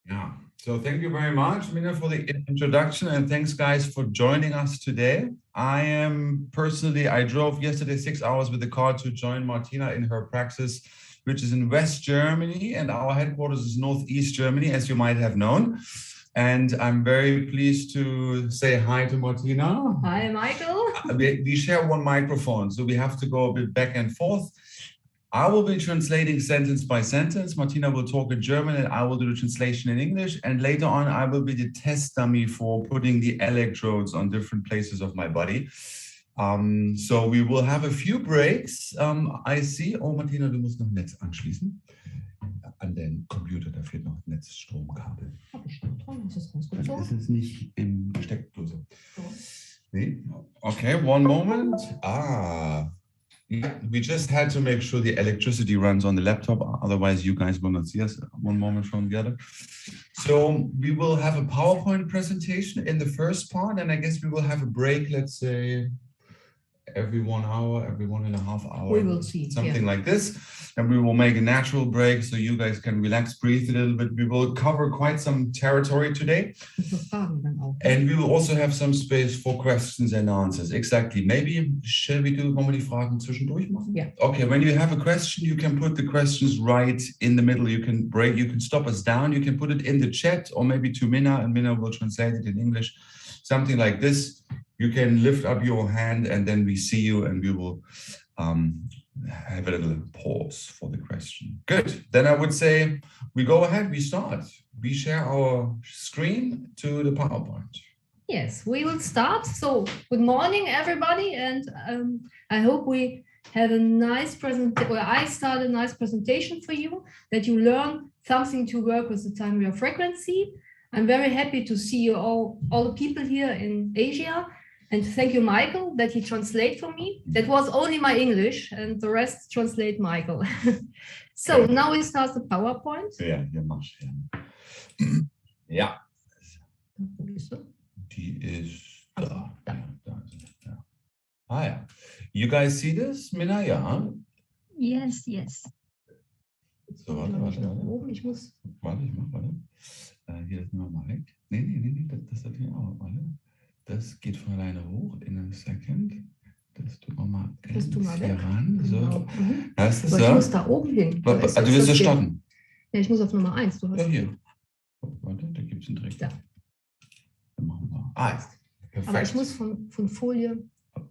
Yeah. So thank you very much, Mina, for the introduction, and thanks, guys, for joining us today. I drove yesterday 6 hours with the car to join Martina in her practice, which is in West Germany, and our headquarters is Northeast Germany, as you might have known. And I'm very pleased to say hi to Martina. Hi, Michael. We share one microphone, so we have to go a bit back and forth. I will be translating sentence by sentence. Martina will talk in German and I will do the translation in English. And later on, I will be the test dummy for putting the electrodes on different places of my body. So we will have a few breaks. I see, Martina, du musst noch Netz anschließen. An den Computer, da fehlt noch Netzstromkabel. Das ist nicht im Steckdose. Nee? Okay, one moment. We just had to make sure the electricity runs on the laptop, otherwise you guys will not see us one moment from the other. So we will have a PowerPoint presentation in the first part, and I guess we will have a break, let's say, every 1 hour, every 1.5 hours. We will see. Something like this. And we will make a natural break so you guys can relax, breathe a little bit. We will cover quite some territory today. And we will also have some space for questions and answers. Exactly. Maybe, wollen wir die Fragen zwischendurch machen? Yeah. Okay, when you have a question, you can put the questions right in the middle. You can stop us down. You can put it in the chat or maybe to Minna, and Minna will translate it in English. Something like this. You can lift up your hand and then we see you and we will have a little pause for the question. Good. Then I would say we go ahead, we start. We share our screen to the PowerPoint. Yes, we will start. So good morning, everybody. And I hope we have a nice presentation, or I start a nice presentation for you, that you learn something to work with the time wave frequency. I'm very happy to see you all the people here in Asia. And thank you, Michael, that he translate for me. That was only my English and the rest translate Michael. So now we start the PowerPoint. Ja, hier machst du. Ja. Die ist da. Ja. Ja. You guys see this, Minna? Ja. Yes. So, warte. Ich muss. Warte. Hier ist nochmal weg. Nee, das hat hier auch. Warte. Das geht von alleine hoch in a second. Das tun wir mal hier ran. So. Genau. Das ist Aber so. ich muss da oben hin. Du willst es starten? Ja, ich muss auf Nummer 1. Du hast hier. Warte, da gibt es einen Trick. Da. Dann machen wir. Perfekt. Aber ich muss von Folie.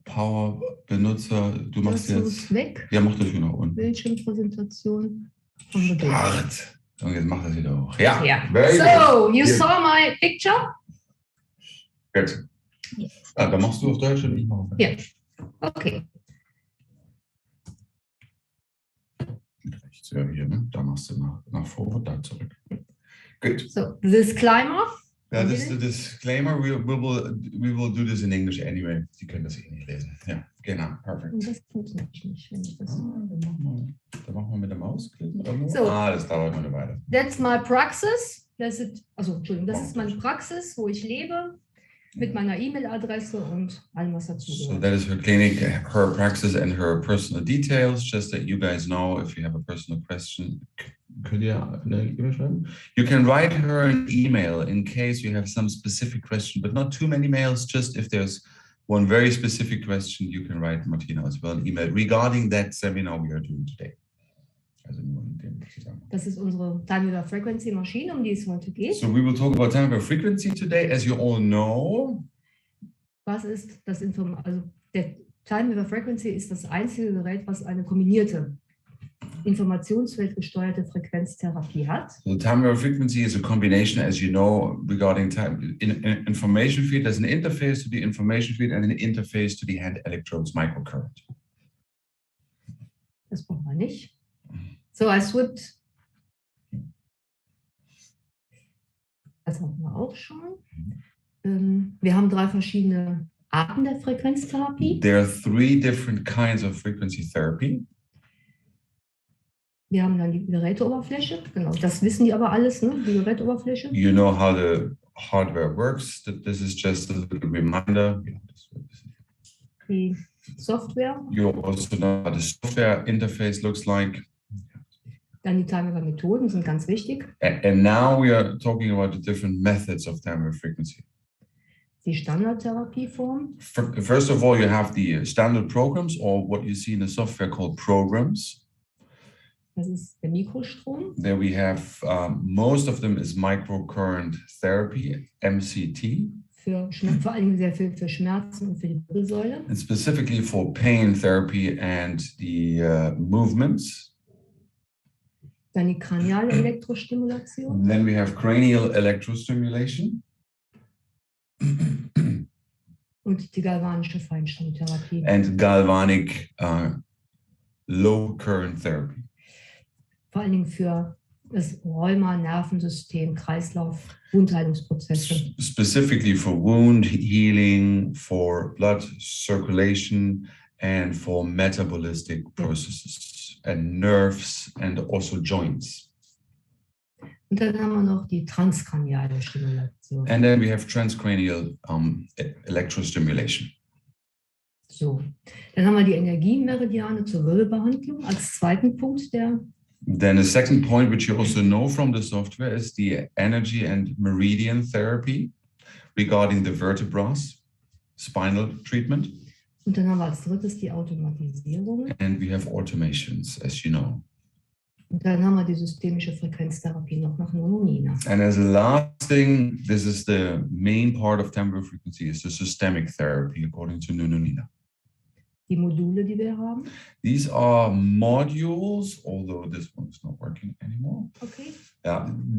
Power, Benutzer, du machst jetzt. Muss weg. Ja, mach das hier nach unten. Bildschirmpräsentation. Start. Und jetzt mach das wieder hoch. Ja. So, you saw my picture? Gut. Yes. Dann machst du auf Deutsch und ich mache auf Englisch. Ja. Okay. Rechts wäre hier, ne? Da machst du nach vor, da zurück. Good. So, disclaimer. Yeah, this is the disclaimer. We will do this in English anyway. Sie können das eh nicht lesen. Ja, genau, perfect. Und das funktioniert nicht, wenn ich das. Dann machen wir mit der Maus klicken. So. Das dauert noch eine Weile. That's my praxis. Das ist meine Praxis, wo ich lebe, mit meiner E-Mail-Adresse und allem, was dazu gehört. So that is her clinic, her practice and her personal details, just that you guys know if you have a personal question. Könnt ihr eine E-Mail schreiben? You can write her an email in case you have some specific question, but not too many mails, just if there's one very specific question, you can write Martina as well an email regarding that seminar we are doing today. Also nur in dem Zusammenhang. Das ist unsere Time Wave Frequency Maschine, um die es heute geht. So we will talk about time wave frequency today, as you all know. Was ist das der Time Wave Frequency ist das einzige Gerät, was eine kombinierte informationsfeldgesteuerte Frequenztherapie hat. So time wave frequency is a combination, as you know, regarding time information field. There's an interface to the information field and an interface to the hand electrodes microcurrent. Das braucht man nicht. So das haben wir auch schon. Wir haben 3 verschiedene Arten der Frequenztherapie. There are 3 different kinds of frequency therapy. Wir haben dann die Geräteoberfläche, genau, das wissen die aber alles, ne? Die Geräteoberfläche. You know how the hardware works. This is just a little reminder. Die Software. You also know how the software interface looks like. Dann die Timer-Methoden sind ganz wichtig. And now we are talking about the different methods of time wave frequency. Die Standardtherapieform. First of all, you have the standard programs, or what you see in the software called programs. Das ist der Mikrostrom. There we have, most of them is microcurrent therapy, MCT. Vor allem sehr viel für Schmerzen und für die Wirbelsäule. And specifically for pain therapy and the movements. Dann die kraniale Elektrostimulation. Then we have cranial electrostimulation. Und die galvanische Feinstromtherapie. And galvanic low current therapy. Vor allen Dingen für das Rheuma, Nervensystem, Kreislauf, Wundheilungsprozesse. Specifically for wound healing, for blood circulation, and for metabolistic processes, and nerves, and also joints. Und dann haben wir noch die transkraniale Stimulation. And then we have transcranial electrostimulation. So, dann haben wir die Energiemeridiane zur Wirbelbehandlung als zweiten Punkt der. Then the second point, which you also know from the software, is the energy and meridian therapy regarding the vertebrae, spinal treatment. Und dann haben wir als drittes die Automatisierung. And we have automations, as you know. Und dann haben wir die systemische Frequenztherapie noch nach Nonina. And as a last thing, this is the main part of time wave frequency, is the systemic therapy according to Nununina. Die Module, die wir haben. These are modules, although this one is not working anymore. Okay.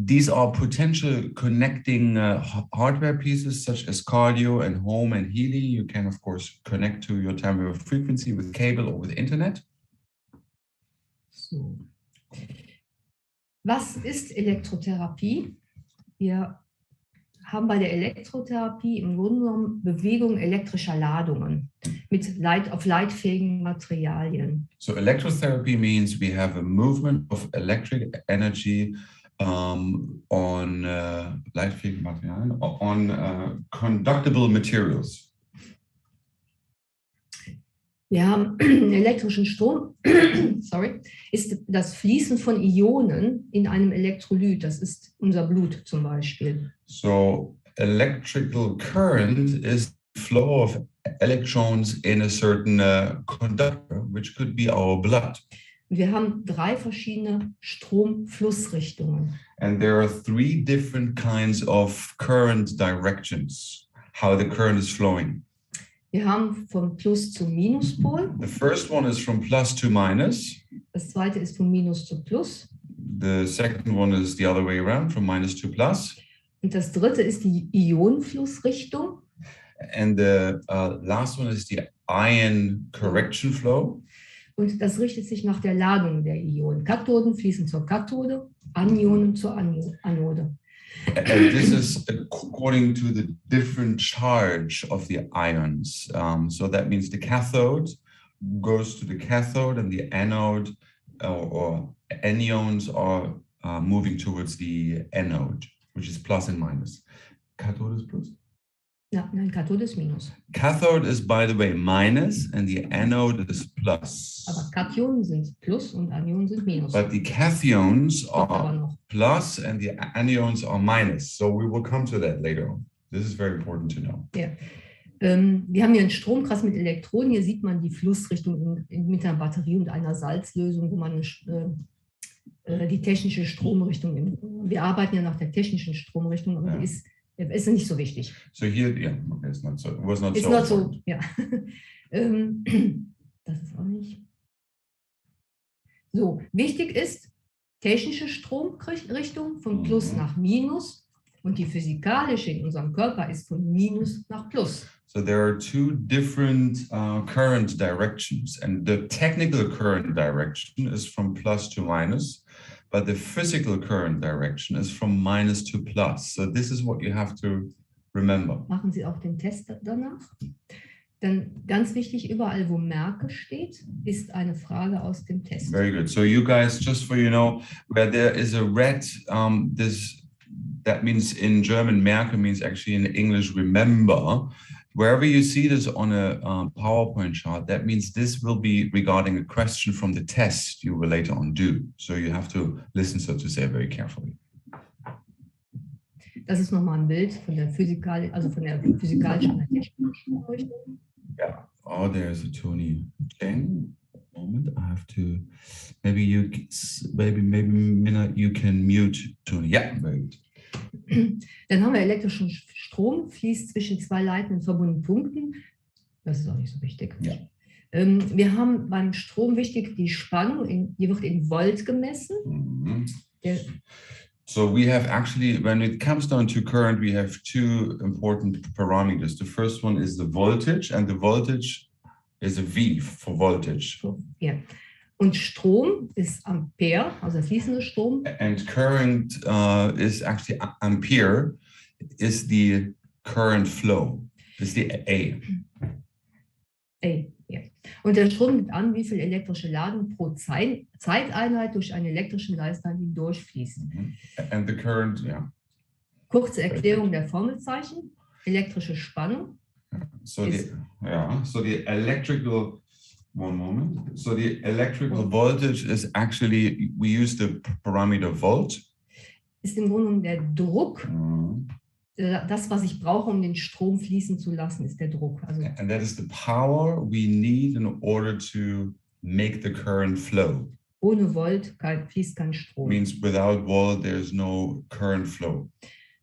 These are potential connecting hardware pieces such as cardio and home and healing. You can, of course, connect to your time wave frequency with cable or with internet. So. Was ist Elektrotherapie? Wir haben bei der Elektrotherapie im Grunde genommen Bewegung elektrischer Ladungen auf leitfähigen Materialien. So electrotherapy means we have a movement of electric energy on leitfähigen Materialien, on conductible materials. Wir haben elektrischen Strom, ist das Fließen von Ionen in einem Elektrolyt. Das ist unser Blut zum Beispiel. So electrical current is the flow of electrons in a certain conductor, which could be our blood. Wir haben 3 verschiedene Stromflussrichtungen. And there are 3 different kinds of current directions, how the current is flowing. Wir haben vom Plus zum Minuspol. The first one is from plus to minus. Das zweite ist vom Minus zu Plus. The second one is the other way around, from minus to plus. Und das dritte ist die Ionenflussrichtung. And the last one is the ion correction flow. Und das richtet sich nach der Ladung der Ionen. Kathoden fließen zur Kathode, Anionen zur Anode. And this is according to the different charge of the ions. So that means the cathode goes to the cathode and the anode or anions are moving towards the anode, which is plus and minus. Cathode is plus? Ja, nein, Kathode ist Minus. Cathode is, by the way, minus and the anode is plus. Aber Kationen sind Plus und Anionen sind Minus. But the cations Kommt aber are noch. plus and the anions are minus. So we will come to that later on. This is very important to know. Ja. Wir haben hier einen Stromkreis mit Elektronen. Hier sieht man die Flussrichtung mit einer Batterie und einer Salzlösung, wo man die technische Stromrichtung, wir arbeiten ja nach der technischen Stromrichtung, aber die ist nicht so wichtig. So here, yeah, okay, it's not so, it was not It's so. not so, ja. Das ist auch nicht. So, wichtig ist technische Stromrichtung von Plus nach Minus und die physikalische in unserem Körper ist von Minus nach Plus. So there are 2 different current directions, and the technical current direction is from plus to minus, but the physical current direction is from minus to plus. So this is what you have to remember. Machen Sie auch den Test danach. Dann ganz wichtig, überall wo Merke steht, ist eine Frage aus dem Test. Very good. So you guys, just for you know, where there is a red, that means in German, Merke means actually in English, remember. wherever you see this on a PowerPoint chart, that means this will be regarding a question from the test you will later on do. So you have to listen, so to say, very carefully. Das ist nochmal ein Bild von der physikalischen und der technischen Beleuchtung. Yeah. Oh, there's a Tony Cheng. Moment, I have to. Maybe Minna, you can mute Tony. Yeah, very good. Dann haben wir elektrischen Strom, fließt zwischen zwei leitenden verbundenen Punkten. Das ist auch nicht so wichtig. Ja. Wir haben beim Strom wichtig die Spannung, die wird in Volt gemessen. Mhm. So we have actually, when it comes down to current, we have two important parameters. The first one is the voltage, and the voltage is a V for voltage. Ja. Und Strom ist Ampere, also fließender Strom. And current is actually Ampere, is the current flow, is the A. Ja. Und der Strom gibt an, wie viel elektrische Ladung pro Zeiteinheit durch einen elektrischen Leitfaden hindurchfließen. And the current, yeah. Kurze Erklärung der Formelzeichen. Elektrische Spannung. So the electrical, one moment. So the electrical voltage is actually, we use the parameter volt. Ist im Grunde genommen der Druck. Das, was ich brauche, um den Strom fließen zu lassen, ist der Druck. Also, and that is the power we need in order to make the current flow. Ohne Volt fließt kein Strom. Means without volt there's no current flow.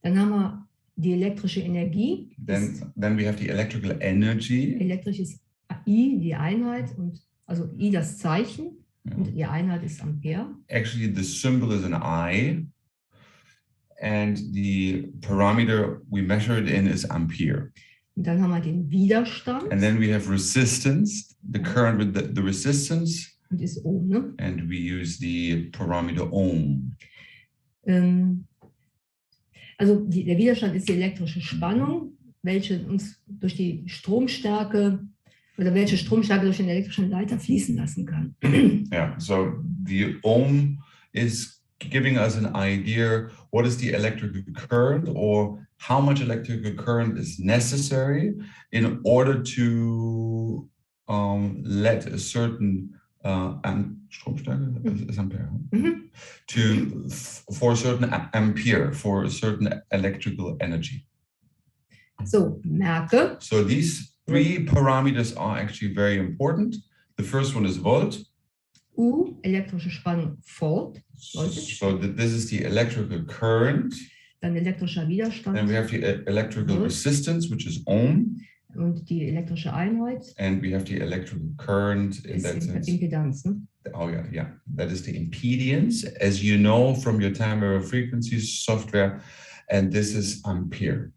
Dann haben wir die elektrische Energie. Then we have the electrical energy. Elektrisch ist I, die Einheit, und also I das Zeichen, und die Einheit ist Ampere. Actually, the symbol is an I. And the parameter we measure it in is Ampere. Und dann haben wir den Widerstand. And then we have resistance, the current with the resistance. Und ist Ohm, ne? And we use the parameter Ohm. Also der Widerstand ist die elektrische Spannung, welche uns durch die Stromstärke oder welche Stromstärke durch den elektrischen Leiter fließen lassen kann. Yeah, so the Ohm is giving us an idea what is the electrical current or how much electrical current is necessary in order to let a certain Stromstärke is Ampere for a certain Ampere for a certain electrical energy. So, merke. So these three parameters are actually very important. The first one is volt. U, elektrische Spannung, Volt. Voltage. So this is the electrical current. Dann elektrischer Widerstand. Then we have the electrical resistance, which is ohm. Und die elektrische Einheit. And we have the electrical current in that sense. Impedanz, ne? Oh yeah. That is the impedance, as you know from your time of frequencies software. And this is Ampere.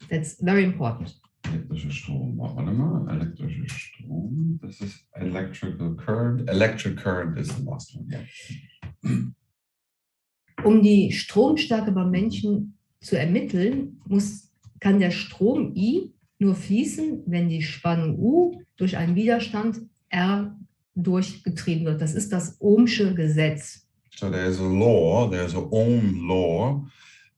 That's very important. Elektrischer Strom, warte mal, elektrischer Strom, das ist electrical current. Electric current is the last one, yeah. Um die Stromstärke beim Menschen zu ermitteln, kann der Strom I nur fließen, wenn die Spannung U durch einen Widerstand R durchgetrieben wird. Das ist das Ohmsche Gesetz. So there's a law, there's an Ohm law.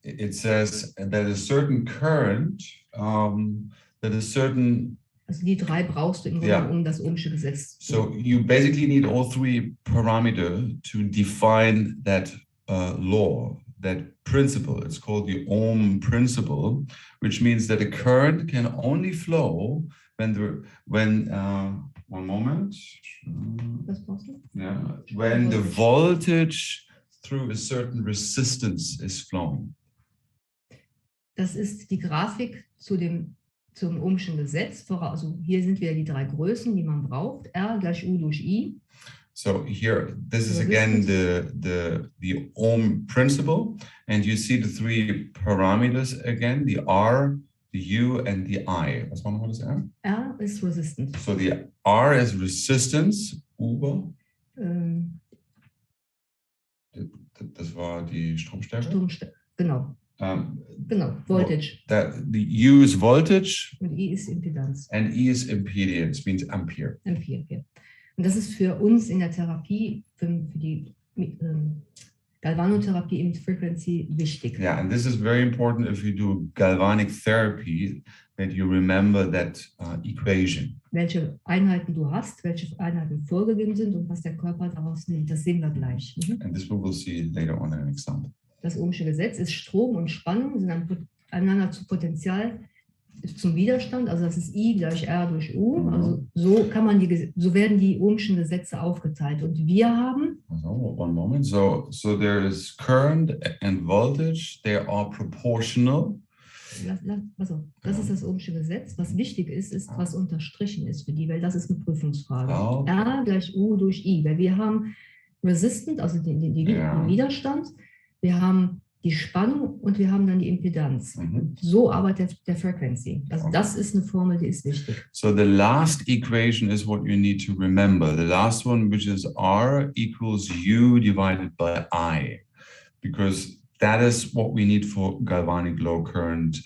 It says that a certain current, that a certain... Also die drei brauchst du im Grunde, um das Ohmsche Gesetz zu... So you basically need all three parameters to define that law, that principle. It's called the Ohm principle, which means that a current can only flow when one moment. When the voltage through a certain resistance is flowing. Das ist die Grafik zum Ohmschen Gesetz. Also hier sind wieder die drei Größen, die man braucht. R gleich U durch I. So here, this is again the Ohm principle, and you see the three parameters again: the R, the U, and the I. Was war nochmal das R? R ist resistance. So the R is resistance. Über. Das war die Stromstärke. Genau. Genau, Voltage. The U is voltage. Und I ist Impedanz. And E is impedance, means Ampere. Ampere, ja. Und das ist für uns in der Therapie, für die Galvanotherapie im Frequency wichtig. Yeah, and this is very important if you do galvanic therapy, that you remember that equation. welche Einheiten du hast, welche Einheiten vorgegeben sind und was der Körper daraus nimmt. Das sehen wir gleich. And this we will see later on in an example. Das Ohmsche Gesetz ist Strom und Spannung sind einander zu Potential zum Widerstand. Also das ist I gleich R durch U. Also so kann man so werden die Ohmschen Gesetze aufgeteilt. Und wir haben. So, one moment. So there is current and voltage. They are proportional. Also, das ist das Ohmsche Gesetz. Was wichtig ist, was unterstrichen ist für die, weil das ist eine Prüfungsfrage. Oh. R gleich U durch I, weil wir haben Resistant, also den Widerstand, wir haben die Spannung und wir haben dann die Impedanz. So arbeitet der Frequency. Also das ist eine Formel, die ist wichtig. So the last equation is what you need to remember. The last one, which is R equals U divided by I, because that is what we need for galvanic low current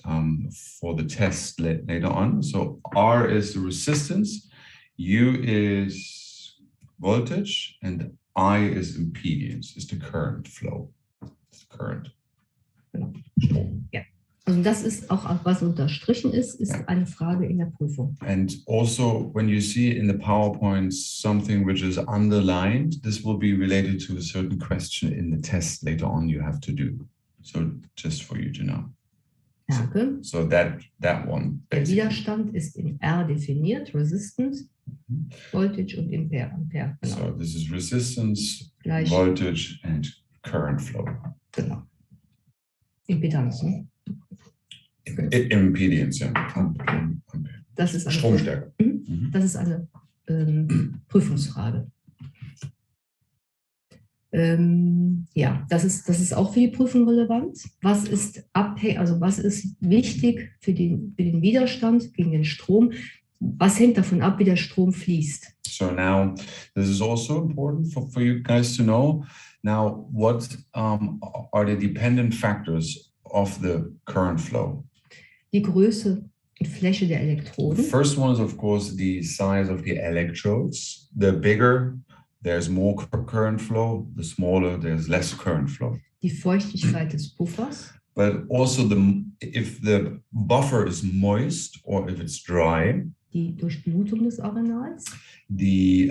for the test later on. So R is the resistance, U is voltage, and I is impedance, is the current flow. It's current. Genau. Ja. Also das ist auch, was unterstrichen ist eine Frage in der Prüfung. And also when you see in the PowerPoint something which is underlined, this will be related to a certain question in the test later on you have to do. So just for you to know. Merke. So that one. Der Widerstand ist in R definiert, Resistance, Voltage und Ampere. Genau. So this is resistance, Gleich. voltage and current flow. Genau. Impedanz. Ne? Impedance, ja. Das ist eine Stromstärke. Das ist eine Prüfungsfrage. Ja, das ist auch für die Prüfung relevant. Was ist wichtig für den Widerstand gegen den Strom? Was hängt davon ab, wie der Strom fließt? So now, this is also important for you guys to know. Now, what are the dependent factors of the current flow? Die Größe und Fläche der The Elektroden. first one is, of course, the size of the electrodes. The bigger, there's more current flow. The smaller, there's less current flow. Die Feuchtigkeit des Puffers. But also, if the buffer is moist or if it's dry, Die Durchblutung des Arenals. the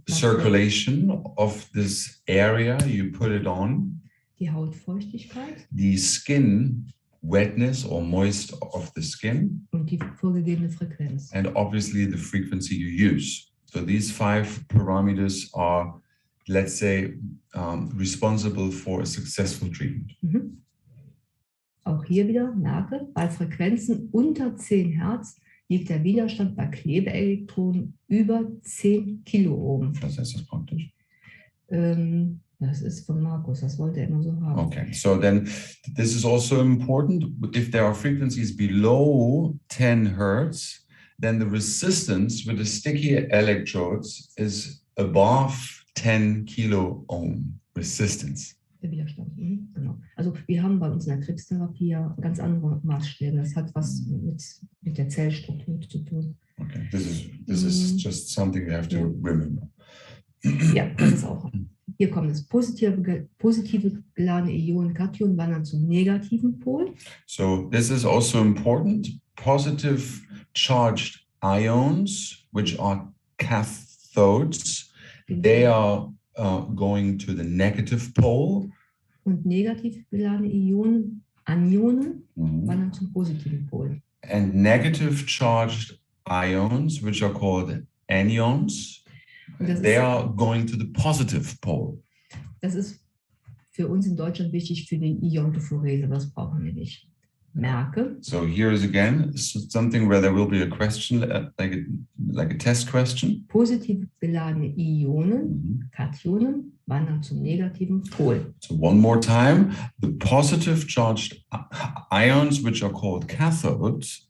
circulation of this area, you put it on, Die Hautfeuchtigkeit the skin wetness or moist of the skin, und die vorgegebene Frequenz. and obviously the frequency you use. So these 5 parameters are, let's say, responsible for a successful treatment. Auch hier wieder merke, bei Frequenzen unter 10 Hertz liegt der Widerstand bei Klebeelektroden über 10 Kiloohm. Das heißt das praktisch. Das ist von Markus, das wollte er immer so haben. Okay, so then this is also important. If there are frequencies below 10 hertz, then the resistance with the sticky electrodes is above 10 kilo ohm resistance. Der Widerstand, genau. Also wir haben bei uns in der Krebstherapie ja ganz andere Maßstäbe. Das hat was mit der Zellstruktur zu tun. Okay, this is just something you have to remember. Ja, das ist auch. Hier kommt das positive geladene Ionen, Kationen wandern zum negativen Pol. So this is also important. Positive charged ions, which are cathodes, they are going to the negative pole. Und negativ geladene Ionen, Anionen, wandern zum positiven Pol. And negative charged ions, which are called anions, they are going to the positive pole. Das ist für uns in Deutschland wichtig für die Iontophorese, das brauchen wir nicht. Merke. So here is again something where there will be a question, like a test question. Positiv geladene Ionen, Kationen, wandern zum negativen Pol. So one more time, the positive charged ions, which are called cathodes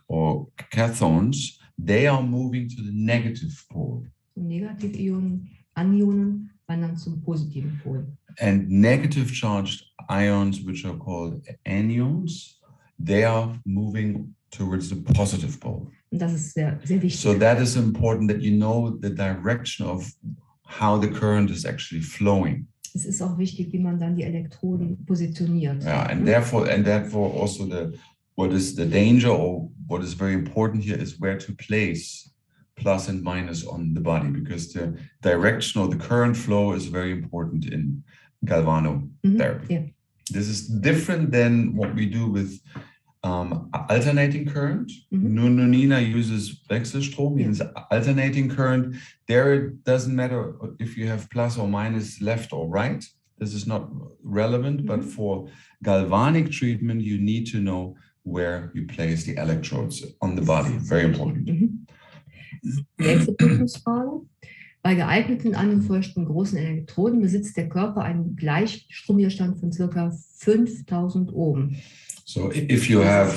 or cathones, they are moving to the negative pole. Negativionen, Anionen wandern zum positiven Pol. And negative charged ions, which are called anions, they are moving towards the positive pole. Und das ist sehr, sehr wichtig. So that is important that you know the direction of how the current is actually flowing. Es ist auch wichtig, wie man dann die Elektroden positioniert. Yeah, and therefore also what is the danger, or what is very important here, is where to place plus and minus on the body, because the direction or the current flow is very important in galvanotherapy. Yeah. This is different than what we do with alternating current. Nunina uses Wechselstrom, means alternating current. There it doesn't matter if you have plus or minus left or right. This is not relevant, but for galvanic treatment, you need to know where you place the electrodes on the body. Very important. Nächste Prüfungsfrage. Bei geeigneten angefeuchten großen Elektroden besitzt der Körper einen Gleichstromwiderstand von ca. 5000 Ohm. So if you have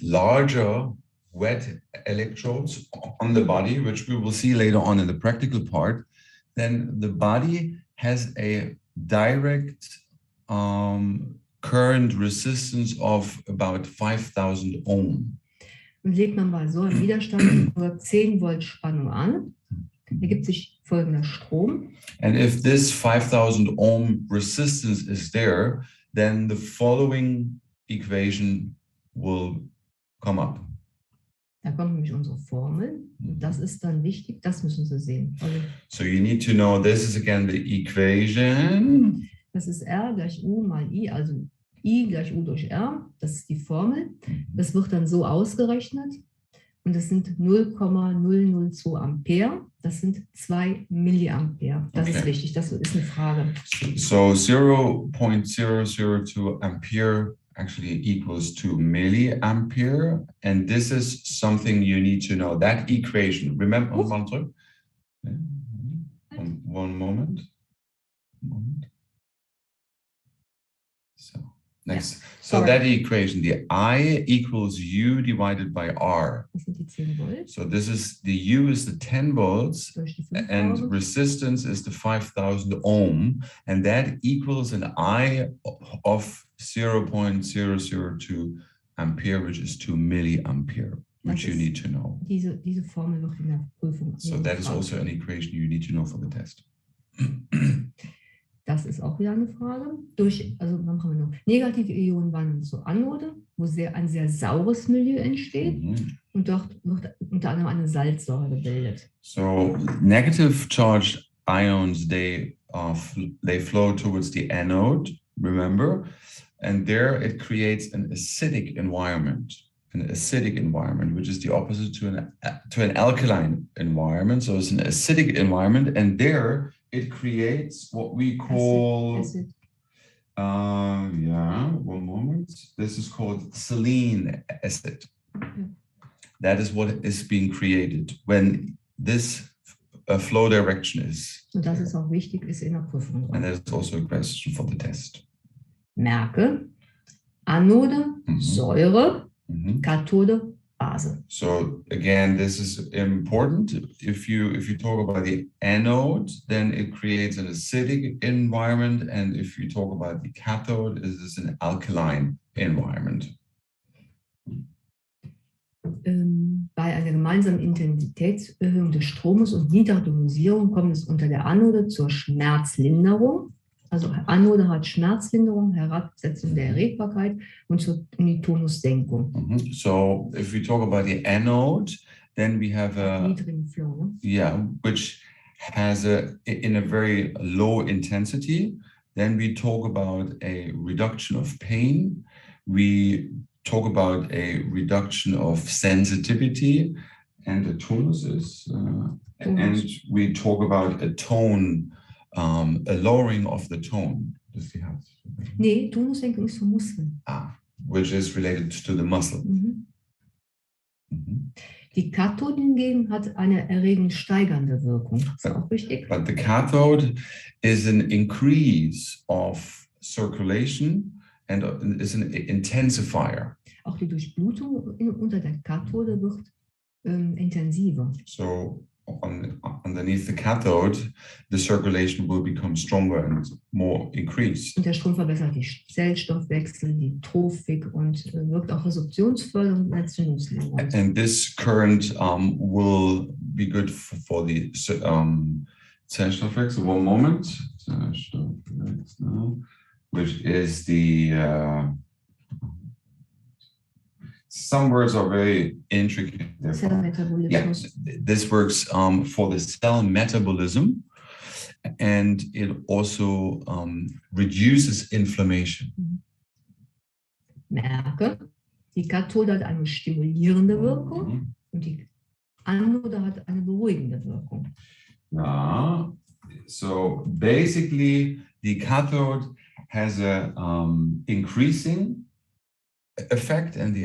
larger wet electrodes on the body, which we will see later on in the practical part, then the body has a direct current resistance of about 5000 Ohm. Und legt man bei so einem Widerstand nur 10 Volt Spannung an, ergibt sich folgender Strom. And if this 5000 Ohm resistance is there, then the following equation will come up. Da kommt nämlich unsere Formel. Das ist dann wichtig, das müssen Sie sehen. Also, so you need to know, this is again the equation. Das ist R gleich U mal I, also I gleich U durch R. Das ist die Formel. Das wird dann so ausgerechnet. Und das sind 0,002 Ampere. Das sind 2 Milliampere. Das ist wichtig, das ist eine Frage. So 0.002 Ampere actually equals 2 milliampere. And this is something you need to know. That equation, remember, one moment. So next, so that equation, the I equals U divided by R. Das sind die 10 Volt. So this is, the U is the 10 volts and resistance is the 5000 ohm, and that equals an I of 0.002 ampere, which is 2 milliampere, which you need to know. Diese Formel wird in der Prüfung. So that is also an equation you need to know for the test. Das ist auch wieder eine Frage. Also machen wir noch. Negative Ionen wandern zur Anode, wo ein sehr saures Milieu entsteht. Und dort wird unter anderem eine Salzsäure gebildet. So negative charged ions, they flow towards the anode, remember? And there it creates an acidic environment. An acidic environment, which is the opposite to an alkaline environment. So it's an acidic environment, and there it creates what we call acid. One moment. This is called saline acid. That is what is being created when this flow direction is. Und das ist auch wichtig, ist in der Prüfung. And that is also a question for the test. Merke, Anode, Säure, Kathode, Base. So again, this is important. If you talk about the anode, then it creates an acidic environment, and if you talk about the cathode, it is an alkaline environment. Bei einer gemeinsamen Intensitätserhöhung des Stromes und niedriger Dosierung kommt es unter der Anode zur Schmerzlinderung. Also Anode hat Schmerzlinderung, Herabsetzung der Erregbarkeit und die Tonussenkung. So if we talk about the anode, then we have a niedrigen Flow, which has in a very low intensity. Then we talk about a reduction of pain. We talk about a reduction of sensitivity, and the tonus is, and we talk about a tone. A lowering of the tone. Nee, Tonussenkung ist für Muskeln. Which is related to the muscle. Die Kathode hingegen hat eine erregend steigernde Wirkung. Das ist auch wichtig. But the cathode is an increase of circulation and is an intensifier. Auch die Durchblutung unter der Kathode wird intensiver. So underneath the cathode, the circulation will become stronger and more increased. Und der Strom verbessert die Zellstoffwechsel, die Trophik und wirkt auch resorptionsfördernd und entzündungslindernd. And this current will be good for the Zellstoffwechsel. One moment. Zellstoffwechsel, which is the Some words are very intricate. Yeah, Zellmetabolismus. this works for the cell metabolism, and it also reduces inflammation. Merke, die Kathode hat eine stimulierende Wirkung und die Anode hat eine beruhigende Wirkung. Yeah. So basically, the cathode has a increasing effect, and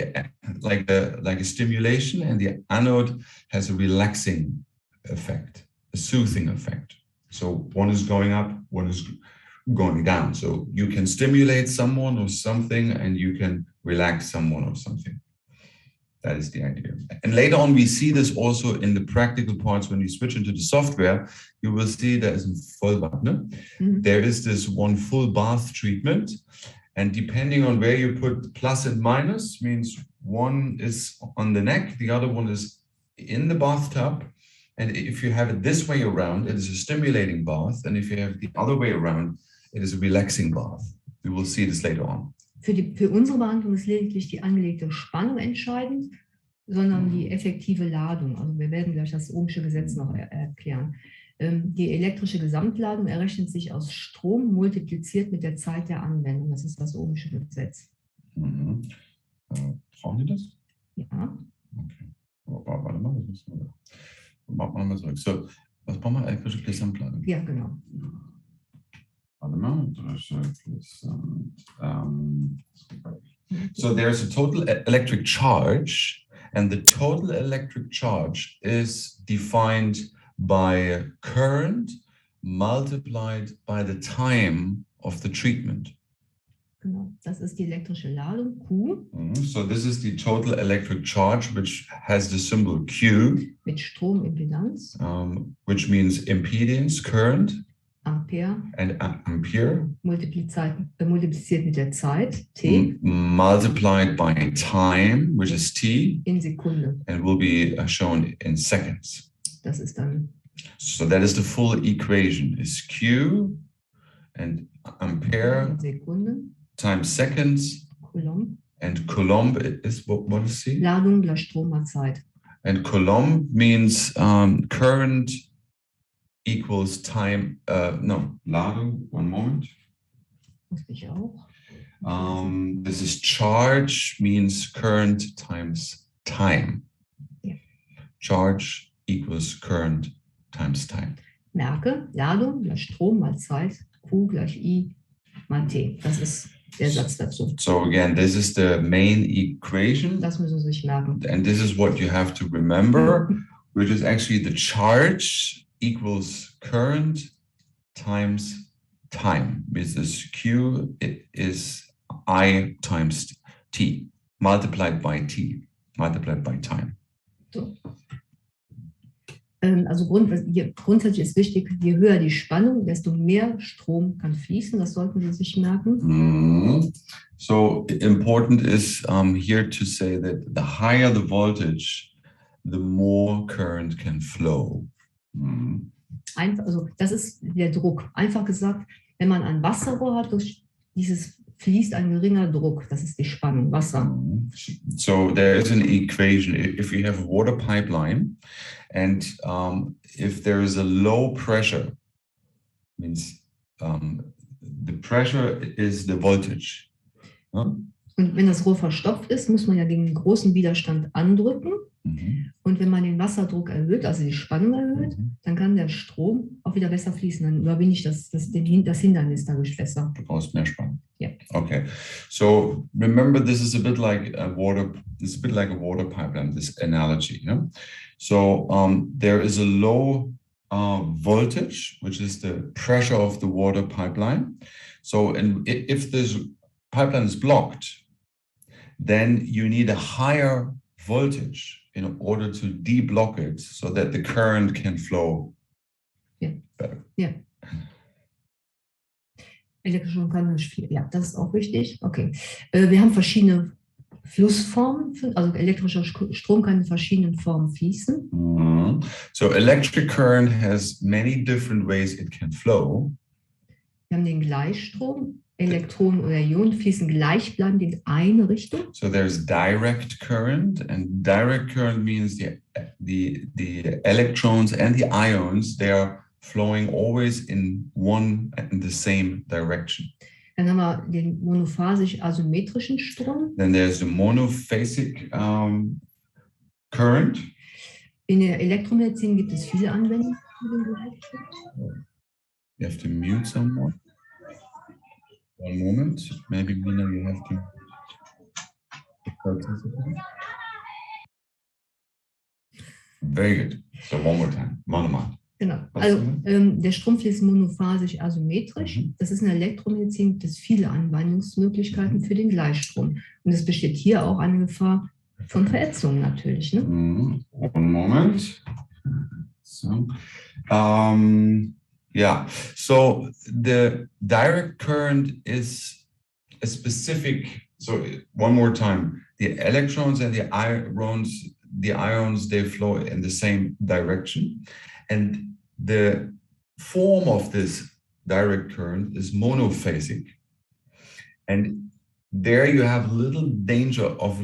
like a stimulation, and the anode has a relaxing effect, a soothing effect. So one is going up, one is going down. So you can stimulate someone or something, and you can relax someone or something. That is the idea. And later on, we see this also in the practical parts. When you switch into the software, you will see there is a full bath. There is this one full bath treatment. And depending on where you put plus and minus, means one is on the neck, the other one is in the bathtub. And if you have it this way around, it is a stimulating bath. And if you have it the other way around, it is a relaxing bath. We will see this later on. Für unsere Behandlung ist lediglich die angelegte Spannung entscheidend, sondern die effektive Ladung. Also wir werden gleich das Ohmsche Gesetz noch erklären. Die elektrische Gesamtladung errechnet sich aus Strom multipliziert mit der Zeit der Anwendung. Das ist das Ohmsche Gesetz. Brauchen die das? Ja. Okay. Warte mal, das müssen wir. Machen wir mal zurück. So, was brauchen wir? Elektrische Gesamtladung? Ja, genau. So there's a total electric charge, and the total electric charge is defined by current multiplied by the time of the treatment. Genau, das ist die elektrische Ladung, Q. So this is the total electric charge, which has the symbol Q. Mit Stromimpedanz. Which means impedance, current. Ampere. And ampere. Multipliziert mit der Zeit, T. Multiplied by time, which is T. In Sekunde. And will be shown in seconds. Das ist dann. So that is the full equation. Is Q and ampere in Sekunde. Times seconds. Coulomb. And Coulomb is what is C? Ladung gleich Strom mal Zeit. And Coulomb means current equals time, Ladung, one moment. Muss ich auch. This is charge, means current times time. Yeah. Charge equals current times time. Merke, Ladung gleich Strom mal Zeit, Q gleich I mal T. Das ist der Satz dazu. So again, this is the main equation. Das müssen Sie sich merken. And this is what you have to remember, which is actually the charge equals current times time. With this Q, it is I times T, multiplied by T, multiplied by time. So. Also grundsätzlich ist wichtig, je höher die Spannung, desto mehr Strom kann fließen. Das sollten Sie sich merken. So important is here to say that the higher the voltage, the more current can flow. Also das ist der Druck. Einfach gesagt, wenn man ein Wasserrohr hat, durch dieses fließt ein geringer Druck. Das ist die Spannung, Wasser. So there is an equation. If you have a water pipeline and if there is a low pressure, means the pressure is the voltage. Und wenn das Rohr verstopft ist, muss man ja gegen den großen Widerstand andrücken. Und wenn man den Wasserdruck erhöht, also die Spannung erhöht, dann kann der Strom auch wieder besser fließen. Dann überwinde ich das Hindernis dadurch besser. Du brauchst mehr Spannung. Yeah. Okay. So remember, this is a bit like a water. It's a bit like a water pipeline. This analogy. Yeah? So there is a low voltage, which is the pressure of the water pipeline. So if this pipeline is blocked, then you need a higher voltage in order to deblock it so that the current can flow better. Ja. Elektrische kann viel. Ja, das ist auch wichtig. Okay. Wir haben verschiedene Flussformen, also elektrischer Strom kann in verschiedenen Formen fließen. So electric current has many different ways it can flow. Wir haben den Gleichstrom, Elektronen oder Ionen fließen gleichbleibend in eine Richtung. So there's direct current, and direct current means the electrons and the ions, they are flowing always in one and the same direction. Dann haben wir den monophasisch-asymmetrischen Strom. Then there's the monophasic current. In der Elektromedizin gibt es viele Anwendungen für den Gleichstrom. You have to mute someone. One moment. Maybe, Mina, you have to participate. Very good. So one more time. Monomal. Genau. Also der Strom fließt monophasisch asymmetrisch. Das ist in der Elektromedizin, gibt es viele Anwendungsmöglichkeiten für den Gleichstrom. Und es besteht hier auch eine Gefahr von Verätzung natürlich. Ne? One moment. So, yeah. So the direct current is a specific. So one more time. The electrons and the ions, they flow in the same direction. And the form of this direct current is monophasic. And there you have little danger of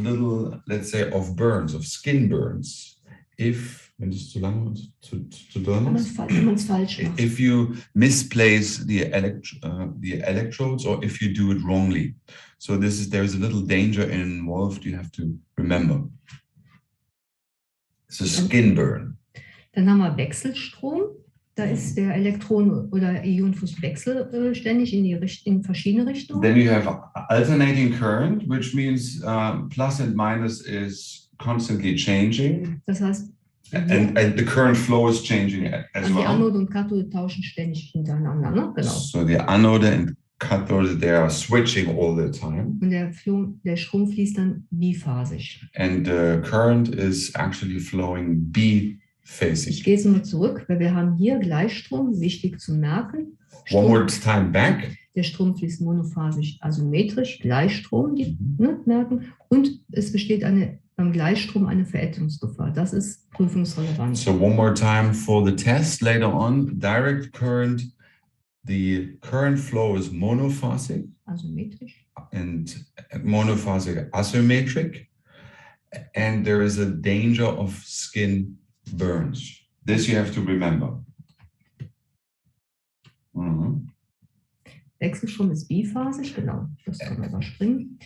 let's say, of burns, of skin burns. Wenn es zu lang und zu dünn ist, wenn man es falsch macht. If you misplace the electrodes or if you do it wrongly. So there's a little danger involved you have to remember. It's a skin burn. Dann haben wir Wechselstrom. Da ist der Elektron- oder Ionenfluss wechselständig in verschiedene Richtungen. Then you have alternating current, which means plus and minus is constantly changing. Das heißt, and the current flow is changing as well. Die Anode und Kathode tauschen ständig hintereinander, ne? Genau. So the anode and cathode, they are switching all the time. Und der Strom fließt dann biphasisch. And the current is actually flowing biphasic. Ich gehe jetzt mal zurück, weil wir haben hier Gleichstrom, wichtig zu merken. One more time back. Der Strom fließt monophasisch asymmetrisch, Gleichstrom, merken. Und es besteht beim Gleichstrom eine Verätzungsgefahr. Das ist prüfungsrelevant. So one more time for the test later on. Direct current, the current flow is monophasic. Asymmetrisch. And monophasic asymmetric. And there is a danger of skin burns. This you have to remember. Wechselstrom ist biphasisch, genau. Das kann man überspringen.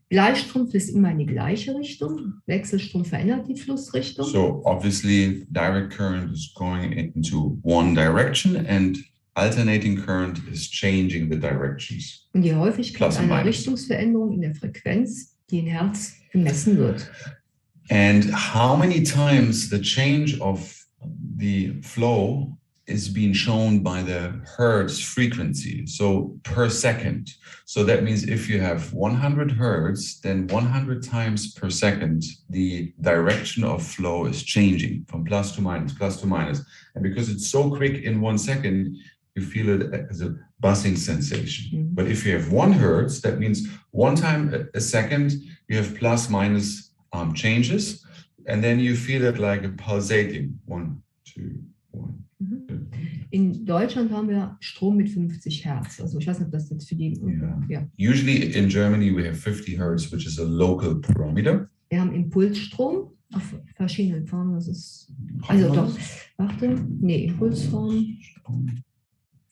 Gleichstrom fließt immer in die gleiche Richtung. Wechselstrom verändert die Flussrichtung. So obviously direct current is going into one direction and alternating current is changing the directions. Und die Häufigkeit einer Richtungsveränderung in der Frequenz, die in Hertz gemessen wird. And how many times the change of the flow is being shown by the hertz frequency, so per second. So that means if you have 100 hertz, then 100 times per second, the direction of flow is changing from plus to minus, plus to minus. And because it's so quick in 1 second, you feel it as a buzzing sensation. But if you have 1 hertz, that means one time a second, you have plus minus changes, and then you feel it like a pulsating 1, 2, 1. In Deutschland haben wir Strom mit 50 Hertz. Also ich weiß nicht, ob das jetzt für die... Yeah. Usually in Germany we have 50 Hertz, which is a local parameter. Wir haben Impulsstrom auf verschiedenen Formen. Das ist... Also doch, warte. Nee, Impulsform.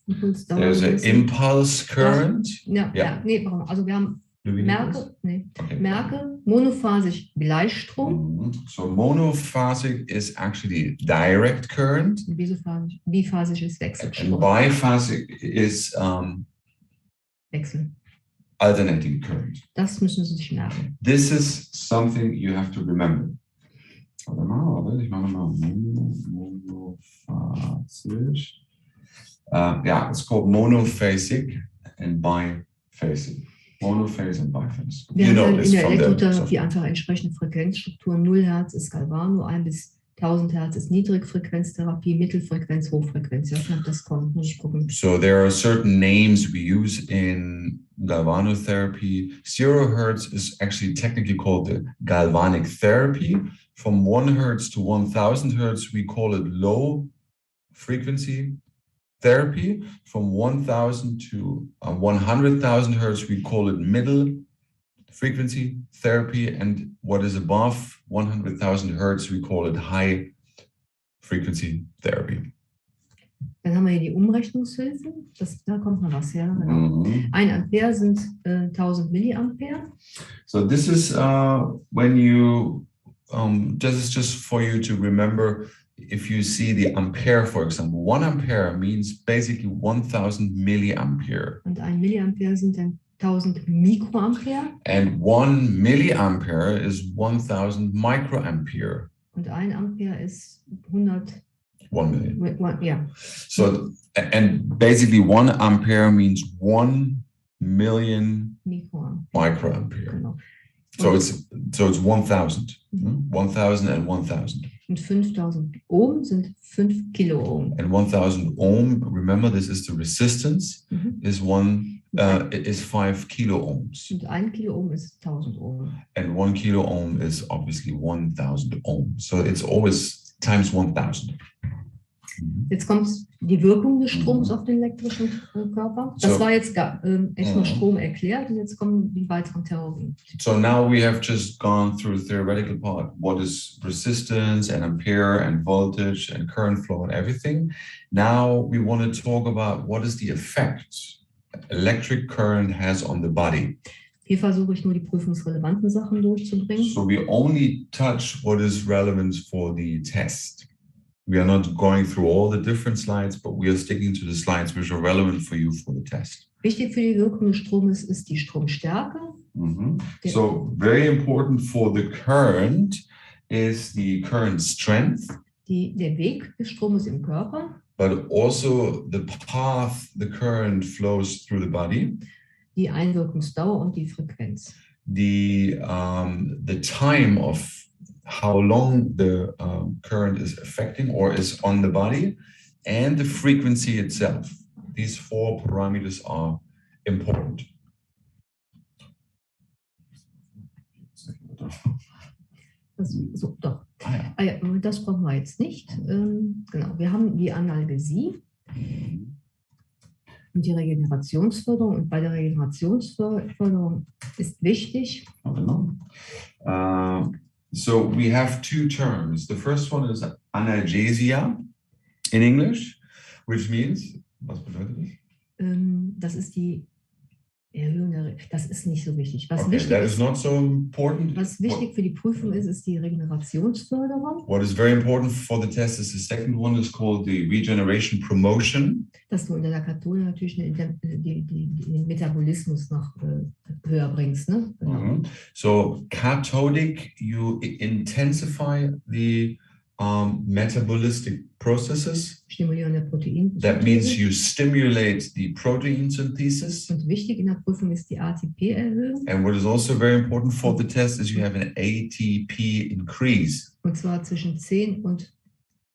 Impulsdauer. There's an impulse current. Ja, nee, also wir haben Merke, monophasisch Gleichstrom. So monophasic is actually direct current. Biphasisch ist Wechselstrom. And biphasic is Wechsel. Alternating current. Das müssen Sie sich merken. This is something you have to remember. Warte, ich mache mal monophasisch. It's called monophasic and biphasic. Monophase and biphase. Wir haben in der Elektrotherapie einfach entsprechende Frequenzstrukturen. 0 Hertz ist Galvano, 1 bis 1000 Hertz ist Niedrigfrequenztherapie, Mittelfrequenz, Hochfrequenz. Das kommt, muss ich gucken. So there are certain names we use in galvanotherapy. 0 Hertz is actually technically called the galvanic therapy. From 1 Hertz to 1000 Hertz, we call it low frequency therapy. From 1000 to 100,000 hertz, we call it middle frequency therapy. And what is above 100,000 hertz, we call it high frequency therapy. Dann haben wir hier die Umrechnungshilfen. Da kommt noch was her. Genau. 1 Ampere sind 1000 Milliampere. So this is when you, this is just for you to remember, if you see the ampere, for example, 1 ampere means basically 1000 milliampere. Und 1 Milliampere sind dann 1000 Mikroampere. And 1 milliampere is 1000 microampere. Und 1 Ampere ist 100. 1 million. Yeah. So, and basically 1 ampere means 1 million microampere. Genau. So it's 1000. 1000 and 1000. Und 5000 Ohm sind 5 Kiloohm. And 1000 ohm, remember this is the resistance, is 5 kilo ohms. Und 1 Kiloohm ist 1000 Ohm. And 1 kilo ohm is obviously 1000 ohm. So it's always times 1000. Jetzt kommt die Wirkung des Stroms auf den elektrischen Körper. Das war jetzt erstmal Strom erklärt und jetzt kommen die weiteren Theorien. So now we have just gone through the theoretical part. What is resistance and ampere and voltage and current flow and everything. Now we want to talk about what is the effect electric current has on the body. Hier versuche ich nur die prüfungsrelevanten Sachen durchzubringen. So we only touch what is relevant for the test. We are not going through all the different slides, but we are sticking to the slides which are relevant for you for the test. Wichtig für die Wirkung des Stromes ist die Stromstärke. So very important for the current is the current strength. Der Weg des Stromes im Körper. But also the path the current flows through the body. Die Einwirkungsdauer und die Frequenz. The time of how long the current is affecting or is on the body, and the frequency itself. These 4 parameters are important. Das brauchen wir jetzt nicht. Genau, wir haben die Analgesie und die Regenerationsförderung. Und bei der Regenerationsförderung ist wichtig. So we have 2 terms. The first one is analgesia in English, which means, was bedeutet das? Das ist die Erhöhung das ist nicht so wichtig. Was okay, wichtig that is not so important. Was wichtig für die Prüfung ist die Regenerationsförderung. What is very important for the test is the second one is called the regeneration promotion. Dass du unter der Kathode natürlich den Metabolismus noch höher bringst. Ne? Genau. So cathodic, you intensify the metabolistic processes. Stimulieren der Protein. That means you stimulate the protein synthesis. Und wichtig in der Prüfung ist die ATP-Erhöhung. And what is also very important for the test is you have an ATP increase. Und zwar zwischen 10 und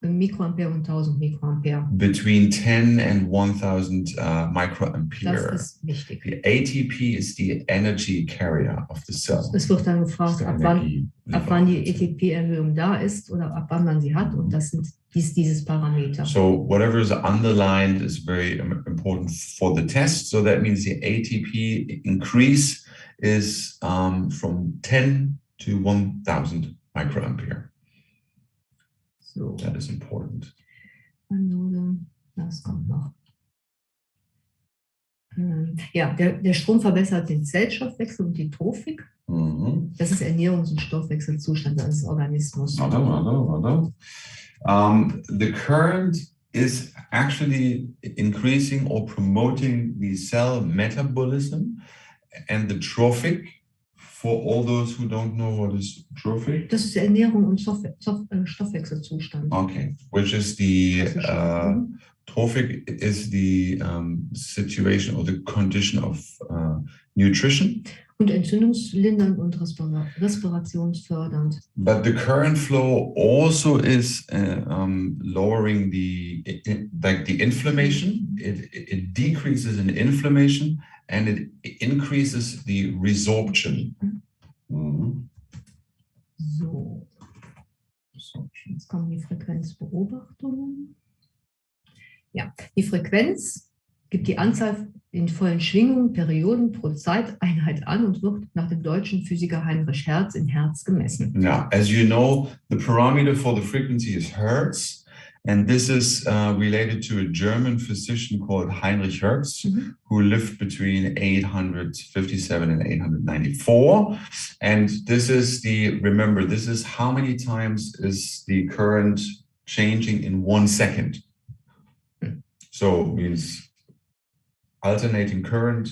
Mikroampere und 1000 Mikroampere. Between 10 and 1000 microampere. Das ist wichtig. The ATP is the energy carrier of the cell. Es wird dann gefragt, ab wann die ATP-Erhöhung da ist oder ab wann man sie hat. Und das sind dieses Parameter. So whatever is underlined is very important for the test. So that means the ATP increase is from 10 to 1000 microampere. So. That is important. Das kommt noch. Ja, der Strom verbessert den Zellstoffwechsel und die Trophik. Das ist Ernährungs- und Stoffwechselzustand des Organismus. The current is actually increasing or promoting the cell metabolism and the trophic. For all those who don't know what is trophic. Das ist Ernährung und Stoffwechselzustand. Okay, which is the trophic is the situation or the condition of nutrition. Und entzündungslindernd und respirationsfördernd. But the current flow also is lowering the inflammation. It decreases in inflammation and it increases the resorption. So, jetzt kommen die Frequenzbeobachtungen. Ja, die Frequenz gibt die Anzahl in vollen Schwingungen, Perioden pro Zeiteinheit an und wird nach dem deutschen Physiker Heinrich Hertz in Hertz gemessen. Now, as you know, the parameter for the frequency is Hertz, and this is related to a German physician called Heinrich Hertz, who lived between 857 and 894. And this is remember, this is how many times is the current changing in 1 second. So means alternating current,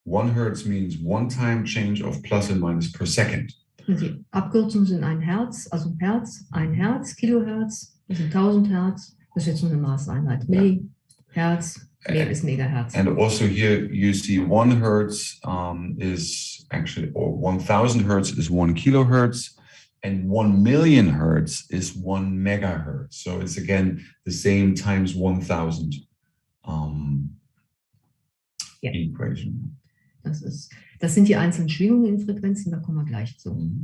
1 Hertz means 1 time change of plus and minus per second. Die Abkürzungen sind ein Hertz, also Hertz, 1 Hertz, Kilohertz, das sind 1000 Hertz, das ist jetzt nur eine Maßeinheit. Millihertz, ist Megahertz. And also here you see 1 Hertz is actually, or 1000 Hertz is 1 kilohertz, and 1 million Hertz is 1 megahertz. So it's again the same times 1000 equation. Das sind die einzelnen Schwingungen in Frequenzen, da kommen wir gleich zu.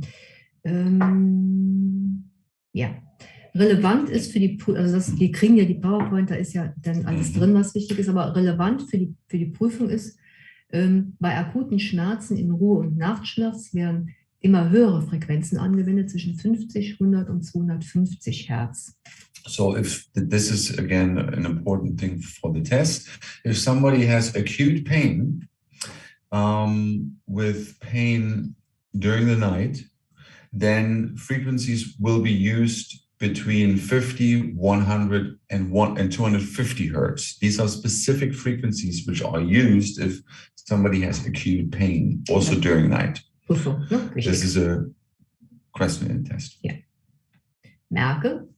Ja, relevant ist für die, also die kriegen ja die PowerPoint, da ist ja dann alles drin, was wichtig ist, aber relevant für die Prüfung ist, bei akuten Schmerzen in Ruhe- und Nachtschmerz werden immer höhere Frequenzen angewendet, zwischen 50, 100 und 250 Hertz. So if this is again an important thing for the test, if somebody has acute pain, with pain during the night, then frequencies will be used between 50, 100, and 250 Hertz. These are specific frequencies which are used if somebody has acute pain, also during night. This is a question in the test. Yeah. Merke.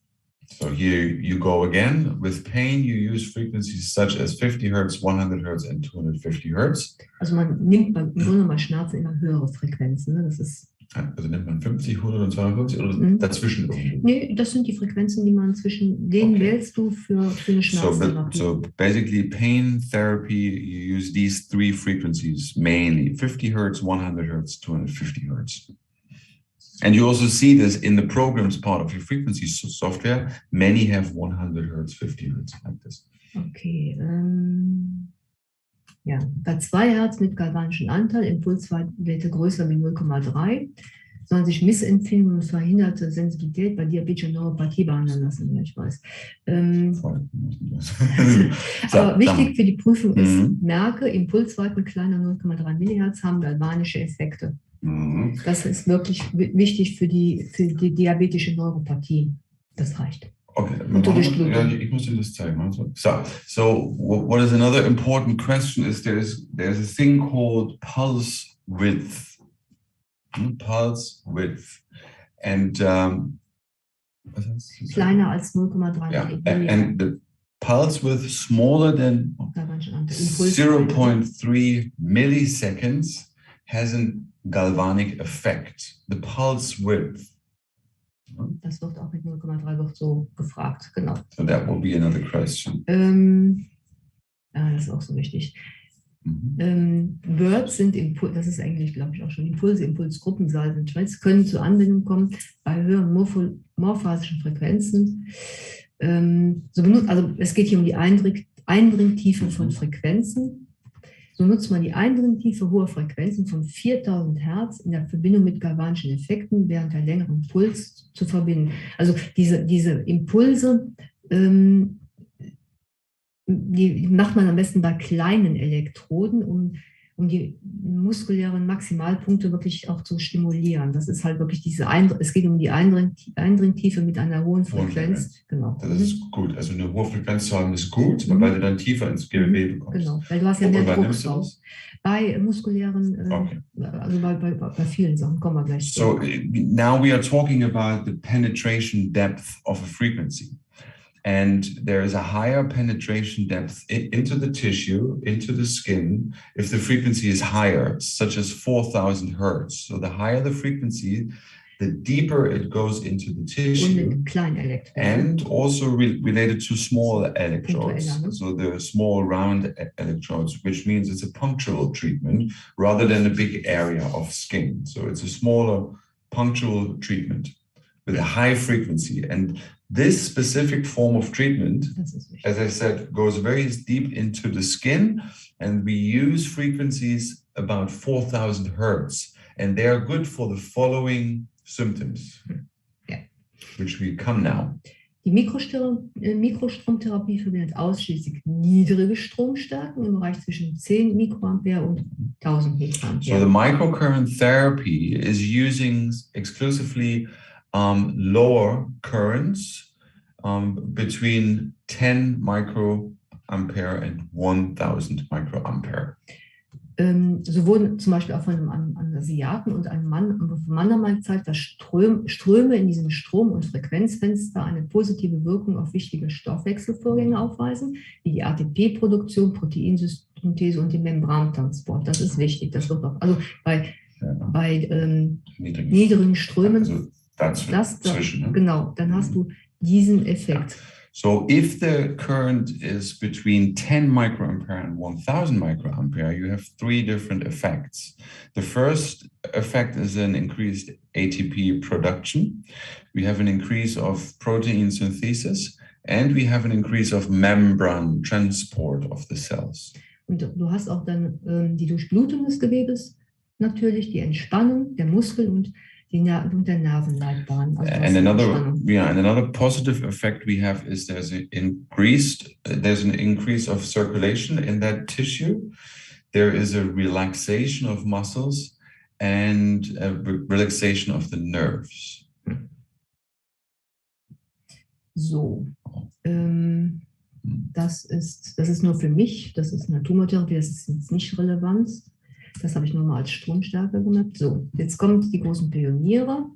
So here you go again. With pain, you use frequencies such as 50 Hertz, 100 Hertz, and 250 Hertz. Also man nimmt im Grunde mal Schmerzen immer höhere Frequenzen. Ne? Das ist also nimmt man 50, 100 und 250 oder dazwischen irgendwo? Nee, das sind die Frequenzen, die man zwischen denen wählst du für eine Schmerztherapie. So basically pain therapy, you use these 3 frequencies mainly: 50 Hertz, 100 Hertz, 250 Hertz. And you also see this in the programs part of your frequency software. Many have 100 Hertz, 50 Hertz, like this. Okay. Ja, bei 2 Hertz mit galvanischen Anteil, Impulswerte größer wie 0,3, sollen sich Missempfindungen und verhinderte Sensibilität bei diabetischer Neuropathie behandeln lassen, ja, ich weiß. Aber wichtig für die Prüfung ist, merke, Impulsweiten kleiner 0,3 Millihertz haben galvanische Effekte. Das ist wirklich wichtig für die diabetische Neuropathie. Das reicht. Okay, ich muss Ihnen das zeigen. So what is another important question is there's a thing called pulse width. Pulse width. And kleiner als 0,3 Millimeter. And the pulse width smaller than 0.3 milliseconds has a galvanic effect. The pulse width. Das wird auch mit 0,3 wird so gefragt, genau. So that will be another question. Das ist auch so wichtig. Words sind das ist Englisch, glaube ich, auch schon. Impulse, Impulsgruppen, Salben, können zur Anwendung kommen bei höheren morphasischen Frequenzen. Also es geht hier um die Eindringtiefe von Frequenzen. So nutzt man die Eindringtiefe hoher Frequenzen von 4000 Hertz in der Verbindung mit galvanischen Effekten während der längeren Puls zu verbinden. Also diese Impulse, die macht man am besten bei kleinen Elektroden, um die muskulären Maximalpunkte wirklich auch zu stimulieren. Das ist halt wirklich es geht um die Eindringtiefe mit einer hohen Frequenz. Genau. Das ist gut. Also eine hohe Frequenz zu haben ist gut, weil du dann tiefer ins GBB bekommst. Genau, weil du hast ja mehr Druck drauf. Bei muskulären, also bei vielen Sachen, kommen wir gleich zu. So now we are talking about the penetration depth of a frequency. And there is a higher penetration depth into the tissue, into the skin, if the frequency is higher, such as 4000 Hertz. So the higher the frequency, the deeper it goes into the tissue. And also related to small electrodes. So the small round electrodes, which means it's a punctual treatment rather than a big area of skin. So it's a smaller punctual treatment, with a high frequency. And this specific form of treatment, Das ist wichtig. as I said, goes very deep into the skin, and we use frequencies about 4,000 hertz, and they are good for the following symptoms, Yeah. which we come now. Die Mikrostromtherapie verwendet ausschließlich niedrige Stromstärken im Bereich zwischen 10 Mikroampere und 1000 So the Mikroampere. microcurrent therapy is using exclusively lower currents between 10 microampere and 1000 microampere. So wurden zum Beispiel auch von einem Asiaten und einem Mann einmal gezeigt, dass Ströme in diesem Strom- und Frequenzfenster eine positive Wirkung auf wichtige Stoffwechselvorgänge aufweisen, wie die ATP-Produktion, Proteinsynthese und den Membrantransport. Das ist wichtig. Das wird auch, also bei niedrigen Strömen, Also dazwischen, ne? genau, dann hast du diesen Effekt. So if the current is between 10 microampere and 1000 microampere, you have three different effects. The first effect is an increased ATP production. We have an increase of protein synthesis, and we have an increase of membrane transport of the cells. Und du hast auch dann die Durchblutung des Gewebes, natürlich die Entspannung der Muskeln und der Nervenleitbahn. Also And another positive effect we have is there's an increase of circulation in that tissue. There is a relaxation of muscles and a relaxation of the nerves. So, das ist nur für mich, das ist Naturtherapie, das ist jetzt nicht relevant. Das habe ich nur mal als Stromstärke gemacht. So, jetzt kommt die großen Pioniere.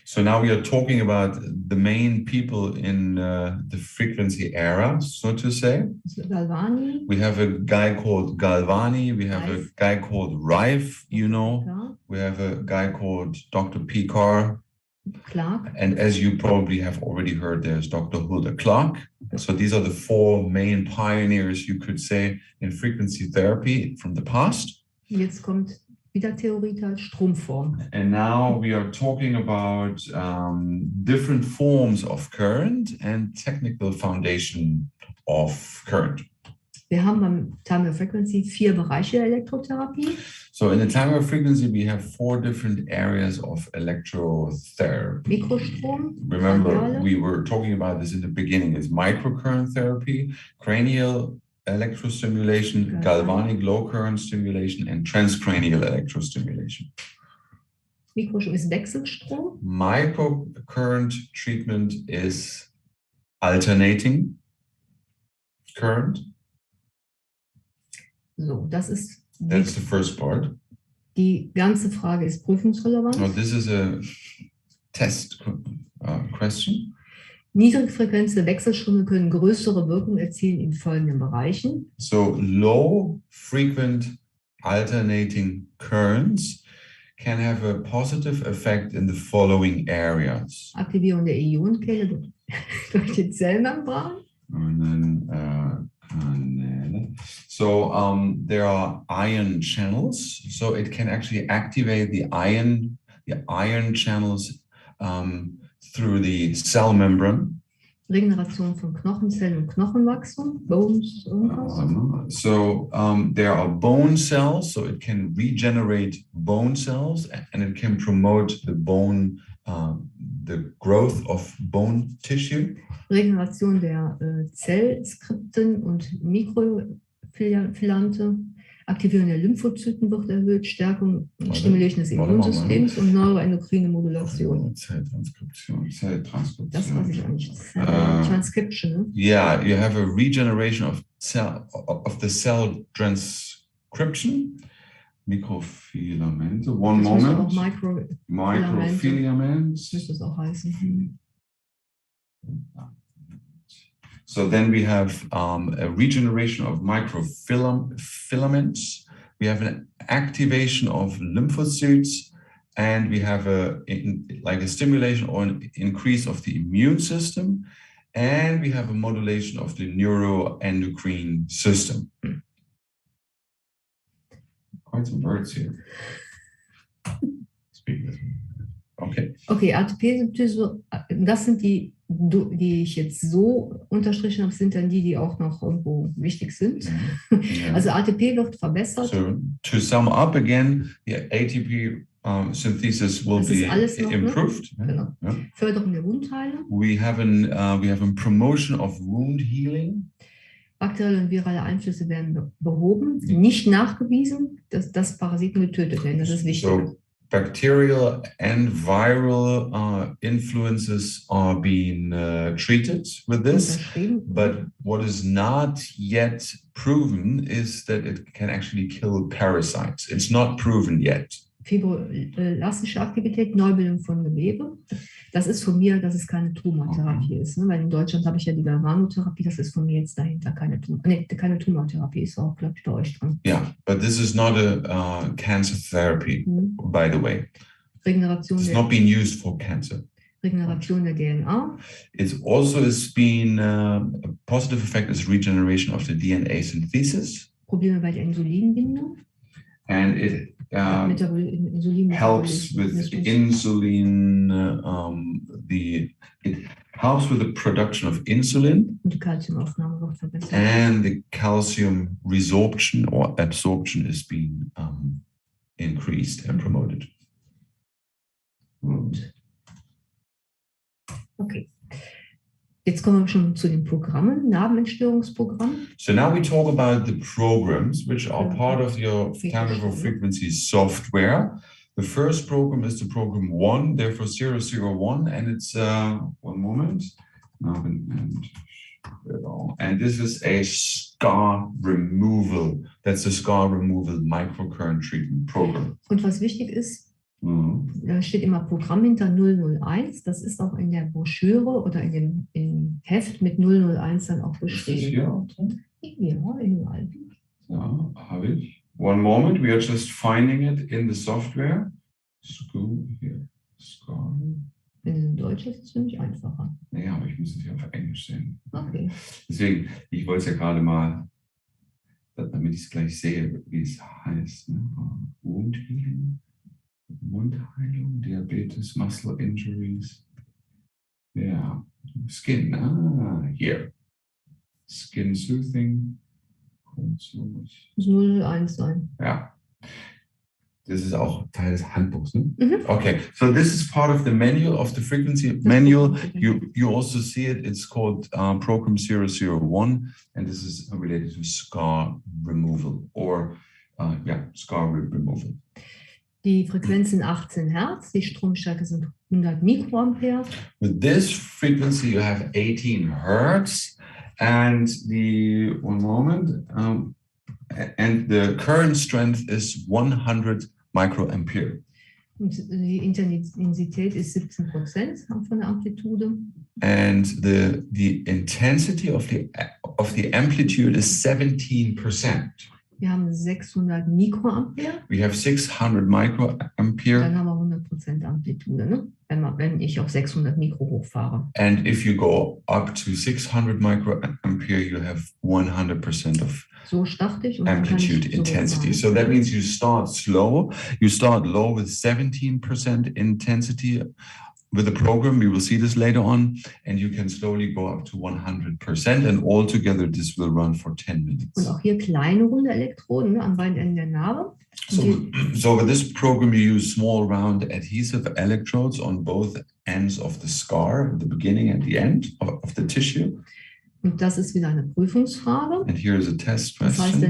So now we are talking about the main people in the frequency era, so to say. Galvani. We have a guy called Galvani. We have a guy called Rife, you know. We have a guy called Dr. P. Clark. And as you probably have already heard, there's Dr. Hulda Clark. So these are the four main pioneers, you could say, in frequency therapy from the past. Jetzt kommt wieder Theorie als Stromform. And now we are talking about different forms of current and technical foundation of current. Wir haben beim Time of Frequency 4 Bereiche der Elektrotherapie. So in the time of frequency, we have 4 different areas of electrotherapy. Mikrostrom. Remember, Radiale. we were talking about this in the beginning. Is microcurrent therapy, cranial electrostimulation, galvanic low current stimulation, and transcranial electrostimulation. Mikrostrom ist Wechselstrom. Microcurrent treatment is alternating current. So, das ist That's the first part. Die ganze Frage ist prüfungsrelevant. Oh, this is a test question. Niedrigfrequenze Wechselströme können größere Wirkung erzielen in folgenden Bereichen. So low frequent alternating currents can have a positive effect in the following areas. Aktivierung der Ionenkehle durch die Zellmembran. And then so there are ion channels. So it can actually activate the ion channels through the cell membrane. Regeneration von Knochenzellen und Knochenwachstum, Bones, irgendwas. So there are bone cells, so it can regenerate bone cells and it can promote the bone, the growth of bone tissue. Regeneration der Zellskripten und Mikrofilamente. Aktivierung der Lymphozyten wird erhöht, Stärkung und Stimulation des Immunsystems und neuroendokrine Modulation. Zelltranskription. Das weiß ich auch nicht. Transcription, ne? Yeah, you have a regeneration of the cell transcription. Mikrofilamente. One das moment. Auch Microfilaments. Müsste es auch heißen. So then we have a regeneration of microfilaments. We have an activation of lymphocytes, and we have a stimulation or an increase of the immune system, and we have a modulation of the neuroendocrine system. Quite some words here. Okay. Okay, ATP-Synthese Das sind die ich jetzt so unterstrichen habe, sind dann die auch noch irgendwo wichtig sind. Yeah. Also ATP wird verbessert. So to sum up again, the ATP synthesis will Das ist be alles noch, ne? improved. Genau. Yeah. Förderung der Wundheilung. We have a promotion of wound healing. Bakterielle und virale Einflüsse werden behoben, nicht nachgewiesen, dass Parasiten getötet werden. Das ist wichtig. So bacterial and viral influences are being treated with this, but what is not yet proven is that it can actually kill parasites. It's not proven yet. Fibroelastische Aktivität, Neubildung von Gewebe. Das ist von mir, dass es keine Tumortherapie ist. Ne? Weil in Deutschland habe ich ja die Galvanotherapie, das ist von mir jetzt dahinter keine Tumortherapie, ist auch, glaube ich, bei euch dran. Yeah, but this is not a cancer therapy, by the way. Regeneration it's not being used for cancer. Regeneration der DNA. It also has been a positive effect is regeneration of the DNA synthesis. Probleme bei der Insulinbindung. And it helps with insulin. It helps with the production of insulin. Und die Calciumaufnahme wird verbessert. And the calcium resorption or absorption is being increased and promoted. Okay. Jetzt kommen wir schon zu den Programmen, Narbenentstörungsprogramm. So now we talk about the programs which are part of your tangible frequency software. The first program is the program 1, therefore 001, and it's one moment. And this is a scar removal. That's a scar removal microcurrent treatment program. Und was wichtig ist, da steht immer Programm hinter 001. Das ist auch in der Broschüre oder in dem Heft mit 001 dann auch beschrieben. Ja, in dem alten. Ja, habe ich. One moment, we are just finding it in the software. School here. Scar. Wenn es in Deutsch ist, ist es für mich einfacher. Naja, aber ich muss es ja auf Englisch sehen. Okay. Deswegen, ich wollte es ja gerade mal, damit ich es gleich sehe, wie es heißt. Ne? Wound Healing. Wundheilung, Diabetes, Muscle Injuries. Yeah, Skin. Here. Skin Soothing. Muss 001 sein. Ja. Das ist auch Teil des Handbuchs. Ne? Okay, so this is part of the manual of the frequency manual. You also see it. It's called Program 001, and this is related to scar removal or scar removal. Die Frequenz sind 18 Hertz, die Stromstärke sind 100 Mikroampere. With this frequency you have 18 Hertz and the the current strength is 100 microampere. Und die Intensität ist 17% von der Amplitude. And the intensity of the amplitude is 17%. Wir haben 600 Mikroampere. We have 600 microampere. Dann haben wir 100% Amplitude, ne? Wenn ich auf 600 Mikro hochfahre. And if you go up to 600 microampere, you have 100% of so starte ich und amplitude intensity. So that means you start slow. You start low with 17% intensity. With the program, we will see this later on, and you can slowly go up to 100%, and altogether this will run for 10 minutes. Und auch hier kleine runde Elektroden, ne, an beiden Enden der Narbe. So with this program, you use small round adhesive electrodes on both ends of the scar, the beginning and the end of the tissue. Und das ist wieder eine Prüfungsfrage. And here is a test question. Das heißt,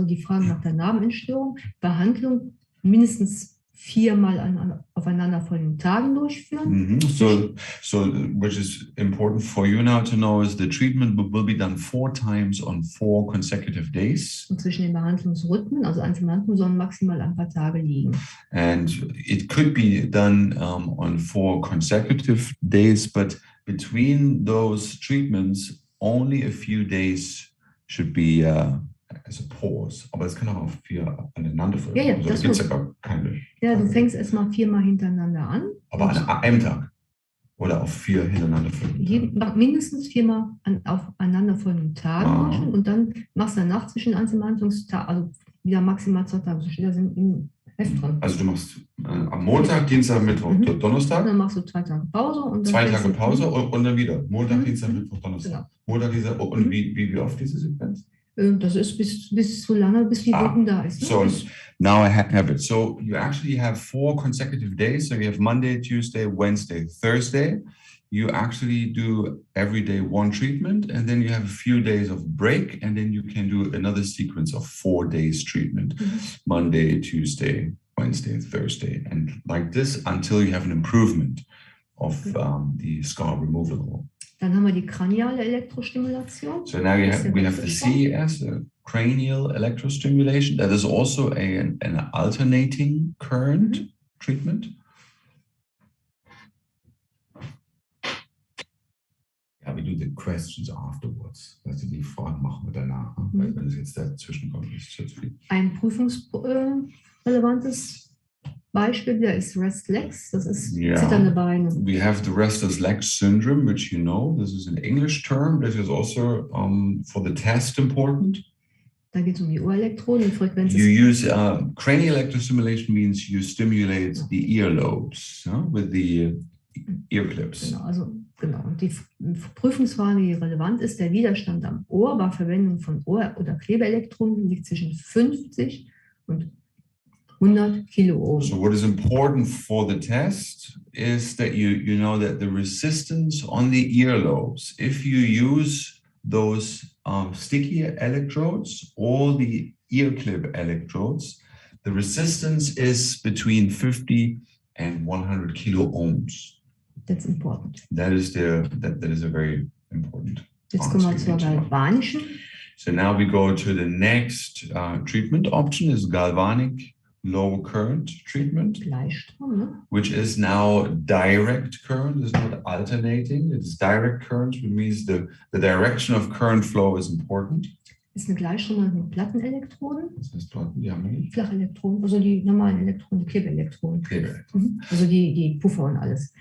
die Frage nach der Narbenentstörung, Behandlung mindestens 4-mal an aufeinanderfolgenden Tagen durchführen. So which is important for you now to know is the treatment will be done 4 times on 4 consecutive days. Und zwischen den Behandlungsrhythmen, also einzelne Behandlungen, sollen maximal ein paar Tage liegen. And it could be done on 4 consecutive days, but between those treatments, only a few days should be as a pause. Aber es kann auch auf 4 aneinander folgen. Ja, also das gibt es ja gar keine. Ja, du fängst erstmal 4-mal hintereinander an. Aber an einem Tag? Oder auf 4 hintereinander folgenden mindestens 4-mal auf aneinanderfolgenden Tagen machen und dann machst du danach zwischen einzelnen Behandlungstagen, also wieder maximal 2 Tage. So steht das Heft drin. Also du machst am Montag, Dienstag, Mittwoch, Donnerstag. Und dann machst du 2 Tage Pause. Und dann 2 Tage Pause und dann wieder. Montag, Dienstag, Mittwoch, Donnerstag. Genau. Montag, Dienstag. Und wie oft diese Sequenz? Das ist bis so lange, bis die Rücken da ist. Ne? So now I have it. So you actually have 4 consecutive days. So you have Monday, Tuesday, Wednesday, Thursday. You actually do every day 1 treatment, and then you have a few days of break, and then you can do another sequence of 4 days treatment. Monday, Tuesday, Wednesday, Thursday, and like this until you have an improvement of the scar removal. Dann haben wir die kraniale Elektrostimulation. So now we have the CES, cranial electrostimulation. That is also an alternating current treatment. Ja, we do the questions afterwards. Also die Fragen machen wir danach, weil wenn es jetzt dazwischen kommt, ist es zu viel. Ein prüfungsrelevantes Beispiel, der ist Rest Legs, das ist zitternde Beine. We have the restless leg syndrome, which you know, this is an English term. This is also for the test important. Da geht es um die Ohrelektroden, die Frequenz. You use cranial electrostimulation means you stimulate the earlobes with the ear clips. Genau. Und die Prüfungsfrage, die relevant ist, der Widerstand am Ohr bei Verwendung von Ohr- oder Klebeelektroden liegt zwischen 50 und 100 Kiloohm. So what is important for the test is that you know that the resistance on the earlobes, if you use those sticky electrodes or the ear clip electrodes, the resistance is between 50 and 100 kilo ohms. That's important. That is a very important. Jetzt kommen wir zur galvanischen. So now we go to the next treatment option is galvanic low current treatment, Gleichstrom, ne? which is now direct current. It's not alternating. It's direct current, which means the direction of current flow is important. Ist eine Gleichstrom mit Plattenelektroden. Das heißt Platten, die haben wir nicht. Flachelektroden, also die normalen Elektroden, die Klebeelektroden. Also die Puffer und alles.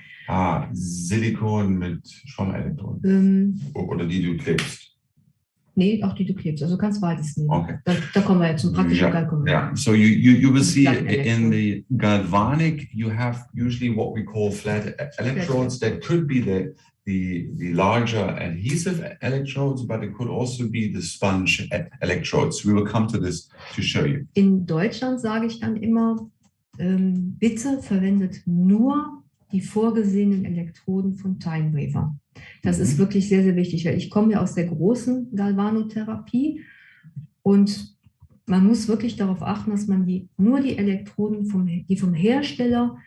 Silikon mit Schwammelektroden. Oder die du klebst. Nee, auch die du klebst. Also du kannst beides nehmen. Okay. Da kommen wir jetzt zum praktischen Teil. Yeah. So you will see in the galvanic, you have usually what we call flat electrodes. That could be the larger adhesive electrodes, but it could also be the sponge electrodes. We will come to this to show you. In Deutschland sage ich dann immer, bitte verwendet nur die vorgesehenen Elektroden von Time Waver. Das ist wirklich sehr, sehr wichtig, weil ich komme ja aus der großen Galvanotherapie und man muss wirklich darauf achten, dass man nur die Elektroden, die vom Hersteller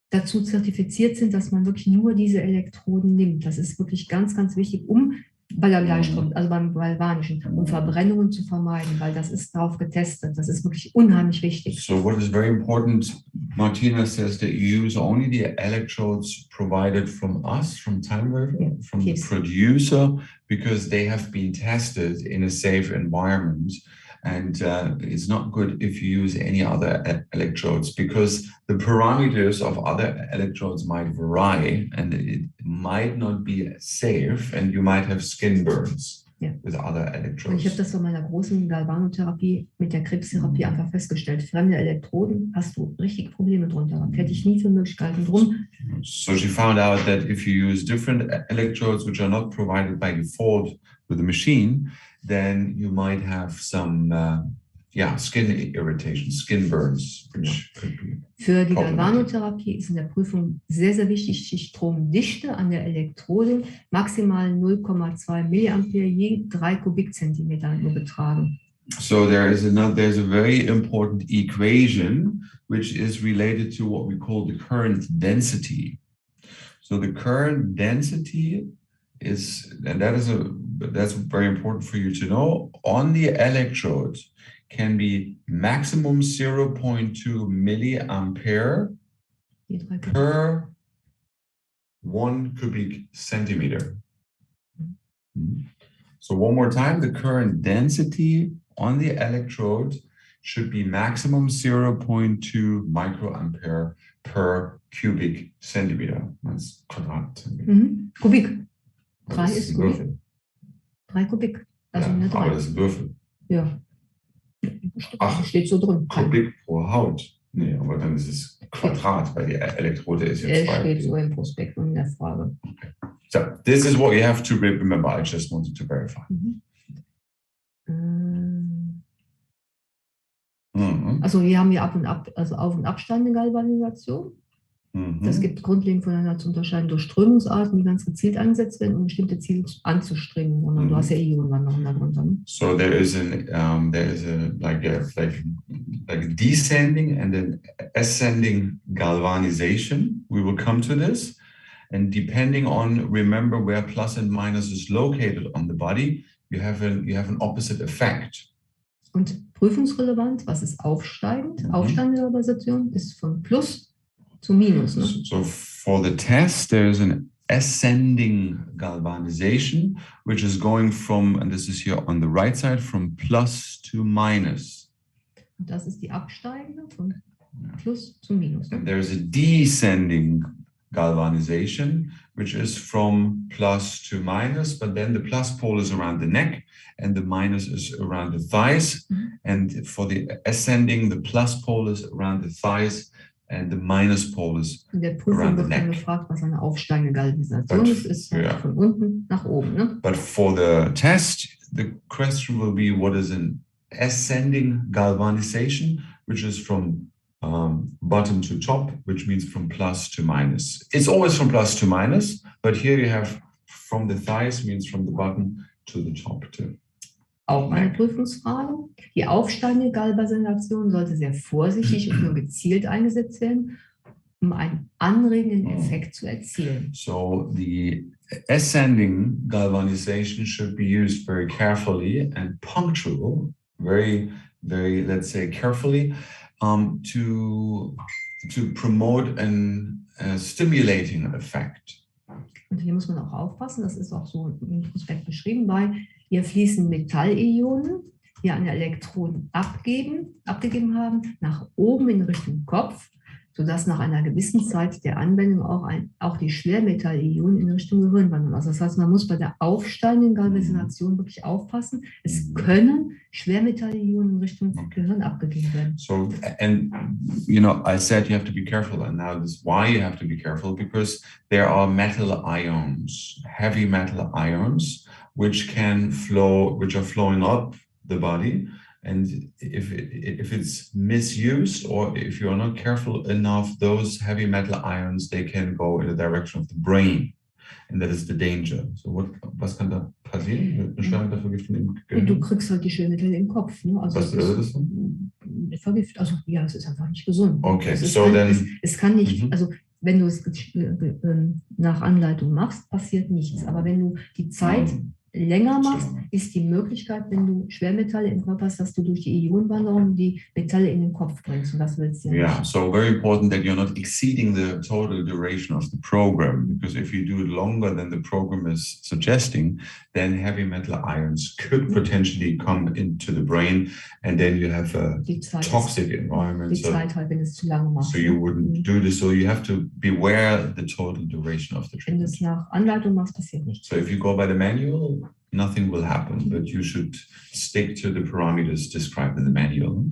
dazu zertifiziert sind, dass man wirklich nur diese Elektroden nimmt. Das ist wirklich ganz, ganz wichtig, bei der Gleichstrom, also beim galvanischen, um Verbrennungen zu vermeiden, weil das ist darauf getestet. Das ist wirklich unheimlich wichtig. So what is very important, Martina says that you use only the electrodes provided from us, from Time Waver, from the producer, because they have been tested in a safe environment. And it's not good if you use any other electrodes because the parameters of other electrodes might vary and it might not be safe and you might have skin burns with other electrodes. Und ich habe das bei meiner großen Galvanotherapie mit der Krebstherapie einfach festgestellt. Fremde Elektroden hast du richtig Probleme drunter. Da hätte ich nie für möglich gehalten drum. So she found out that if you use different electrodes which are not provided by default with the machine, then you might have some skin irritation, skin burns, which could be. Für die Galvanotherapie ist in der Prüfung sehr, sehr wichtig die Stromdichte an der Elektrode maximal 0,2 Milliampere je 3 Kubikzentimeter nur betragen. So there's a very important equation which is related to what we call the current density. So the current density is, and that's very important for you to know, on the electrode can be maximum 0.2 milliampere per 1 cubic centimeter. So one more time, the current density on the electrode should be maximum 0.2 microampere per cubic centimeter. That's Quadratzentimeter. Kubik. 3 ist Kubik. 3 Kubik. Also eine 3. Aber das ist ein Würfel. Ja. Ach, steht so drin. Kubik pro Haut. Nee, aber dann ist es Quadrat, weil die Elektrode ist jetzt Steht so im Prospekt und in der Frage. So, this is what you have to remember. I just wanted to verify. Also wir haben ja Auf- und Abstand in Galvanisation. Das gibt grundlegend voneinander zu unterscheiden durch Strömungsarten, die ganz gezielt eingesetzt werden, um bestimmte Ziele anzustrengen. Und du hast ja Ionenwanderung darunter. Ne? So there is a like a descending and an ascending galvanization. We will come to this, and depending on, remember where plus and minus is located on the body, you have an opposite effect. Und prüfungsrelevant, was ist aufsteigend? Aufsteigende Galvanisation ist von Plus zu Minus. Ne? So for the test, there is an ascending galvanization, which is going from, and this is here on the right side, from plus to minus. Und das ist die absteigende von Plus zu Minus. Ne? And there is a descending galvanization, which is from plus to minus, but then the plus pole is around the neck and the minus is around the thighs. And for the ascending, the plus pole is around the thighs and the minus pole is in der Prüfung wird dann gefragt, was eine aufsteigende Galvanisation ist von unten nach oben. Ne? But for the test, the question will be, what is an ascending galvanization, which is from bottom to top, which means from plus to minus. It's always from plus to minus, but here you have from the thighs means from the bottom to the top too. Auch eine Prüfungsfrage. Die aufsteigende Galvanisation sollte sehr vorsichtig und nur gezielt eingesetzt werden, um einen anregenden Effekt zu erzielen. So the ascending galvanization should be used very carefully and punctual, very, let's say, carefully, to promote a stimulating effect. Und hier muss man auch aufpassen, das ist auch so im Prospekt beschrieben, weil hier fließen Metallionen, die eine Elektroden abgegeben haben, nach oben in Richtung Kopf, sodass nach einer gewissen Zeit der Anwendung auch die Schwermetallionen in Richtung Gehirn wandern. Also das heißt, man muss bei der aufsteigenden Galvanisation wirklich aufpassen. Es können Schwermetallionen in Richtung Gehirn abgegeben werden. So, and you know, I said you have to be careful, and now this is why you have to be careful, because there are metal ions, heavy metal ions, which are flowing up the body. And if it's misused or if you're not careful enough, those heavy metal ions, they can go in the direction of the brain. And that is the danger. So was kann da passieren? Eine Schwermetallvergiftung im Gehirn? Du kriegst halt die Schwermetalle im Kopf. Ne? Also was bedeutet das dann? Also ja, es ist einfach nicht gesund. Okay, es kann nicht, also wenn du es nach Anleitung machst, passiert nichts. Aber wenn du die Zeit länger machst, ist die Möglichkeit, wenn du Schwermetalle im Körper hast, dass du durch die Ionenwanderung die Metalle in den Kopf bringst. Und das willst du ja nicht. Yeah, so very important that you're not exceeding the total duration of the program, because if you do it longer than the program is suggesting, then heavy metal ions could potentially come into the brain, and then you have a toxic environment. Die Zeit halt, wenn es zu lange machst. So you wouldn't do this, so you have to beware the total duration of the treatment. Wenn du es nach Anleitung machst, passiert nichts. So if you go by the manual, nothing will happen, but you should stick to the parameters described in the manual.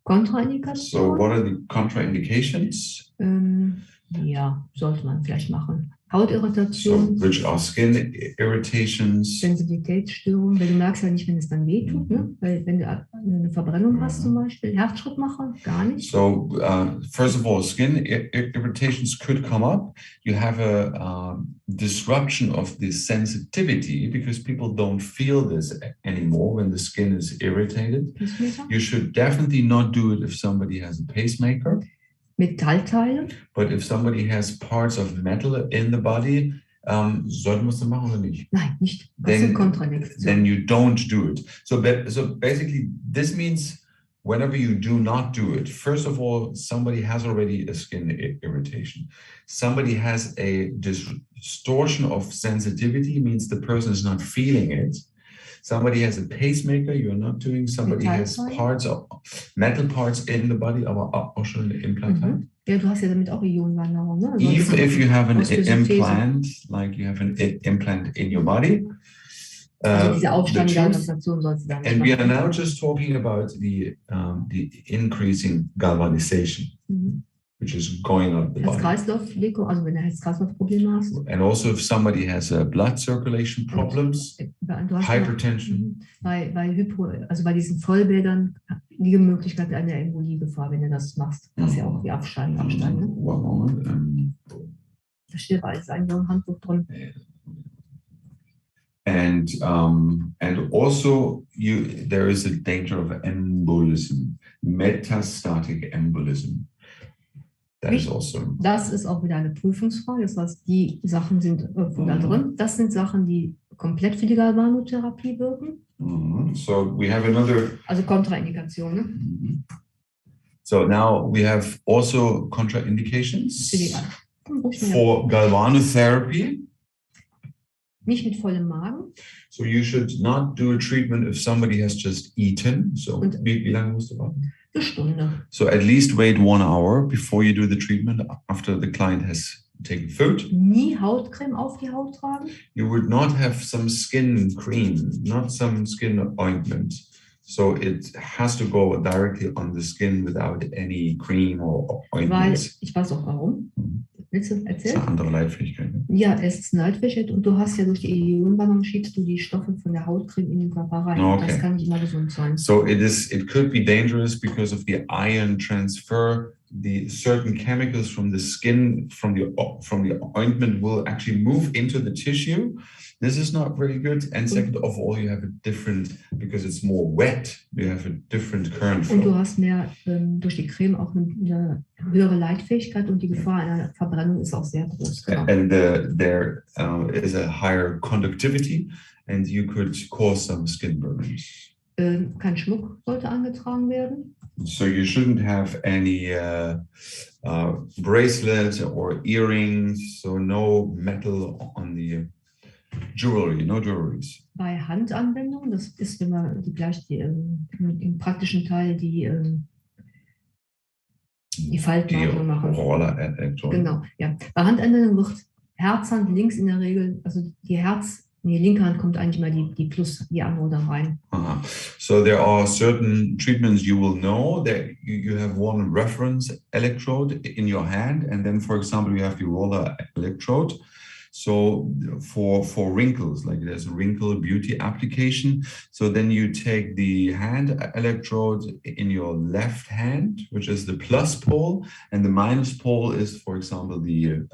Kontraindikationen? So what are the contraindications? Ja, sollte man vielleicht machen. Hautirritation. So, which are skin irritations. Sensitivitätsstörungen, weil du merkst ja nicht, wenn es dann wehtut, ne? Weil wenn du eine Verbrennung hast zum Beispiel, Herzschrittmacher, gar nicht. So first of all, skin irritations could come up. You have a disruption of the sensitivity because people don't feel this anymore when the skin is irritated. You should definitely not do it if somebody has a pacemaker. Metallteile. But if somebody has parts of metal in the body, sollte man es dann machen oder nicht? Nein, nicht. Das sind Kontraindikationen. Then you don't do it. So basically, this means whenever you do not do it, first of all, somebody has already a skin irritation. Somebody has a distortion of sensitivity, means the person is not feeling it. Somebody has a pacemaker, you're not doing. Somebody has parts of metal parts in the body, aber auch schon ein Implantat. Ja, du hast ja damit auch Ionenwanderung. Ne? Even if you have an implant, like you have an implant in your body, Also diese the aufsteigende truth, Galvanisation sollst du da nicht and we are machen. now just talking about the increasing galvanization, which is going up the body. Herz-Kreislauf-Lenkung, also wenn du Herz-Kreislauf-Probleme hast. And also if somebody has blood circulation problems, Du hast hypertension. Also bei diesen Vollbädern die Möglichkeit einer Emboliegefahr, wenn du das machst. Du hast ja auch die Absteigen. Ne? One moment. Da steht alles ein Handbuch drin. And also there is a danger of embolism, metastatic embolism. That is also. Das ist auch wieder eine Prüfungsfrage. Das heißt, die Sachen sind irgendwo da drin. Das sind Sachen, die komplett für die Galvanotherapie wirken. So we have another. Also Kontraindikationen. So now we have also contraindications for galvanotherapy. Nicht mit vollem Magen. So you should not do a treatment if somebody has just eaten. So wie lange musst du warten? Eine Stunde. So at least wait 1 hour before you do the treatment after the client has taken food. Nie Hautcreme auf die Haut tragen. You would not have some skin cream, not some skin ointment. So it has to go directly on the skin without any cream or ointment. Weil, ich weiß auch warum. Willst du erzählen? Das ist eine andere Leitfähigkeit. Ja, es ist eine Leitfähigkeit und du hast ja durch die Ionenballon schiebst du die Stoffe von der Hautcreme in den Körper rein. Okay. Das kann nicht immer gesund sein. So it could be dangerous because of the ion transfer. The certain chemicals from the skin, from the ointment will actually move into the tissue. This is not very good. And second of all, you have a different, because it's more wet, you have a different current flow. Und du hast mehr durch die Creme auch eine höhere Leitfähigkeit und die Gefahr einer Verbrennung ist auch sehr groß. Genau. And there is a higher conductivity and you could cause some skin burns. Kein Schmuck sollte angetragen werden. So you shouldn't have any bracelet or earrings, so no metal on the jewelry, no jewelries. Bei Handanwendung, das ist, wenn wir im praktischen Teil die Faltmaße machen. Roller Genau, ja. Bei Handanwendung wird Herzhand links in der Regel, also die linke Hand kommt eigentlich mal die Anode rein. So there are certain treatments you will know that you have one reference electrode in your hand, and then, for example, you have the roller electrode. So for wrinkles, like there's a wrinkle beauty application. So then you take the hand electrode in your left hand, which is the plus pole, and the minus pole is, for example, the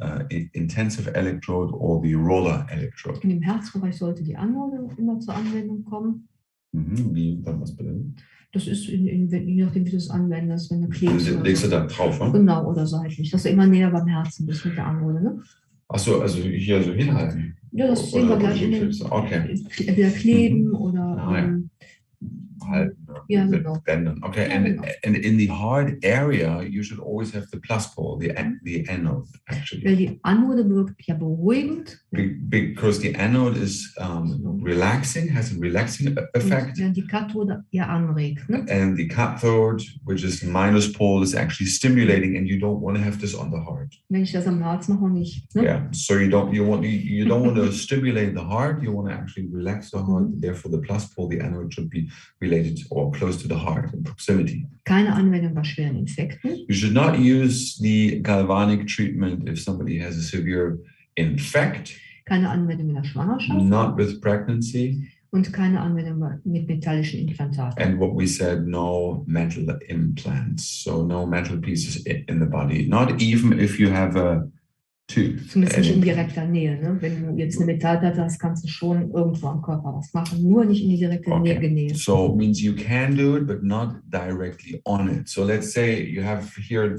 intensive electrode or the roller electrode. In dem Herzbereich sollte die Anode immer zur Anwendung kommen. Wie, dann was bitte? Das ist je nachdem, wie du es anwendest, wenn du klebst. Legst du da drauf, ne? Genau, oder seitlich, dass du immer näher beim Herzen bist mit der Anode, ne? Achso, also hier so hinhalten. Ja, das sehen wir gleich in den, entweder kleben oder halten. Ja, genau. Bändern. Okay, Ja, and genau. and in the hard area, you should always have the plus pole, the anode, actually. Weil die Anode wirkt ja beruhigend. Because the anode is relaxing, has a relaxing effect. Während die Kathode ja anregt. Ne? And the cathode, which is minus pole, is actually stimulating, and you don't want to have this on the heart. Wenn ich das am Herz mache, nicht. Ne? Yeah, so you don't want to stimulate the heart. You want to actually relax the heart. Therefore, the plus pole, the anode, should be related or close to the heart in proximity. Keine Anwendung bei schweren Infekten. You should not use the galvanic treatment if somebody has a severe infect. Keine Anwendung in der Schwangerschaft. Not with pregnancy. Und keine Anwendung mit metallischen Implantaten. And what we said, no metal implants. So no metal pieces in the body. Not even if you have a tooth. Zumindest nicht in direkter Nähe. Ne? Wenn du jetzt eine Metallplatte hast, kannst du schon irgendwo am Körper was machen. Nur nicht in die direkte Nähe. So it means you can do it, but not directly on it. So let's say you have here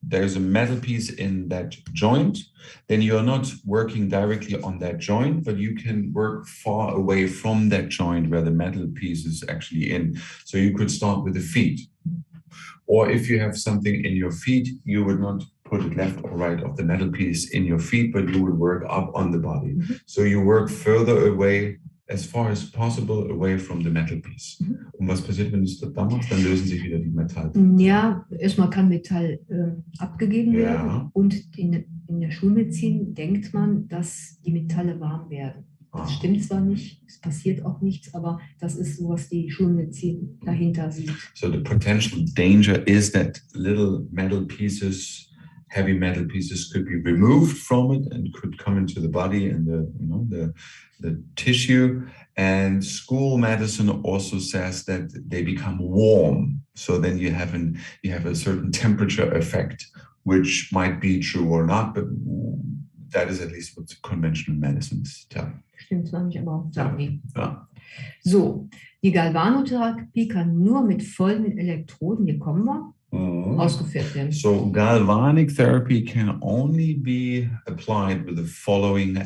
there's a metal piece in that joint. Then you're not working directly on that joint, but you can work far away from that joint where the metal piece is actually in. So you could start with the feet. Or if you have something in your feet, you would not put it left or right of the metal piece in your feet, but you would work up on the body. So you work further away, as far as possible, away from the metal piece. Und was passiert, wenn du es dann machst? Dann lösen sich wieder die Metalle. Ja, erstmal kann Metall abgegeben werden. Und in der Schulmedizin denkt man, dass die Metalle warm werden. Das stimmt zwar nicht, es passiert auch nichts, aber das ist so, was die Schulmedizin dahinter sieht. So the potential danger is that little metal pieces, heavy metal pieces, could be removed from it and could come into the body and the tissue. And school medicine also says that they become warm. So then you have a certain temperature effect, which might be true or not, but that is at least what conventional medicines tell. Stimmt zwar nicht, aber sagen die. Ja. So, die Galvanotherapie kann nur mit folgenden Elektroden, hier kommen wir, ausgeführt werden. So galvanic therapy can only be applied with the following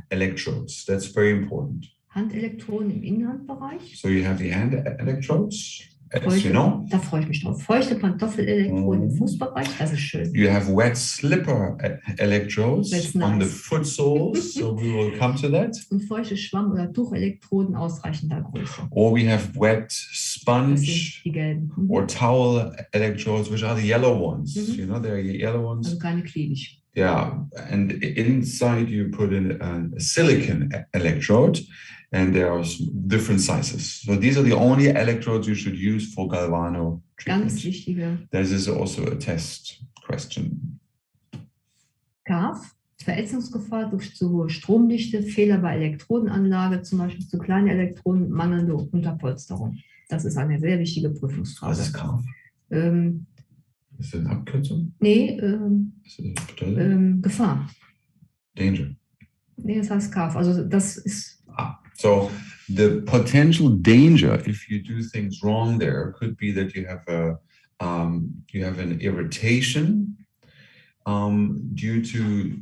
electrodes. That's very important. Handelektroden im Innenhandbereich. So you have the hand electrodes, as you know. Da freue ich mich drauf. Feuchte Pantoffelelektroden im Fußbereich, das ist schön. You have wet slipper electrodes That's nice. on the foot soles, so we will come to that. Und feuchte Schwamm- oder Tuchelektroden ausreichender Größe. Or we have wet Das sponge sind die gelben. or towel electrodes, which are the yellow ones. You know, they're the yellow ones. Also keine klebig. Yeah, and inside you put in a silicon electrode, and there are different sizes. So these are the only electrodes you should use for galvano treatment. Ganz wichtige. This is also a test question. CAF, Verätzungsgefahr durch zu hohe Stromdichte, Fehler bei Elektrodenanlage, zum Beispiel zu kleine Elektroden, mangelnde Unterpolsterung. Das ist eine sehr wichtige Prüfungsfrage. Was ist CAF? Ist das eine Abkürzung? Nee, Ist das Bedeutung? Gefahr. Danger. Nee, das heißt CAF. Also das ist. So the potential danger if you do things wrong there could be that you have an irritation due to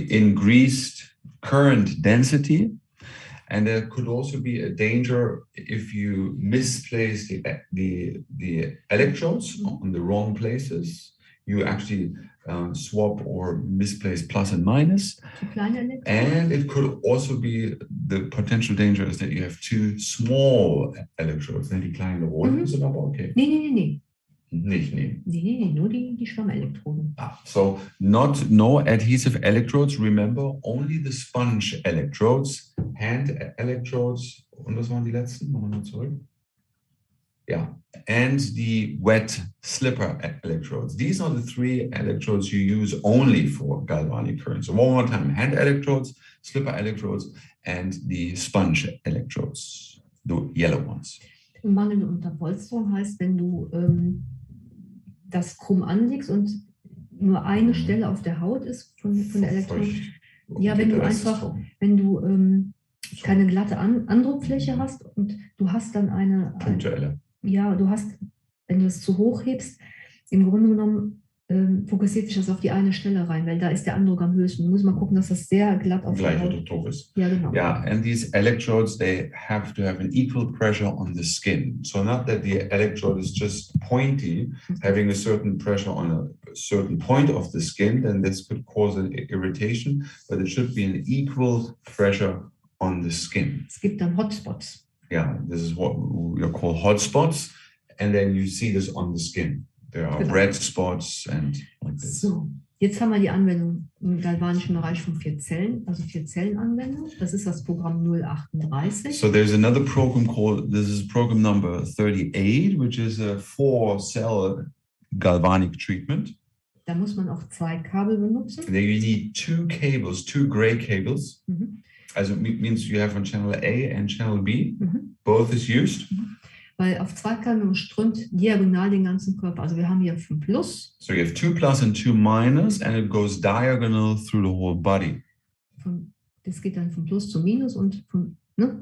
increased current density, and there could also be a danger if you misplace the electrodes on the wrong places. You actually swap or misplace plus and minus. Zu kleine Elektroden. And it could also be the potential danger is that you have too small electrodes. Then die kleinen Rohren sind aber okay. Nee. Nicht. Nee, nur die Schwammelektroden. So no adhesive electrodes. Remember, only the sponge electrodes, hand electrodes. Und was waren die letzten? Nochmal zurück. Yeah, and the wet slipper electrodes. These are the three electrodes you use only for galvanic current. So one more time, hand electrodes, slipper electrodes, and the sponge electrodes, the yellow ones. Mangelnde Unterpolsterung heißt, wenn du das krumm anlegst und nur eine Stelle auf der Haut ist von der Elektrode. Ja, wenn du keine glatte Andruckfläche hast und du hast dann eine punktuelle. Ja, wenn du es zu hoch hebst, im Grunde genommen fokussiert sich das auf die eine Stelle rein, weil da ist der Andruck am höchsten. Du musst mal gucken, dass das sehr glatt auf der Haut ist. Ja, genau. Yeah, and these electrodes, they have to have an equal pressure on the skin. So not that the electrode is just pointy, having a certain pressure on a certain point of the skin, then this could cause an irritation, but it should be an equal pressure on the skin. Es gibt dann Hotspots. Yeah, this is what we call hotspots, and then you see this on the skin. There are red spots and like this. So, jetzt haben wir die Anwendung im galvanischen Bereich von 4 Zellen, also 4 Zellenanwendung. Das ist das Programm 038. So there's another program this is program number 38, which is a 4-cell galvanic treatment. Da muss man auch 2 Kabel benutzen. There you need 2 cables, 2 gray cables. Also means you have on channel A and channel B. Both is used. Weil auf 2 Kabeln strömt diagonal den ganzen Körper. Also wir haben hier von Plus. So you have 2 plus and 2 minus, and it goes diagonal through the whole body. Das geht dann von Plus zu Minus und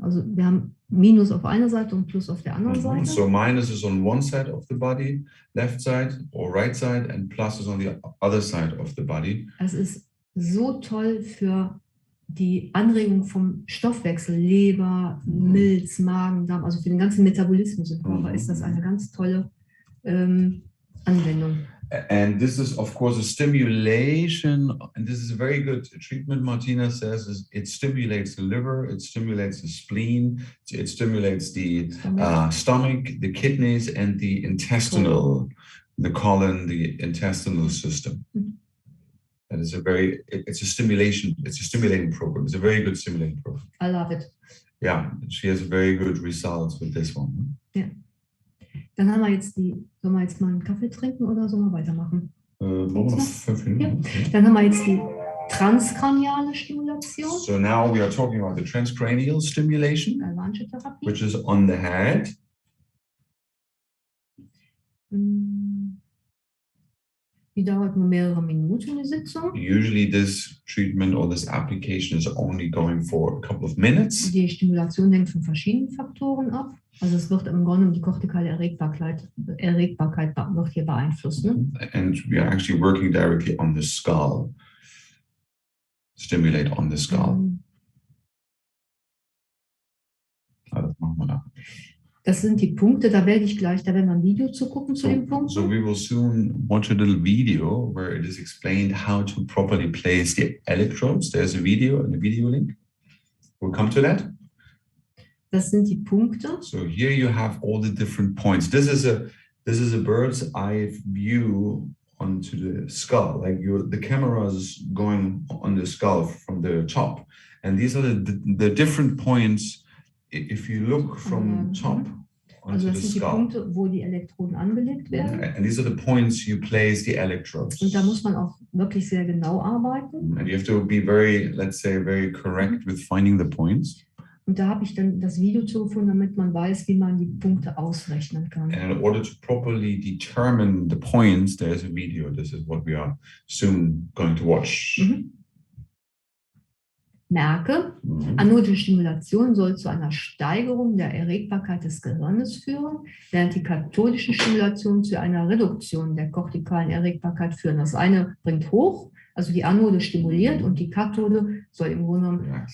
also wir haben Minus auf einer Seite und Plus auf der anderen Seite. So minus is on one side of the body, left side or right side, and plus is on the other side of the body. Es ist so toll für die Anregung vom Stoffwechsel, Leber, Milz, Magen, Darm, also für den ganzen Metabolismus im Körper ist das eine ganz tolle Anwendung. And this is, of course, a stimulation, and this is a very good treatment, Martina says, it stimulates the liver, it stimulates the spleen, it stimulates the stomach, the kidneys, and the intestinal, the colon, the intestinal system. That it's a stimulating program. It's a very good stimulating program. I love it. Yeah, she has very good results with this one. Ja. Dann haben wir jetzt sollen wir jetzt mal einen Kaffee trinken oder sollen wir weitermachen? Noch 5 Minuten. Ja. Okay. Dann haben wir jetzt die transkraniale Stimulation. So now we are talking about the transcranial stimulation, Therapie. which is on the head. Die dauert nur mehrere Minuten, die Sitzung. Usually this treatment or this application is only going for a couple of minutes. Die Stimulation hängt von verschiedenen Faktoren ab. Also es wird im Grunde die kortikale Erregbarkeit wird hier beeinflusst. Ne? And we are actually working directly on the skull. Stimulate on the skull. Das machen wir da. Das sind die Punkte, da werden wir ein Video zu gucken zu den Punkten. So we will soon watch a little video where it is explained how to properly place the electrodes. There's a video and a video link. We'll come to that. Das sind die Punkte. So here you have all the different points. This is a bird's eye view onto the skull. Like the camera is going on the skull from the top, and these are the different points. If you look from top onto also the das sind die skull, Punkte, wo die Elektroden angelegt werden. and these are the points you place the electrodes. Und da muss man auch wirklich sehr genau arbeiten. And you have to be very, let's say, very correct with finding the points. Und da habe ich dann das Video zugefunden, damit man weiß, wie man die Punkte ausrechnen kann. And in order to properly determine the points, there's a video. This is what we are soon going to watch. Merke, anode Stimulation soll zu einer Steigerung der Erregbarkeit des Gehirnes führen, während die kathodische Stimulation zu einer Reduktion der kortikalen Erregbarkeit führen. Das eine bringt hoch, also die Anode stimuliert, und die Kathode soll im Grunde genommen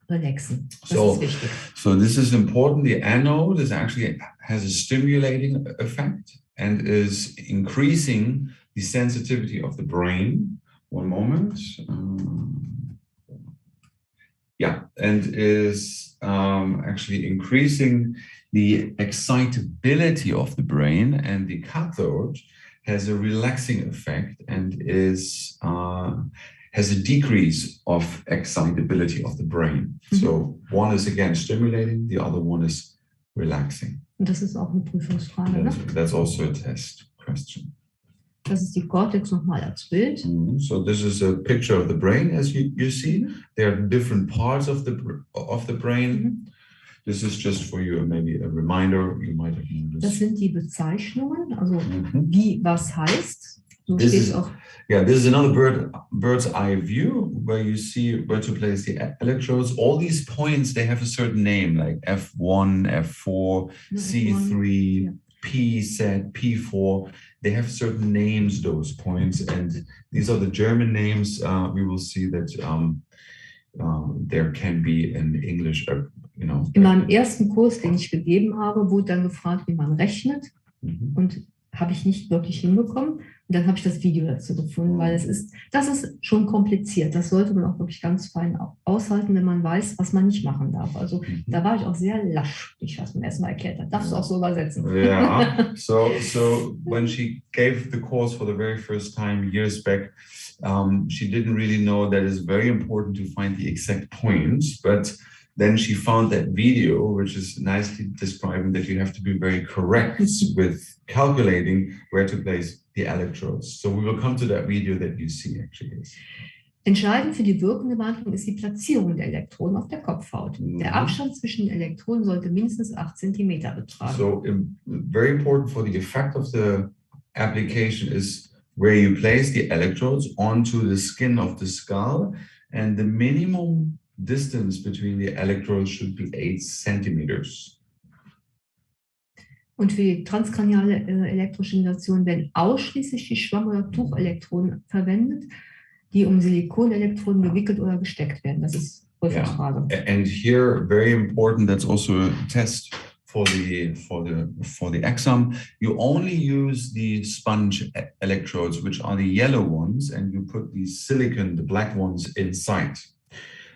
relaxen. Das ist wichtig. So this is important. The anode has a stimulating effect and is increasing the sensitivity of the brain. One moment. And is actually increasing the excitability of the brain, and the cathode has a relaxing effect and has a decrease of excitability of the brain. So one is again stimulating, the other one is relaxing. Und das ist auch eine Prüfungsfrage, ne? That's also a test question. Das ist die Cortex nochmal als Bild. So this is a picture of the brain, as you see. There are different parts of the brain. This is just for you, maybe a reminder. You might have known this. Das sind die Bezeichnungen, also wie was heißt. So This steht is auch. Yeah, this is another bird's eye view where you see where to place the electrodes. All these points, they have a certain name, like F1, F4, C3. Yeah. P set, P4, they have certain names, those points, and these are the German names. We will see that there can be an English, In meinem ersten Kurs, den ich gegeben habe, wurde dann gefragt, wie man rechnet, und habe ich nicht wirklich hinbekommen. Und dann habe ich das Video dazu gefunden, weil das ist schon kompliziert. Das sollte man auch wirklich ganz fein aushalten, wenn man weiß, was man nicht machen darf. Also da war ich auch sehr lasch, wie ich das beim ersten Mal erklärt habe. Darfst du auch so übersetzen? Yeah. So when she gave the course for the very first time years back, she didn't really know that it's very important to find the exact points, but then she found that video, which is nicely describing that you have to be very correct with calculating where to place the electrodes. So we will come to that video that you see actually. Entscheidend für die wirkende Behandlung ist die Platzierung der Elektroden auf der Kopfhaut. Der Abstand zwischen den Elektroden sollte mindestens 8 cm betragen. So very important for the effect of the application is where you place the electrodes onto the skin of the skull, and the minimum distance between the electrodes should be 8 centimeters. Und für die transkraniale Elektrostimulation werden ausschließlich die Schwamm- oder Tuchelektroden verwendet, die um Silikonelektroden gewickelt oder gesteckt werden. Das ist Prüfungsfrage. And here, very important, that's also a test for the exam. You only use the sponge electrodes, which are the yellow ones, and you put the silicon, the black ones, inside.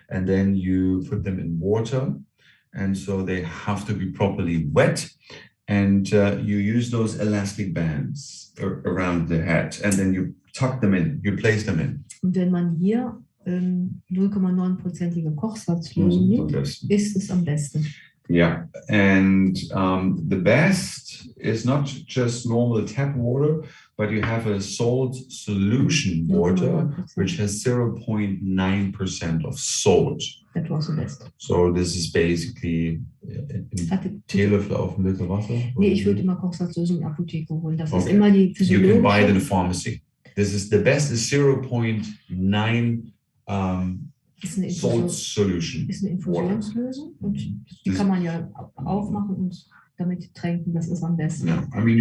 And then you put them in water, and so they have to be properly wet, and you use those elastic bands around the head, and then you tuck them in, you place them in. Und wenn man hier 0,9%ige Kochsalzlösung nimmt, ist es am besten. Yeah, and the best is not just normal tap water, but you have a salt solution water, which has 0.9% of salt. That was the best. So this is basically Teelöffel auf einen Liter Wasser? Nee, ich würde immer Kochsalzlösung in der Apotheke holen. Das ist immer die physiologische. You can buy it in a pharmacy. This is the best is 0.9 salt solution. Ist eine Infusionslösung und die kann man ja aufmachen und damit tränken, das ist am besten. Yeah. I mean,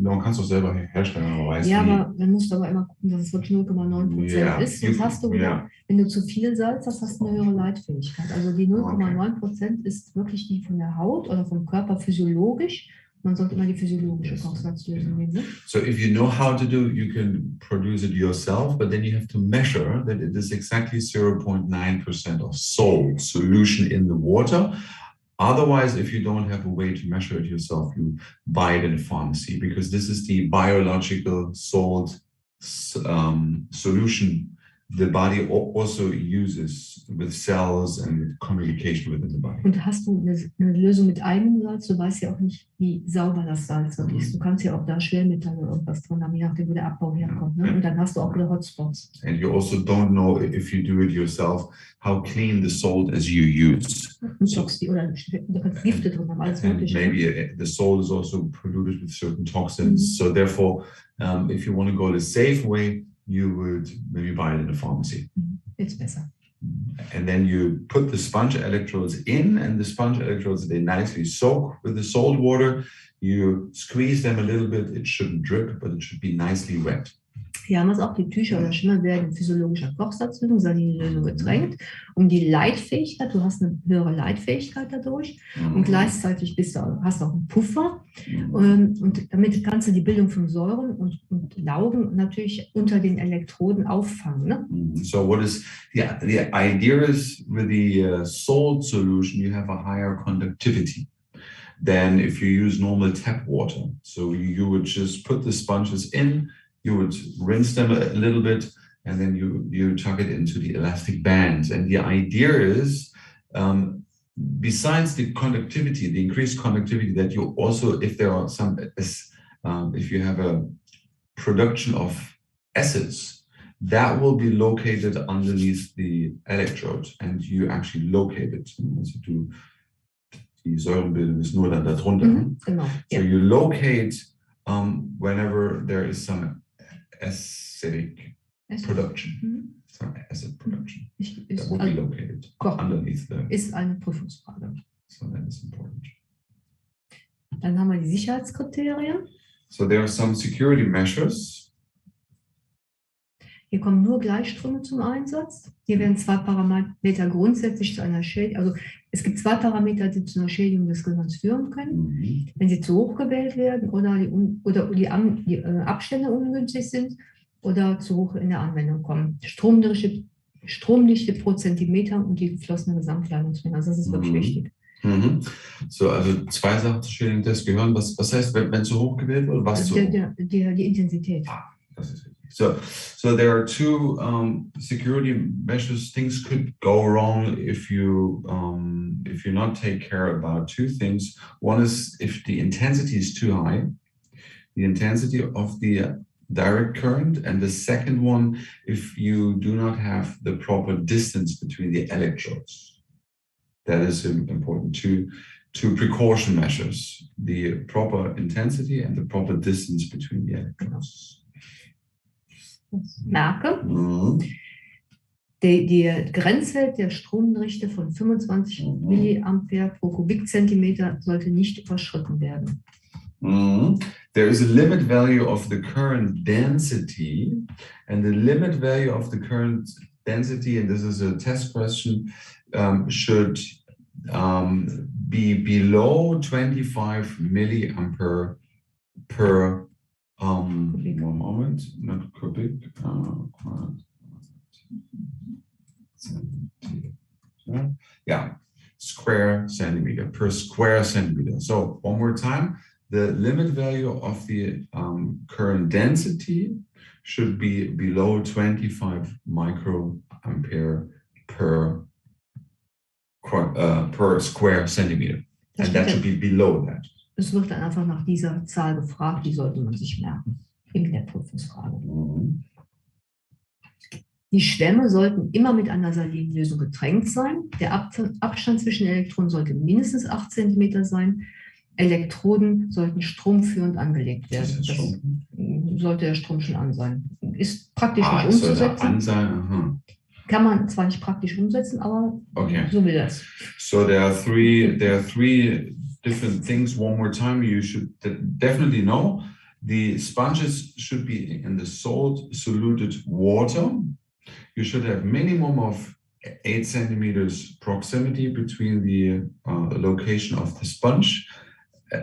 man kann es auch selber herstellen, aber weiß ja, aber dann musst du aber immer gucken, dass es wirklich 0,9% ist. Sonst hast du wieder, wenn du zu viel Salz hast, hast du eine höhere Leitfähigkeit. Also die 0,9% ist wirklich die von der Haut oder vom Körper physiologisch. Man sollte immer die physiologische Kochsalzlösung nehmen. Ne? So if you know how to do, you can produce it yourself, but then you have to measure that it is exactly 0.9% of salt solution in the water. Otherwise, if you don't have a way to measure it yourself, you buy it in a pharmacy, because this is the biological salt solution the body also uses with cells and communication within the body. Und hast du eine Lösung mit einem Salz, du weißt ja auch nicht, wie sauber das Salz ist. Du kannst ja auch da Schwermetalle oder irgendwas drin haben, je nachdem, wo der Abbau herkommt. Ne? Und dann hast du auch wieder Hotspots. And you also don't know, if you do it yourself, how clean the salt is you use. Oder du kannst Gifte drin haben, alles mögliche. Maybe the salt is also polluted with certain toxins. So therefore, if you want to go the safe way, you would maybe buy it in a pharmacy. It's better. And then you put the sponge electrodes in, and the sponge electrodes, they nicely soak with the salt water. You squeeze them a little bit. It shouldn't drip, but it should be nicely wet. Hier haben wir es auch, die Tücher oder Schimmer werden in physiologischer Kochsalzlösung, Salinlösung getränkt, um die Leitfähigkeit, du hast eine höhere Leitfähigkeit dadurch und gleichzeitig hast du auch einen Puffer und damit kannst du die Bildung von Säuren und Laugen natürlich unter den Elektroden auffangen. Ne? So what is the idea is with the salt solution, you have a higher conductivity than if you use normal tap water. So you would just put the sponges in, you would rinse them a little bit, and then you tuck it into the elastic bands. And the idea is, besides the conductivity, the increased conductivity, that you also, if there are some, if you have a production of acids, that will be located underneath the electrode, and you actually locate it. Also die Säurenbildung ist nur dann darunter. Genau. So you locate whenever there is some acidic production, some acid production that will be located underneath the. Ist eine Prüfungsfrage. So that is important. Dann haben wir die Sicherheitskriterien. So there are some security measures. Hier kommen nur Gleichströme zum Einsatz. Hier werden 2 Parameter grundsätzlich zu einer Schädigung, also es gibt 2 Parameter, die zu einer Schädigung des Gehirns führen können, wenn sie zu hoch gewählt werden oder die Abstände ungünstig sind oder zu hoch in der Anwendung kommen. Stromdichte pro Zentimeter und die geflossene Gesamtleitungsmenge. Also das ist wirklich wichtig. So, also 2 Sachen zu Schädigung des Gehirns. Was heißt, wenn zu hoch gewählt wird? Was zu hoch? Die Intensität. Das ist richtig. So there are 2 security measures. Things could go wrong if you not take care about 2 things. One is if the intensity is too high, the intensity of the direct current, and the second one, if you do not have the proper distance between the electrodes. That is important. 2 precaution measures: the proper intensity and the proper distance between the electrodes. Merke. Die Grenzwert der Stromdichte von 25 Milliampere pro Kubikzentimeter sollte nicht überschritten werden. There is a limit value of the current density, and the limit value of the current density, and this is a test question, should be below 25 milliampere per one moment, not cubic. Yeah, square centimeter per square centimeter. So one more time, the limit value of the current density should be below 25 microampere per square centimeter. And that should be below that. Es wird dann einfach nach dieser Zahl gefragt, die sollte man sich merken in der Prüfungsfrage. Mhm. Die Schwämme sollten immer mit einer Salinlösung getränkt sein. Der Abstand zwischen den Elektroden sollte mindestens 8 cm sein. Elektroden sollten stromführend angelegt werden. Das sollte der Strom schon an sein. Ist praktisch nicht umzusetzen. Kann man zwar nicht praktisch umsetzen, aber so will das. So there are three different things. One more time, you should definitely know. The sponges should be in the salt soluted water. You should have minimum of 8 centimeters proximity between the location of the sponge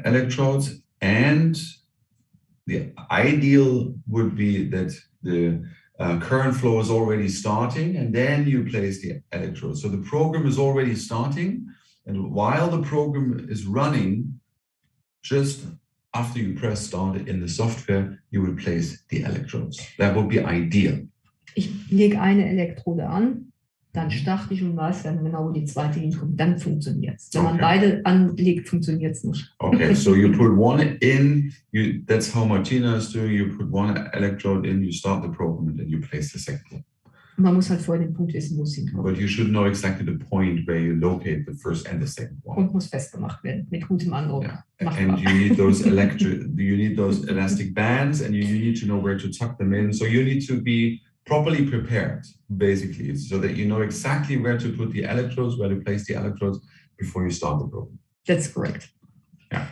electrodes, and the ideal would be that the current flow is already starting, and then you place the electrodes. So the program is already starting, and while the program is running, just after you press start in the software, you will place the electrodes. That would be ideal. Ich lege eine Elektrode an, dann starte ich und weiß dann genau, wo die zweite hinkommt. Dann funktioniert es. Wenn man beide anlegt, funktioniert es nicht. Okay, so you put one in, that's how Martina is doing. You put one electrode in, you start the program, and then you place the second one. Man muss halt vorher den Punkt wissen, wo es hinkommt. But you should know exactly the point where you locate the first and the second one. Und muss festgemacht werden mit gutem Andruck. Yeah. And you need those elastic bands, and you need to know where to tuck them in. So you need to be properly prepared, basically, so that you know exactly where to put the electrodes, where to place the electrodes before you start the program. That's correct. Yeah.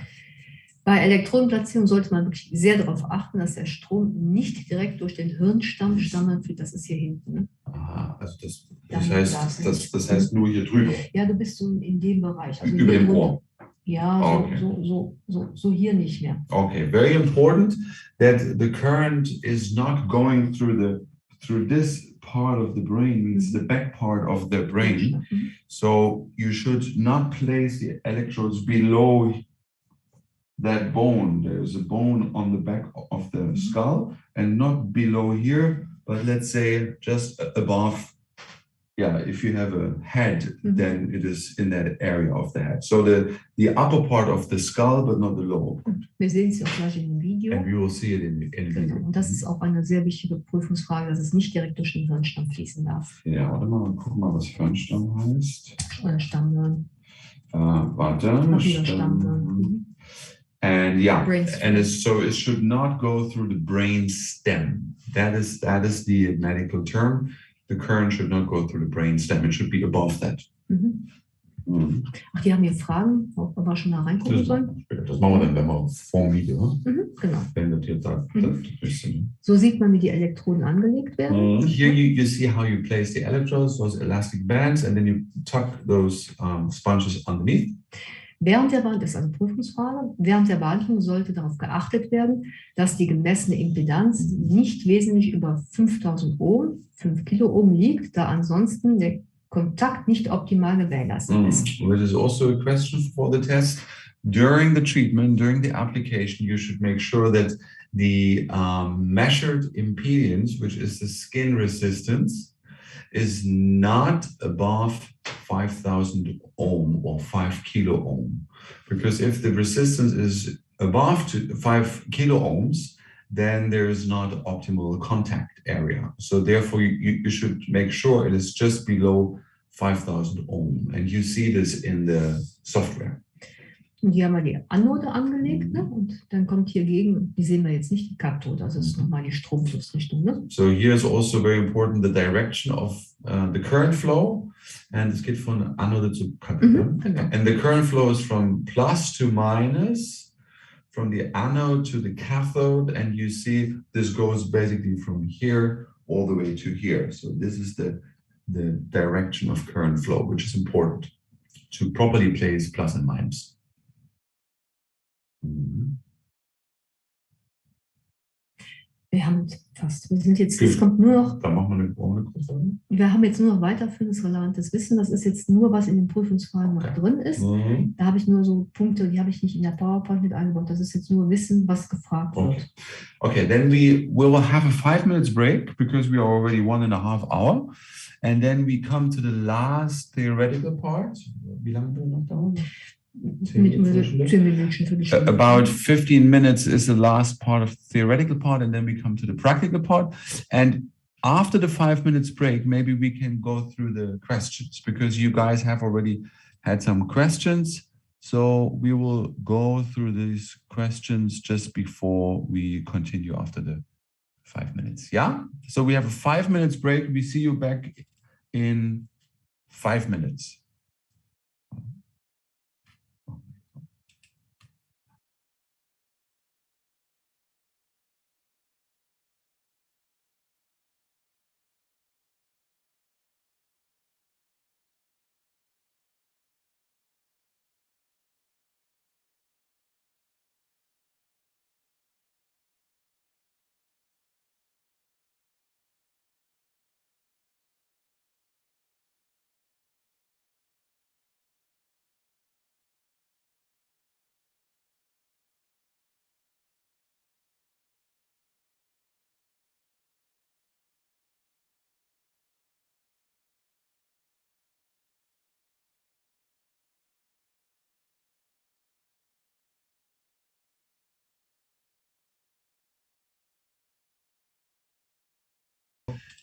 Bei Elektrodenplatzierung sollte man wirklich sehr darauf achten, dass der Strom nicht direkt durch den Hirnstamm führt. Das ist hier hinten. Ne? Aha, also das heißt nur hier drüber. Ja, du bist so in dem Bereich. Also über dem Ohr. Ja, okay. so hier nicht mehr. Okay, very important that the current is not going through this part of the brain, means the back part of the brain. So you should not place the electrodes below that bone. There's a bone on the back of the skull, and not below here, but let's say just above. Yeah, if you have a head, then it is in that area of the head. So the upper part of the skull, but not the lower part. Wir sehen es ja auch gleich im Video. And we will see it in the video. Und das ist auch eine sehr wichtige Prüfungsfrage, dass es nicht direkt durch den Hirnstamm fließen darf. Ja, warte mal, guck mal, was Hirnstamm heißt. Oder Stammhirn. Warte. Stammhirn. And yeah, so it should not go through the brain stem. That is the medical term. The current should not go through the brain stem. It should be above that. Ach, die haben hier Fragen, ob wir schon da reingucken sollen? Das machen wir dann, wenn wir vor dem Video. Genau. Wenn das hier sagt, so sieht man, wie die Elektroden angelegt werden. Here you see how you place the electrodes, those elastic bands, and then you tuck those sponges underneath. Während der Behandlung, das ist eine Prüfungsfrage, während der Behandlung sollte darauf geachtet werden, dass die gemessene Impedanz nicht wesentlich über 5000 Ohm, 5 Kiloohm liegt, da ansonsten der Kontakt nicht optimal gewährleistet ist. Which is also a question for the test. During the treatment, during the application, you should make sure that the measured impedance, which is the skin resistance, is not above 5,000 ohm or 5 kilo ohm. Because if the resistance is above 5 kilo ohms, then there is not optimal contact area. So therefore you should make sure it is just below 5,000 ohm. And you see this in the software. Und hier haben wir die Anode angelegt, ne? Und dann kommt hier gegen, die sehen wir jetzt nicht, die Kathode, also das ist nochmal die Stromflussrichtung. Ne? So here is also very important the direction of the current flow, and es geht von Anode zu Kathode. Genau. And the current flow is from plus to minus, from the anode to the cathode, and you see this goes basically from here all the way to here. So this is the direction of current flow, which is important to properly place plus and minus. Wir haben fast. Wir sind jetzt, es kommt nur noch. Dann machen wir eine Kurve. Wir haben jetzt nur noch weiterführendes relevantes Wissen. Das ist jetzt nur, was in den Prüfungsfragen noch drin ist. Da habe ich nur so Punkte, die habe ich nicht in der PowerPoint mit eingebaut. Das ist jetzt nur Wissen, was gefragt wird. Okay, then we will have a 5 minutes break because we are already 1.5 hours. And then we come to the last theoretical part. Wie lange will noch dauern? 10 Minuten. About 15 minutes is the last part of the theoretical part, and then we come to the practical part. And after the 5 minutes break, maybe we can go through the questions because you guys have already had some questions. So we will go through these questions just before we continue after the 5 minutes. Yeah? So we have a 5 minutes break. We see you back in 5 minutes.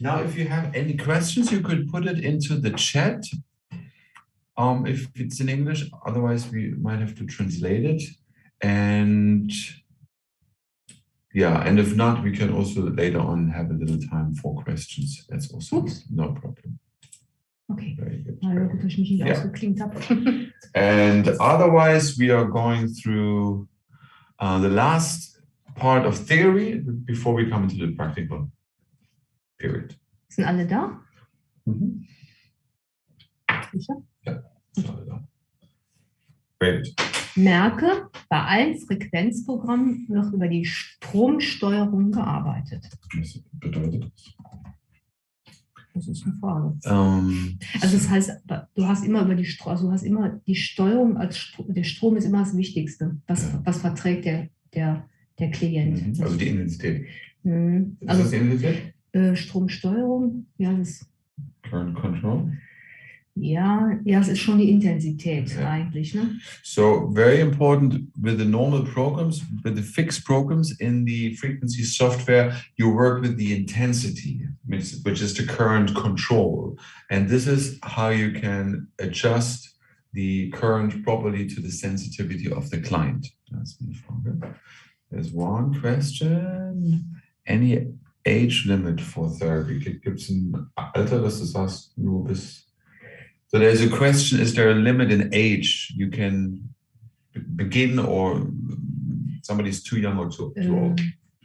Now, if you have any questions, you could put it into the chat. If it's in English, otherwise we might have to translate it. And yeah, and if not, we can also later on have a little time for questions. That's also no problem. Okay. Very good. Na ja, gut, dass ich mich nicht ausgeklinkt habe. And otherwise, we are going through the last part of theory before we come into the practical period. Sind alle da? Mhm. Sicher? Ja, sind alle da. Very good. Merke, bei allen Frequenzprogrammen wird über die Stromsteuerung gearbeitet. Was bedeutet das? Das ist eine Frage. Also das heißt, du hast immer über die Steuerung als der Strom ist immer das Wichtigste. Was verträgt der Klient? Also die Intensität. Also ist das die Intensität? Stromsteuerung, ja, das Current Control. Ja, es ist schon die Intensität eigentlich, ne? So very important with the normal programs, with the fixed programs in the frequency software, you work with the intensity, which is the current control. And this is how you can adjust the current properly to the sensitivity of the client. That's eine Frage. There's one question. Any age limit for therapy? Gibt es ein Alter, dass du sagst, nur bis... So there's a question, is there a limit in age you can begin or somebody's too young or too old?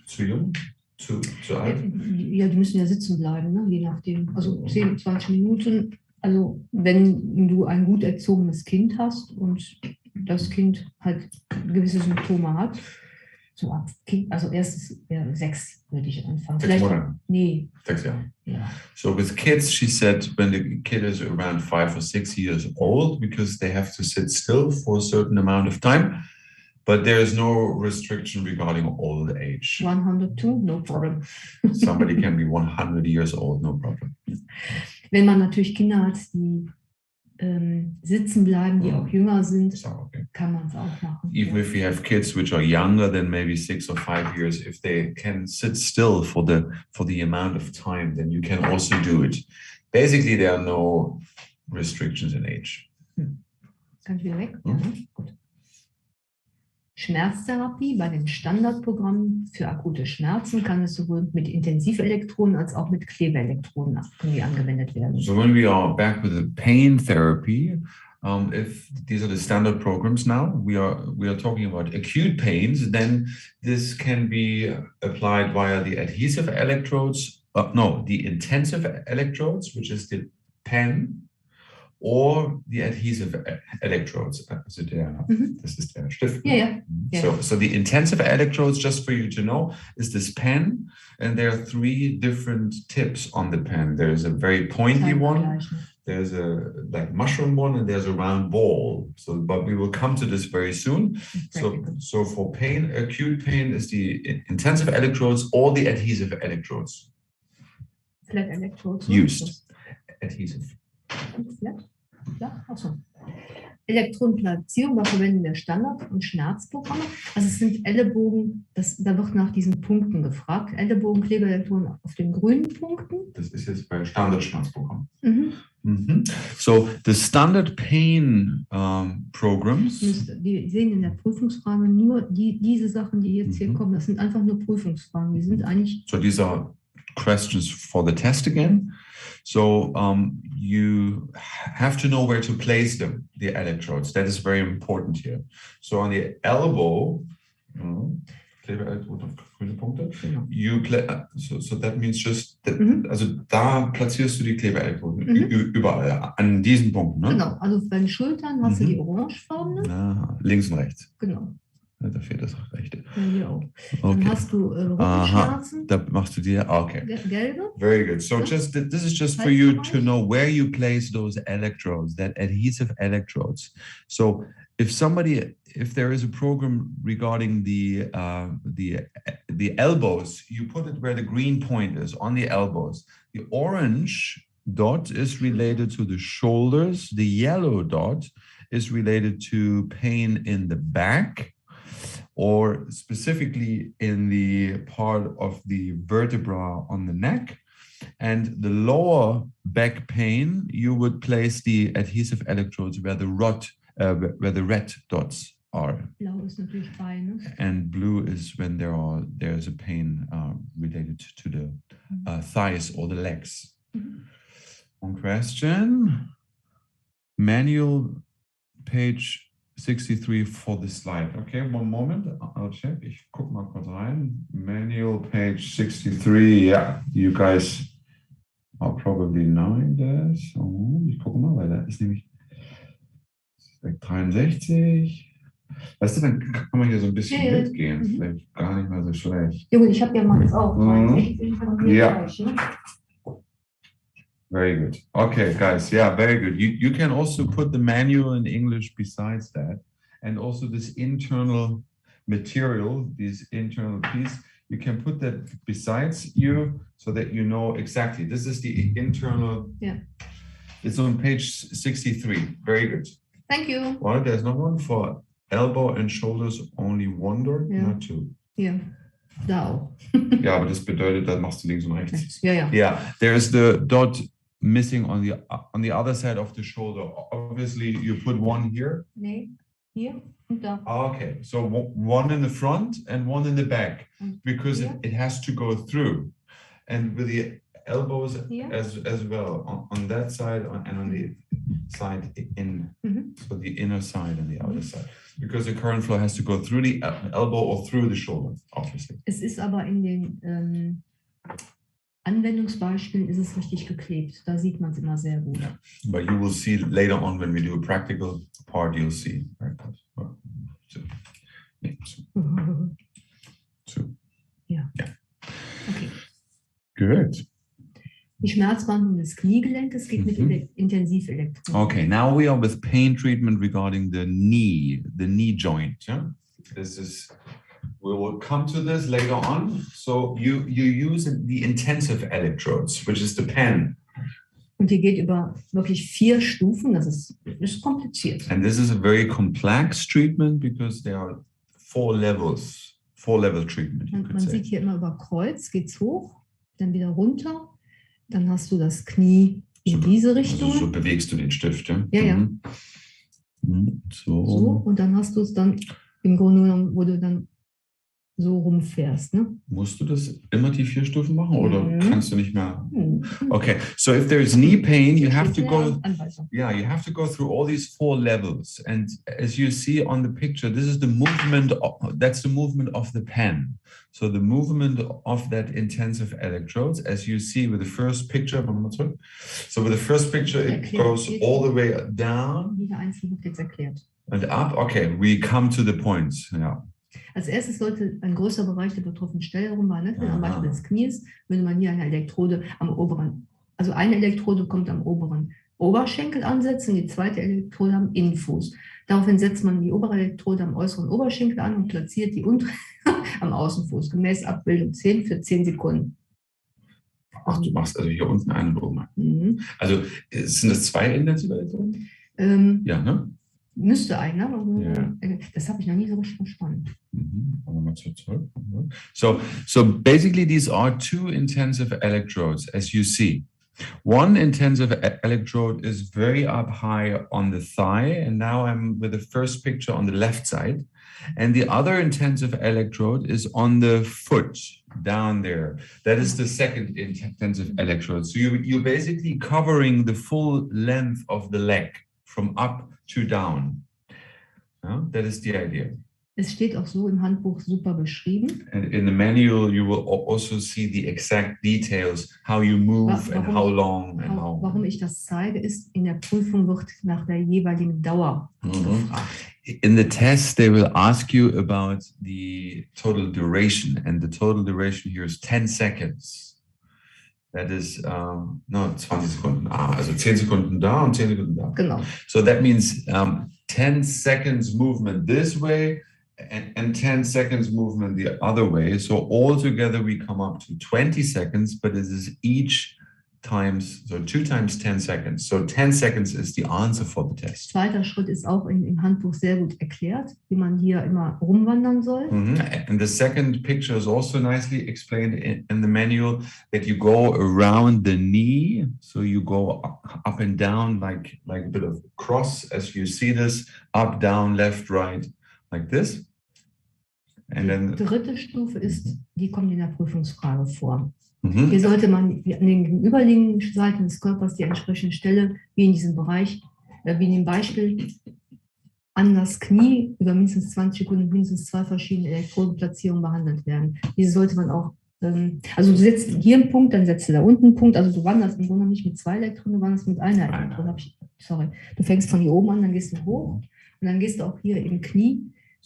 Zu jung? Zu alt? Ja, die müssen ja sitzen bleiben, ne? Je nachdem. Also 10, 20 Minuten. Also wenn du ein gut erzogenes Kind hast und das Kind halt gewisse Symptome hat, so ab Kind, also erstes 6 würde ich anfangen. 6 Monate? Nee. 6 Jahre. Yeah. So with kids, she said when the kid is around 5 or 6 years old, because they have to sit still for a certain amount of time, but there is no restriction regarding old age. 102, no problem. Somebody can be 100 years old, no problem. Wenn man natürlich Kinder hat, die sitzen bleiben, die auch jünger sind, kann man es auch machen. Even if you have kids which are younger than maybe 6 or 5 years, if they can sit still for the amount of time, then you can also do it. Basically, there are no restrictions in age. Kann ich wieder weg? Ja, gut. Schmerztherapie bei den Standardprogrammen für akute Schmerzen kann es sowohl mit Intensivelektroden als auch mit Klebeelektroden angewendet werden. So when we are back with the pain therapy, if these are the standard programs now, we are talking about acute pains, then this can be applied via the adhesive electrodes, the intensive electrodes, which is the pen, or the adhesive electrodes. Also das ist der Stift. Yeah. So the intensive electrodes, just for you to know, is this pen, and there are 3 different tips on the pen. There's a very pointy one, there's a like mushroom one, and there's a round ball. So, but we will come to this very soon. So for pain, acute pain is the intensive electrodes or the adhesive electrodes. Flat electrodes. Used. Adhesive. Flat? Ja, achso. Elektronenplatzierung, da verwenden wir Standard- und Schmerzprogramme. Also es sind Ellenbogen, da wird nach diesen Punkten gefragt. Ellenbogenklebeelektroden auf den grünen Punkten. Das ist jetzt bei Standard-Schmerzprogramm. So the standard pain programs. Die sehen in der Prüfungsfrage nur diese Sachen, die jetzt hier kommen. Das sind einfach nur Prüfungsfragen. Die sind eigentlich. So these are questions for the test again. So you have to know where to place them, the electrodes. That is very important here. So on the elbow, you so that means just that, also da platzierst du die Klebeelektroden überall an diesen Punkten. Ne? Genau, also bei den Schultern hast du die orangefarbene. Links und rechts. Genau. Da fehlt das rechte. Ja, hier auch. Okay. Dann hast du Rückenschmerzen. Da machst du die, okay. Gelbe. Very good. So this is just for you to know where you place those electrodes, that adhesive electrodes. So if there is a program regarding the elbows, you put it where the green point is, on the elbows. The orange dot is related to the shoulders. The yellow dot is related to pain in the back, or specifically in the part of the vertebra on the neck. And the lower back pain, you would place the adhesive electrodes where the red dots are. Blau ist natürlich Beine. And blue is when there's a pain related to the thighs or the legs. One question. Manual page 63 for the slide. Okay, one moment. I'll check. Ich guck mal kurz rein. Manual page 63. Yeah, you guys are probably knowing this. Oh, ich gucke mal, weil da ist nämlich 63. Weißt du, dann kann man hier so ein bisschen mitgehen. Vielleicht gar nicht mal so schlecht. Ja gut, ich habe ja meins auch. Ja. Very good. Okay, guys. Yeah, very good. You can also put the manual in English besides that. And also this internal material, this internal piece, you can put that besides you so that you know exactly. This is the internal. Yeah. It's on page 63. Very good. Thank you. Well, there's no one for elbow and shoulders, only one door, not two. Yeah. Da auch. Ja, aber das bedeutet, da machst du links und rechts. Ja. Yeah, there is the dot missing on the other side of the shoulder. Obviously, you put one here. Nee, hier und da. Okay, so one in the front and one in the back, because it has to go through. And with the elbows as well, on that side and on the side in, so the inner side and the outer side. Because the current flow has to go through the elbow or through the shoulder, obviously. Es ist aber in den Anwendungsbeispielen ist es richtig geklebt. Da sieht man es immer sehr gut. Yeah. But you will see later on when we do a practical part, you'll see. Right? So. Ja. Okay. Good. Die Schmerzbehandlung des Kniegelenkes geht mit Intensivelektroden. Okay, now we are with pain treatment regarding the knee joint. Yeah? We will come to this later on. So you use the intensive electrodes, which is the pen. Und die geht über wirklich 4 Stufen. Das ist kompliziert. And this is a very complex treatment because there are 4 levels, 4-level treatment. Man sieht hier immer über Kreuz, geht's hoch, dann wieder runter. Dann hast du das Knie in diese Richtung. Also so bewegst du den Stift, ja? Ja. So, und dann hast du es dann im Grunde genommen, wo du dann so rumfährst. Ne? Musst du das immer die 4 Stufen machen oder kannst du nicht mehr? Mhm. Okay, so if there is knee pain, you have to go. Anweisung. Yeah, you have to go through all these 4 levels, and as you see on the picture, this is the movement. That's the movement of the pen. So the movement of that intensive electrodes, as you see with the first picture. So with the first picture, it goes all the way down. Jeder einzelne wird jetzt erklärt. And up. Okay, we come to the points. Yeah. Als erstes sollte ein größer Bereich der betroffenen Stelle rumbehandelt werden, am Aha. Beispiel des Knies, würde man hier eine Elektrode am oberen, also eine Elektrode kommt am oberen Oberschenkel ansetzen, die zweite Elektrode am Innenfuß. Daraufhin setzt man die obere Elektrode am äußeren Oberschenkel an und platziert die untere am Außenfuß, gemäß Abbildung 10 für 10 Sekunden. Ach, du machst also hier unten einen und oben einen. Also sind das 2 intensive Elektroden? Ja, ne? Müsste einer, aber Ja. das habe ich noch nie so richtig verstanden. So basically these are 2 intensive electrodes, as you see. One intensive electrode is very up high on the thigh, and now I'm with the first picture on the left side. And the other intensive electrode is on the foot, down there. That is the second intensive electrode. So you're basically covering the full length of the leg from up to down. That is the idea. Es steht auch so im Handbuch super beschrieben. And in the manual, you will also see the exact details, how you move and how long and how. Warum ich das zeige, ist, in der Prüfung wird nach der jeweiligen Dauer gefragt. In the test, they will ask you about the total duration, and the total duration here is 10 seconds. That is, no, 20 Sekunden. Also 10 Sekunden da und 10 Sekunden da. Genau. So that means 10 seconds movement this way and 10 seconds movement the other way. So altogether we come up to 20 seconds, but it is each times, so 2 times 10 seconds. So 10 seconds is the answer for the test. Zweiter Schritt ist auch im Handbuch sehr gut erklärt, wie man hier immer rumwandern soll. And the second picture is also nicely explained in the manual, that you go around the knee. So you go up and down like a bit of cross, as you see this, up, down, left, right, like this. And then Die dritte Stufe ist, die kommt in der Prüfungsfrage vor. Hier sollte man an den gegenüberliegenden Seiten des Körpers die entsprechende Stelle, wie in diesem Bereich, wie in dem Beispiel, an das Knie über mindestens 20 Sekunden mindestens 2 verschiedene Elektrodenplatzierungen behandelt werden. Diese sollte man auch, also du setzt hier einen Punkt, dann setzt du da unten einen Punkt, also du wanderst im Grunde nicht mit 2 Elektroden, du wanderst mit einer Elektrode. Du fängst von hier oben an, dann gehst du hoch und dann gehst du auch hier im Knie.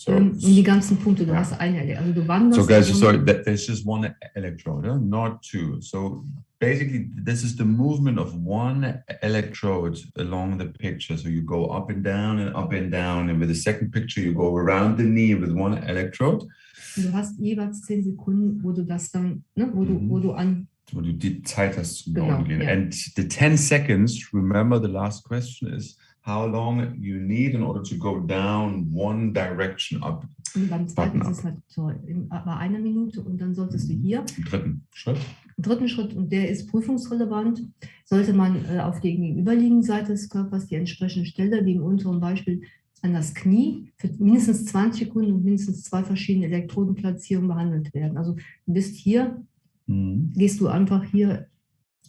Und die ganzen Punkte, du hast eine, also du wanderst. So guys, sorry, there's just 1 electrode, not 2. So basically, this is the movement of 1 electrode along the picture. So you go up and down, and with the second picture, you go around the knee with 1 electrode. Und du hast jeweils 10 Sekunden, wo du das dann, ne, wo du die Zeit hast zum Genau, gehen. ja. And the 10 seconds, remember the last question is how long you need in order to go down 1 direction up. Und beim zweiten ist es halt so, bei 1 Minute und dann solltest du hier Im dritten Schritt, und der ist prüfungsrelevant, sollte man auf der gegenüberliegenden Seite des Körpers die entsprechende Stelle, wie im unteren Beispiel an das Knie, für mindestens 20 Sekunden und mindestens 2 verschiedene Elektrodenplatzierungen behandelt werden. Also du bist hier, gehst du einfach hier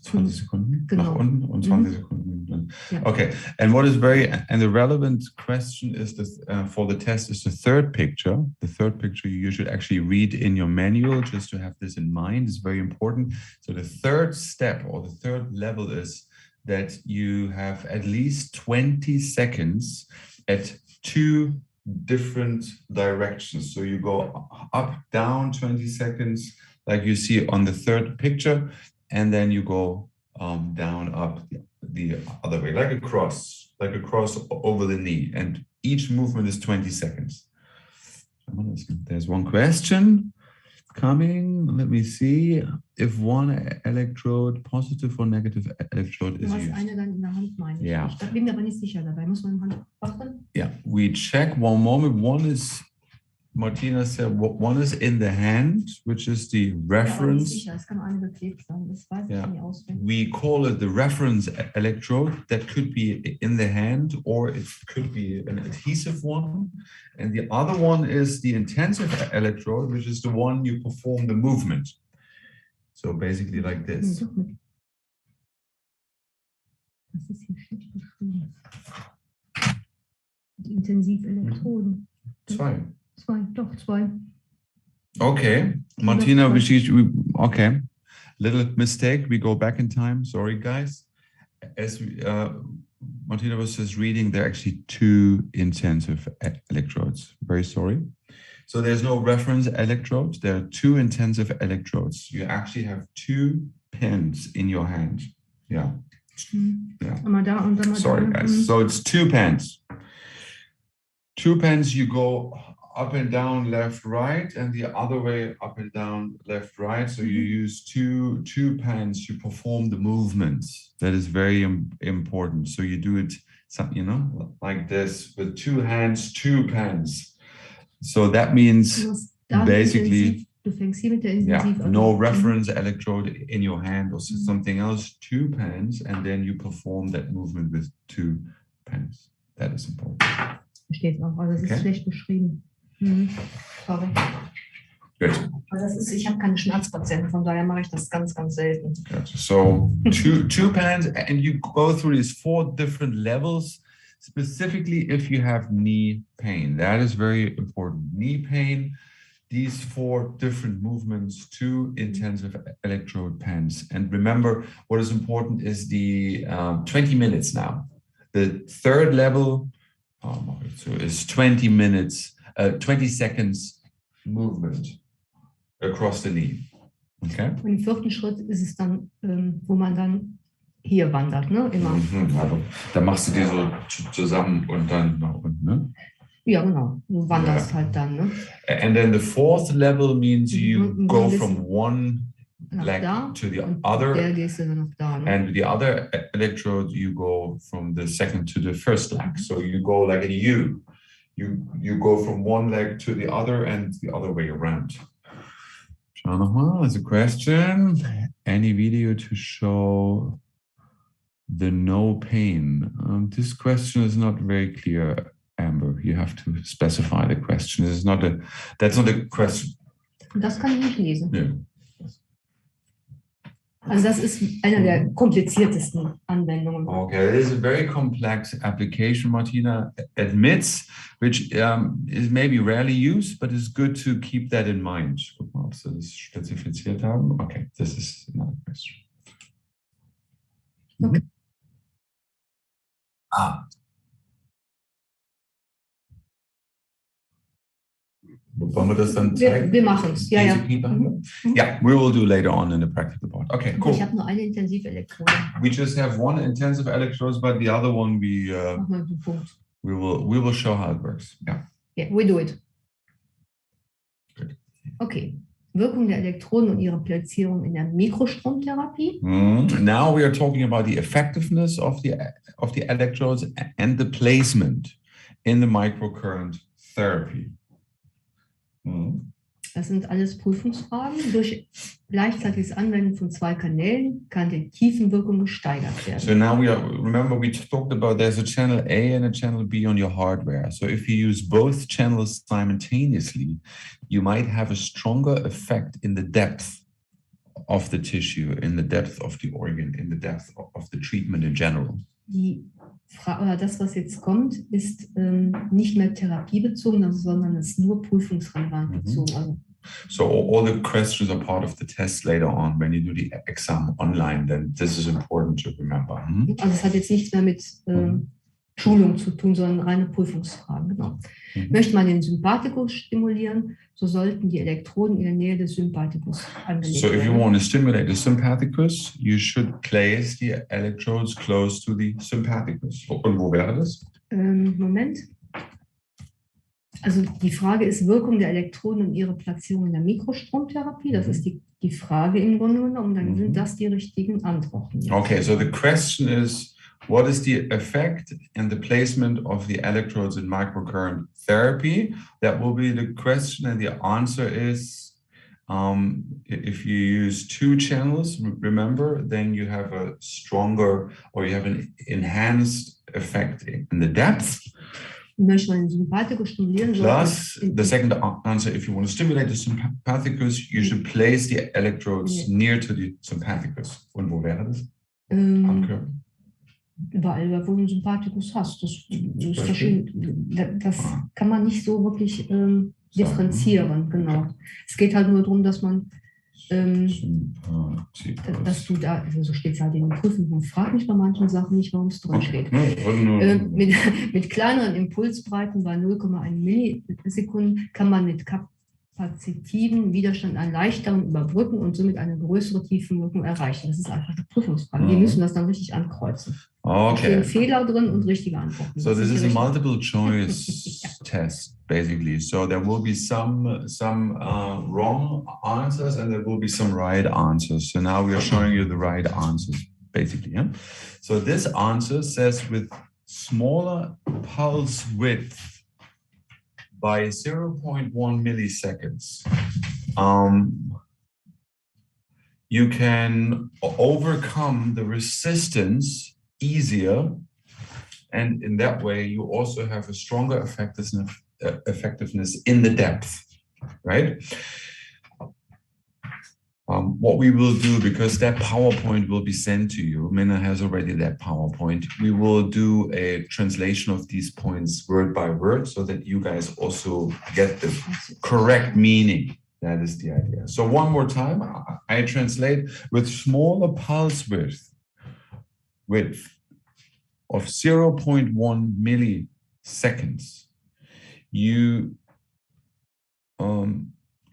20 Sekunden nach unten und 20 Sekunden dann. Ja. Okay, and the relevant question is this for the test is the third picture. The third picture you should actually read in your manual just to have this in mind. It's very important. So the third step or the third level is that you have at least 20 seconds at 2 different directions. So you go up, down 20 seconds, like you see on the third picture, and then you go down, up the other way, like a cross over the knee. And each movement is 20 seconds. There's one question coming. Let me see. If 1 electrode, positive or negative electrode is used. Du hast eine dann in der Hand, meine ich. Ja. Ich bin mir aber nicht sicher dabei. Muss man in der Hand machen? Yeah, we check one moment. One is Martina said one is in the hand, which is the Ja, aber nicht reference. sicher, es kann eine beklebt sein, das weiß ich Ja. nicht auswendig. We call it the reference electrode. That could be in the hand or it could be an adhesive one. And the other one is the intensive electrode, which is the one you perform the movement. So basically like this. Das ist hier schlecht beschrieben. Die Intensivelektroden. Zwei. Zwei. Okay, Martina, okay. Little mistake. We go back in time. Sorry, guys. As Martina was just reading, there are actually two intensive electrodes. Very sorry. So there's no reference electrodes. There are two intensive electrodes. You actually have two pins in your hand. Yeah. Yeah. Einmal da und dann mal Sorry, da. guys. So it's two pens. Two pens, you go up and down, left, right, and the other way up and down, left, right. So you use two pens to perform the movements. That is very important. So you do it, like this with two hands, two pens. So that means basically, Du fängst hier mit der Intensiv an. no reference electrode in your hand or something else, two pens, and then you perform that movement with two pens. That is important. Steht auch, aber das ist schlecht beschrieben. Sorry. Good. Ich habe keine Schmerzpatienten, von daher mache ich das ganz, ganz selten. Good. So two pens, and you go through these 4 different levels, specifically if you have knee pain. That is very important. Knee pain, these 4 different movements, 2 intensive electrode pens. And remember, what is important is the 20 minutes now. The third level so is 20 minutes, 20 seconds movement across the knee. Okay. Und im 4. Schritt ist es dann, wo man dann hier wandert, ne? Immer. Also, da machst du die so zusammen und dann nach unten, ne? Ja, genau. Du wanderst halt dann, ne? And then the 4th level means you go from one leg to the other, and the other electrode you go from the second to the first leg. So you go like a U. You go from one leg to the other and the other way around. Schau nochmal, there's a question. Any video to show the no pain? This question is not very clear, Amber. You have to specify the question. That's not a question. Das kann ich nicht lesen. Yeah. Also das ist eine der kompliziertesten Anwendungen. Okay, it is a very complex application, Martina admits, which is maybe rarely used, but it's good to keep that in mind. Guck mal, ob sie das spezifiziert haben. Okay, this is another question. Okay. Wollen wir das dann zeigen? Wir machen es, ja. Yeah, we will do later on in the practical part. Okay, cool. Ich habe nur eine Intensivelektrode. We just have one intensive electrodes, but the other one we will show how it works. Yeah. Yeah, we do it. Good. Okay. Wirkung der Elektroden und ihre Platzierung in der Mikrostromtherapie. Now we are talking about the effectiveness of the electrodes and the placement in the microcurrent therapy. Das sind alles Prüfungsfragen. Durch gleichzeitiges Anwenden von 2 Kanälen kann die Tiefenwirkung gesteigert werden. So now remember we talked about there's a channel A and a channel B on your hardware. So if you use both channels simultaneously, you might have a stronger effect in the depth of the tissue, in the depth of the organ, in the depth of the treatment in general. Das, was jetzt kommt, ist nicht mehr therapiebezogen, sondern ist nur prüfungsrelevant bezogen. Also, so all the questions are part of the test later on when you do the exam online. Then this is important to remember. Also es hat jetzt nichts mehr mit Schulung zu tun, sondern reine Prüfungsfragen. Genau. Möchte man den Sympathikus stimulieren, so sollten die Elektroden in der Nähe des Sympathikus angelegt werden. So if you want to stimulate the sympathicus, you should place the electrodes close to the sympathicus. Und wo wäre das? Moment. Also die Frage ist Wirkung der Elektroden und ihre Platzierung in der Mikrostromtherapie. Das ist die Frage im Grunde genommen. Dann sind das die richtigen Antworten. Okay, so the question is, What is the effect and the placement of the electrodes in microcurrent therapy? That will be the question, and the answer is if you use 2 channels, remember, then you have a stronger, or you have an enhanced effect in the depth. Plus, the second answer, if you want to stimulate the sympathicus, you should place the electrodes near to the sympathicus. Und wo wäre das? Am Körper? Überall, wo du einen Sympathikus hast. Das kann man nicht so wirklich differenzieren, genau. Es geht halt nur darum, dass man, dass du da, also so steht es halt in den Prüfungen, frag mich bei manchen Sachen nicht, warum es drin steht. Mit kleineren Impulsbreiten bei 0,1 Millisekunden kann man mit kapazitiven Widerstand einen leichteren überbrücken und somit eine größere Tiefenwirkung erreichen. Das ist einfach eine Prüfungsfrage. Die müssen das dann richtig ankreuzen. Okay. Da stehen Fehler drin und richtige Antworten. So this is a multiple choice test, basically. So there will be some wrong answers and there will be some right answers. So now we are showing you the right answers, basically. Yeah? So this answer says with smaller pulse width by 0.1 milliseconds, you can overcome the resistance easier, and in that way you also have a stronger effectiveness in the depth, right? What we will do, because that PowerPoint will be sent to you, Minna has already that PowerPoint, we will do a translation of these points word by word so that you guys also get the correct meaning. That is the idea. So one more time, I translate: with smaller pulse width of 0.1 milliseconds, you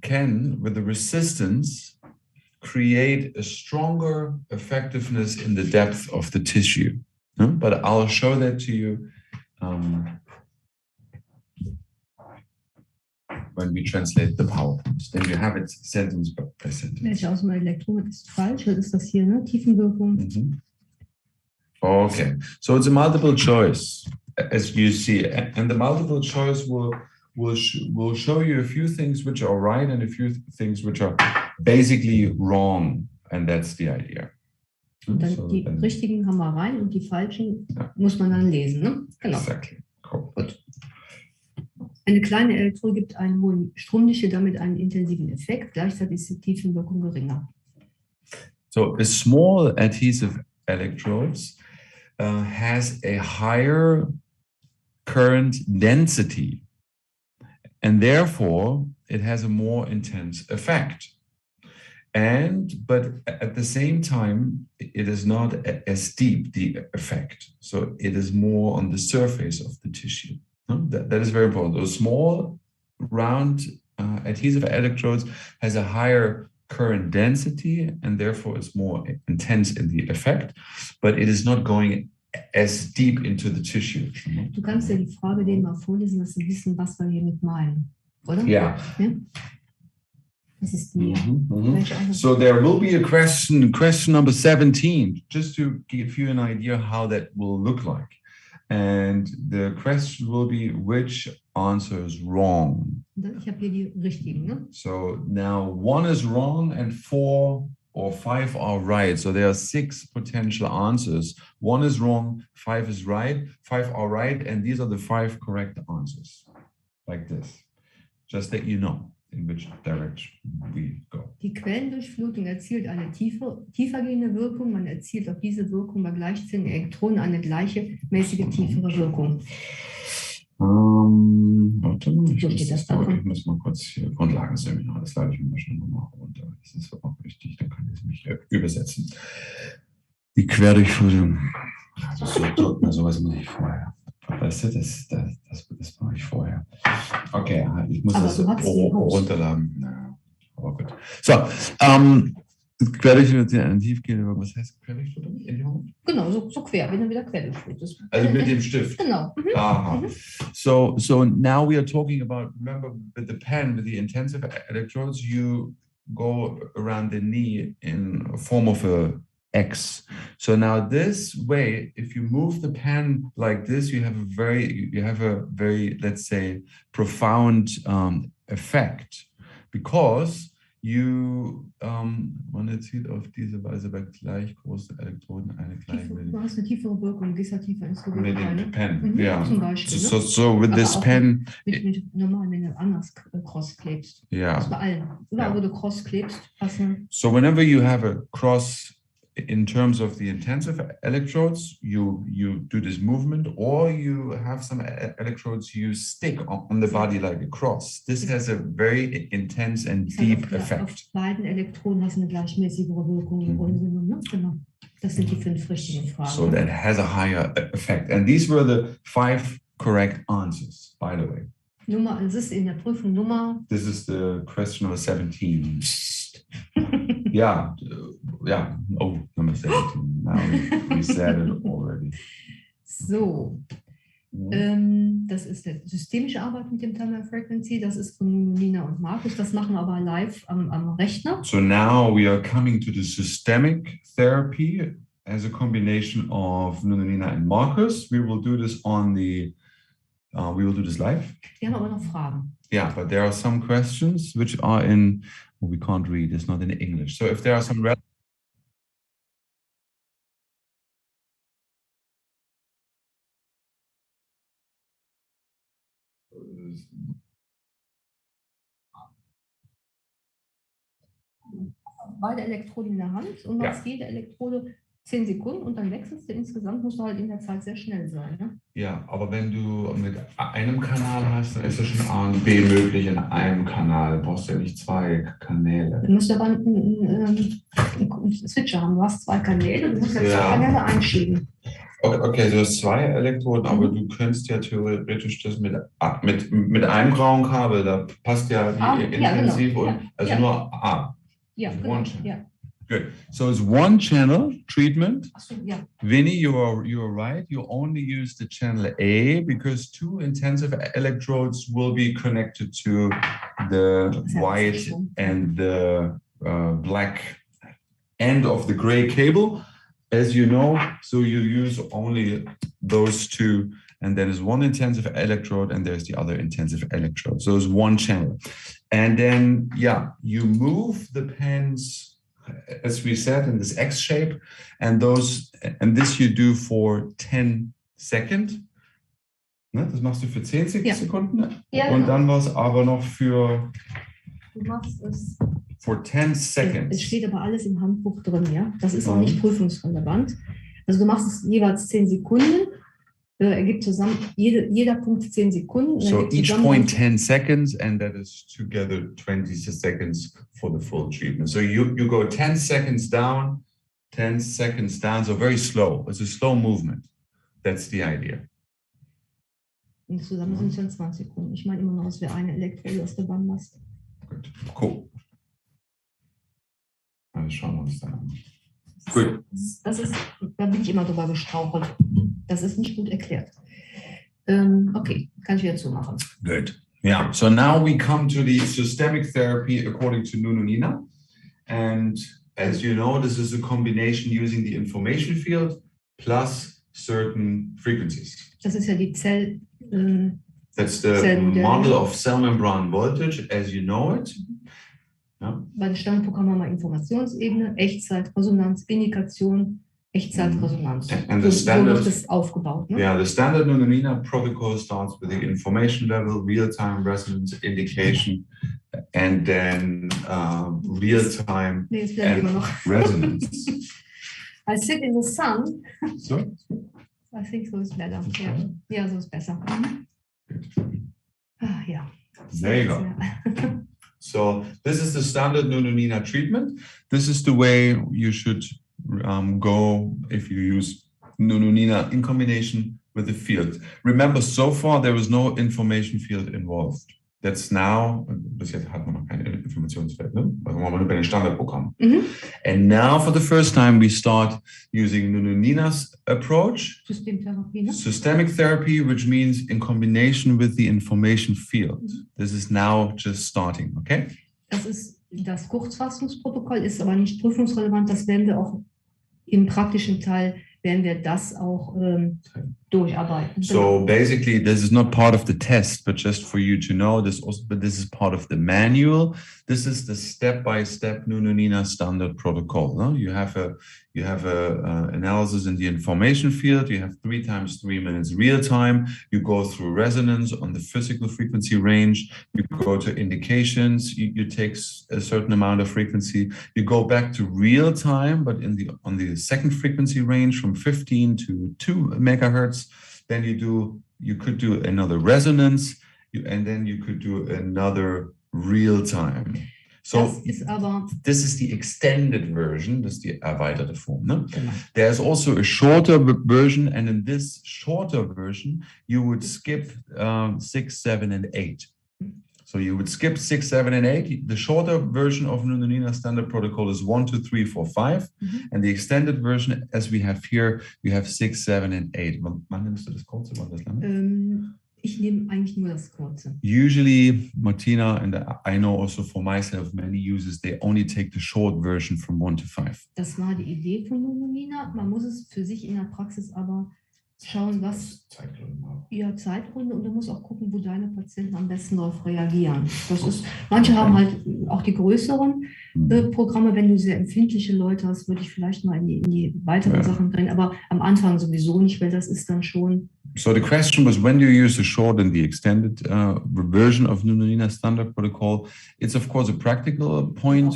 can, with the resistance, create a stronger effectiveness in the depth of the tissue. But I'll show that to you when we translate the PowerPoint. Then you have it sentence by sentence. Welche aus dem Elektron ist falsch? Was ist das hier, ne? Tiefenwirkung. Okay, so it's a multiple choice, as you see, and the multiple choice will show you a few things which are right and a few things which are basically wrong, and that's the idea. Und dann die richtigen haben wir rein und die falschen muss man dann lesen, ne? Genau. Exactly. Cool. Gut. Eine kleine Elektrode gibt einen hohen Stromdichte, damit einen intensiven Effekt. Gleichzeitig ist die Tiefenwirkung geringer. So a small adhesive electrodes has a higher current density, and therefore it has a more intense effect. But at the same time, it is not as deep, the effect. So it is more on the surface of the tissue. That is very important. Those small, round adhesive electrodes has a higher current density and therefore it's more intense in the effect, but it is not going as deep into the tissue. Du kannst ja die Frage denen mal vorlesen, dass sie wissen, was wir hiermit meinen, oder? Yeah. Ja? Das ist die. So there will be a question number 17, just to give you an idea how that will look like. And the question will be, which answer is wrong? Ich habe hier die richtigen, ne? So now 1 is wrong and 4 or 5 are right. So there are 6 potential answers. 1 is wrong, 5 is right, 5 are right, and these are the 5 correct answers. Like this. Just that you know in which direction we go. Die Quellendurchflutung erzielt eine tiefergehende Wirkung. Man erzielt auf diese Wirkung bei gleichzähligen Elektronen eine gleiche mäßige tiefere Wirkung. Warte mal, ich muss mal kurz hier Grundlagenseminar, das lade ich mir schon mal runter. Das ist auch wichtig, dann kann ich es mich übersetzen. Die Querdurchflutung. So drückt man sowas immer nicht vorher. Weißt du, das mache ich vorher. Okay, ich muss das runterladen. Ja, aber gut. So, Querdurchflutung, tiefgehende, was heißt Querdurchflutung? In die Hand? Genau, so quer, wenn er wieder querdurchflutet ist. Also mit dem Stift. Genau. Aha. So now we are talking about, remember, with the pen, with the intensive electrodes, you go around the knee in a form of a X. So now this way, if you move the pen like this, you have a very, let's say, profound effect, because man erzielt auf diese Weise bei gleich großen Elektroden eine gleiche Du hast eine tiefere Wirkung, gehst halt tiefer ins mit Gewebe rein. dem Ne? Pen. Yeah. Zum Beispiel. So with Aber this auch pen. Mit normal, wenn du anders cross klebst. Yeah. Das ist bei allen. Überall, wo du cross klebst, hast du. So whenever you have a cross in terms of the intensive electrodes, you do this movement, or you have some electrodes you stick on the body like a cross. This has a very intense and deep effect. Auf beiden Elektroden hast du eine gleichmäßigere Wirkung im Grunde genommen. Ne? Genau. Das sind die 5 richtigen Fragen. So that has a higher effect. And these were the 5 correct answers, by the way. Es ist in der Prüfung Nummer. This is the question number 17. Yeah. Oh, number 17. Now we said it already. So. Das ist der systemische Arbeit mit dem Time Frequency. Das ist von Nina und Markus. Das machen wir aber live am Rechner. So now we are coming to the systemic therapy as a combination of Nina and Markus. We will do this live. Wir haben aber noch Fragen. Yeah, but there are some questions which are we can't read. It's not in English. So if there are some Beide Elektroden in der Hand und machst jede Elektrode 10 Sekunden und dann wechselst du. Insgesamt musst du halt in der Zeit sehr schnell sein. Ne? Ja, aber wenn du mit einem Kanal hast, dann ist es schon A und B möglich in einem Kanal. Du brauchst ja nicht 2 Kanäle. Du musst aber einen Switcher haben. Du hast 2 Kanäle, du musst ja 2 Kanäle einschieben. Okay, du hast 2 Elektroden, aber du könntest ja theoretisch das mit einem grauen Kabel, da passt ja die intensiv genau. und also nur A. Ja, genau. Ja. Good. So it's one channel treatment. Ach so, ja. Vinny, you are right. You only use the channel A because 2 intensive electrodes will be connected to the white and the black end of the gray cable, as you know. So you use only those 2, and then there's one intensive electrode and there's the other intensive electrode. So it's one channel. And then, you move the pens, as we said, in this X shape, and this you do for 10 seconds. Ne, das machst du für 10 Sekunden. Ja, und dann war es aber noch für. Du machst es. For 10 seconds. Es steht aber alles im Handbuch drin, ja. Das ist auch nicht prüfungsrelevant. Also du machst es jeweils 10 Sekunden. Ergibt zusammen jeder Punkt 10 Sekunden. So each point 10 seconds, and that is together 20 seconds for the full treatment. So you go 10 seconds down, 10 seconds down, so very slow. It's a slow movement. That's the idea. Und zusammen sind es dann 20 Sekunden. Ich meine immer noch, es wäre eine Elektrode aus der Band hast. Gut, cool. Also schauen wir uns dann an. Gut. Da bin ich immer drüber gestrauchelt. Das ist nicht gut erklärt. Okay, kann ich wieder zumachen. Good. Yeah. So now we come to the systemic therapy according to Nina. And as you know, this is a combination using the information field plus certain frequencies. Das ist ja die Zell. That's the model of cell membrane voltage as you know it. Ja. Bei den Standardprogrammen haben wir Informationsebene, Echtzeit, Resonanz, Indikation, Echtzeit, Resonanz. And the standard, so wird es aufgebaut. Ne? Yeah, the standard Nina protocol starts with the information level, real-time resonance indication, and then real-time resonance. I sit in the sun. So? I think so is better. Ja, so ist besser. Ja. There you go. So this is the standard Nina treatment. This is the way you should go if you use Nina in combination with the field. Remember, so far there was no information field involved. That's now, bis jetzt hat man noch kein Informationsfeld, ne? Also machen wir nur bei den Standardprogrammen. And now for the first time we start using Nina's approach. Systemtherapie, ne? Systemic therapy, which means in combination with the information field. This is now just starting, okay? Das Kurzfassungsprotokoll, ist aber nicht prüfungsrelevant. Das werden wir auch im praktischen Teil werden wir das auch durcharbeiten. So basically, this is not part of the test, but just for you to know, this is part of the manual. This is the step-by-step Nunanina standard protocol. No? You have a analysis in the information field. You have 3 times 3 minutes real time. You go through resonance on the physical frequency range. You go to indications. You take a certain amount of frequency. You go back to real time, but on the second frequency range from 15 to 2 megahertz. Then you could do another resonance, and then you could do another real time. So this is the extended version, das ist die erweiterte Form. Ne? Genau. There's also a shorter version, and in this shorter version, you would skip 6, 7, and 8. So you would skip 6, 7, and 8. The shorter version of Nunanina standard protocol is 1, 2, 3, 4, 5. And the extended version, as we have here, you have 6, 7, and 8. Wann nimmst du das kurze, wann das lange? Ich nehme eigentlich nur das kurze. Usually, Martina, and I know also for myself, many users, they only take the short version from 1 to 5. Das war die Idee von Nunanina. Man muss es für sich in der Praxis aber schauen, was Zeitgründe, und du musst auch gucken, wo deine Patienten am besten darauf reagieren. Das ist, manche haben halt auch die größeren Programme. Wenn du sehr empfindliche Leute hast, würde ich vielleicht mal in die weiteren Sachen bringen, aber am Anfang sowieso nicht, weil das ist dann schon. So the question was, when do you use the short and the extended version of Nunanina standard protocol? It's of course a practical point.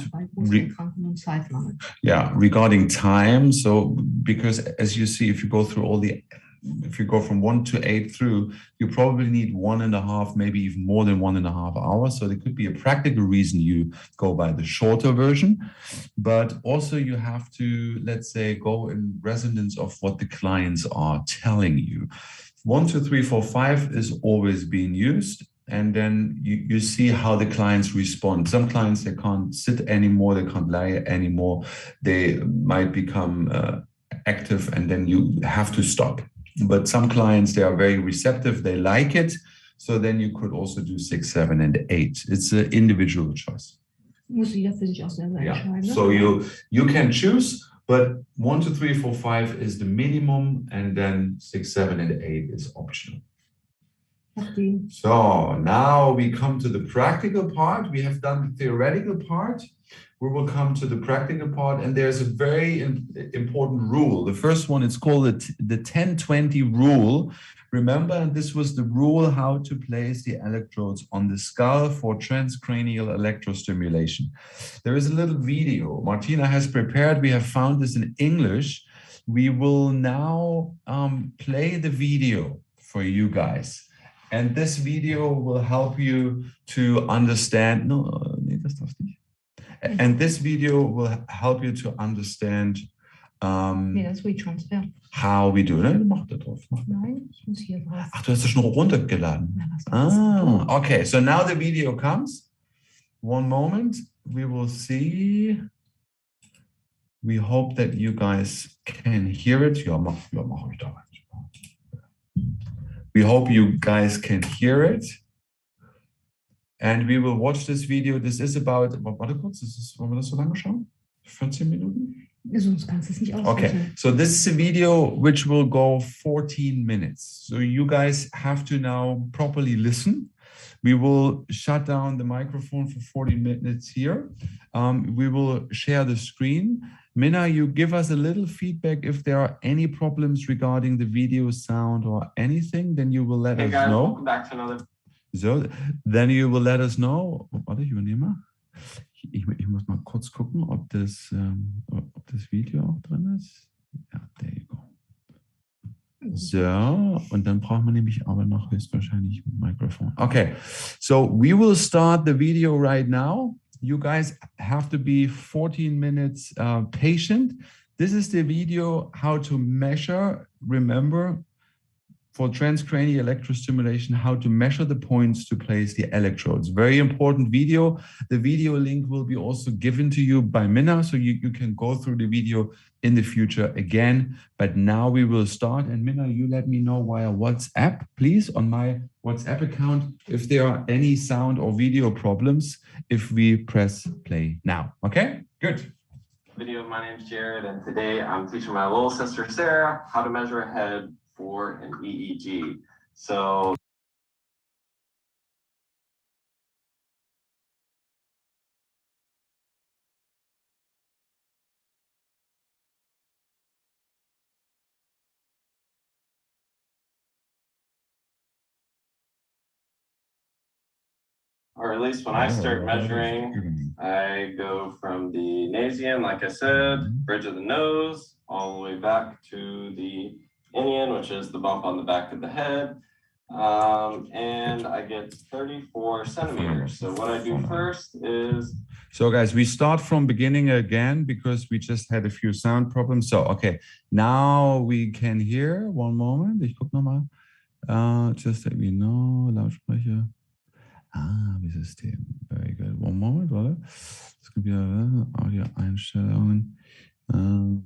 Regarding time. So because as you see, if you go through if you go from 1 to 8 through, you probably need 1.5, maybe even more than 1.5 hours. So there could be a practical reason you go by the shorter version, but also you have to, let's say, go in resonance of what the clients are telling you. 1, 2, 3, 4, 5 is always being used. And then you see how the clients respond. Some clients, they can't sit anymore, they can't lie anymore. They might become active, and then you have to stop. But some clients, they are very receptive, they like it. So then you could also do 6, 7, and 8. It's an individual choice. Muss jeder für sich auch selber entscheiden. So you can choose, but 1, 2, 3, 4, 5 is the minimum, and then 6, 7, and 8 is optional. Okay. So now we come to the practical part. We have done the theoretical part. We will come to the practical part, and there's a very important rule. The first one, it's called the 10-20 rule. Remember, this was the rule how to place the electrodes on the skull for transcranial electrostimulation. There is a little video Martina has prepared. We have found this in English. We will now play the video for you guys. And this video will help you to understand. No, das darfst nicht. And this video will help you to understand das WeTransfer. How we do it. Mach da drauf. Nein, ich muss hier drauf. Ach, du hast es schon runtergeladen. Okay. So now the video comes. One moment. We will see. We hope that you guys can hear it. Ja, mach ich da rein. We hope you guys can hear it. And we will watch this video. This is about, warte kurz, wollen wir das so lange schauen? 14 Minuten? Sonst kannst du es nicht ausrechnen. Okay, so this is a video which will go 14 minutes. So you guys have to now properly listen. We will shut down the microphone for 40 minutes here. We will share the screen. Minna, you give us a little feedback if there are any problems regarding the video sound or anything, then you will let us guys, know. Welcome back to another. So, then you will let us know. Warte, ich übernehme mal. Ich muss mal kurz gucken, ob das Video auch drin ist. Ja, there you go. So, und dann braucht man nämlich aber noch höchstwahrscheinlich ein Mikrofon. Okay, so we will start the video right now. You guys have to be 14 minutes patient. This is the video how to measure, remember, for transcranial electrostimulation, how to measure the points to place the electrodes. Very important video. The video link will be also given to you by Minna, so you can go through the video in the future again. But now we will start. And Minna, you let me know via WhatsApp, please, on my WhatsApp account, if there are any sound or video problems, if we press play now. Okay, good. Video, my name's Jared, and today I'm teaching my little sister Sarah how to measure a head for an EEG. So or at least when I start measuring, I go from the nasien, like I said, bridge of the nose, all the way back to the inion, which is the bump on the back of the head. And I get 34 centimeters. So what I do first is... So guys, we start from beginning again because we just had a few sound problems. So, okay, now we can hear. One moment, ich guck nochmal. Just let me know, Lautsprecher. System. Very good. One moment, warte. Es gibt wieder Audio-Einstellungen.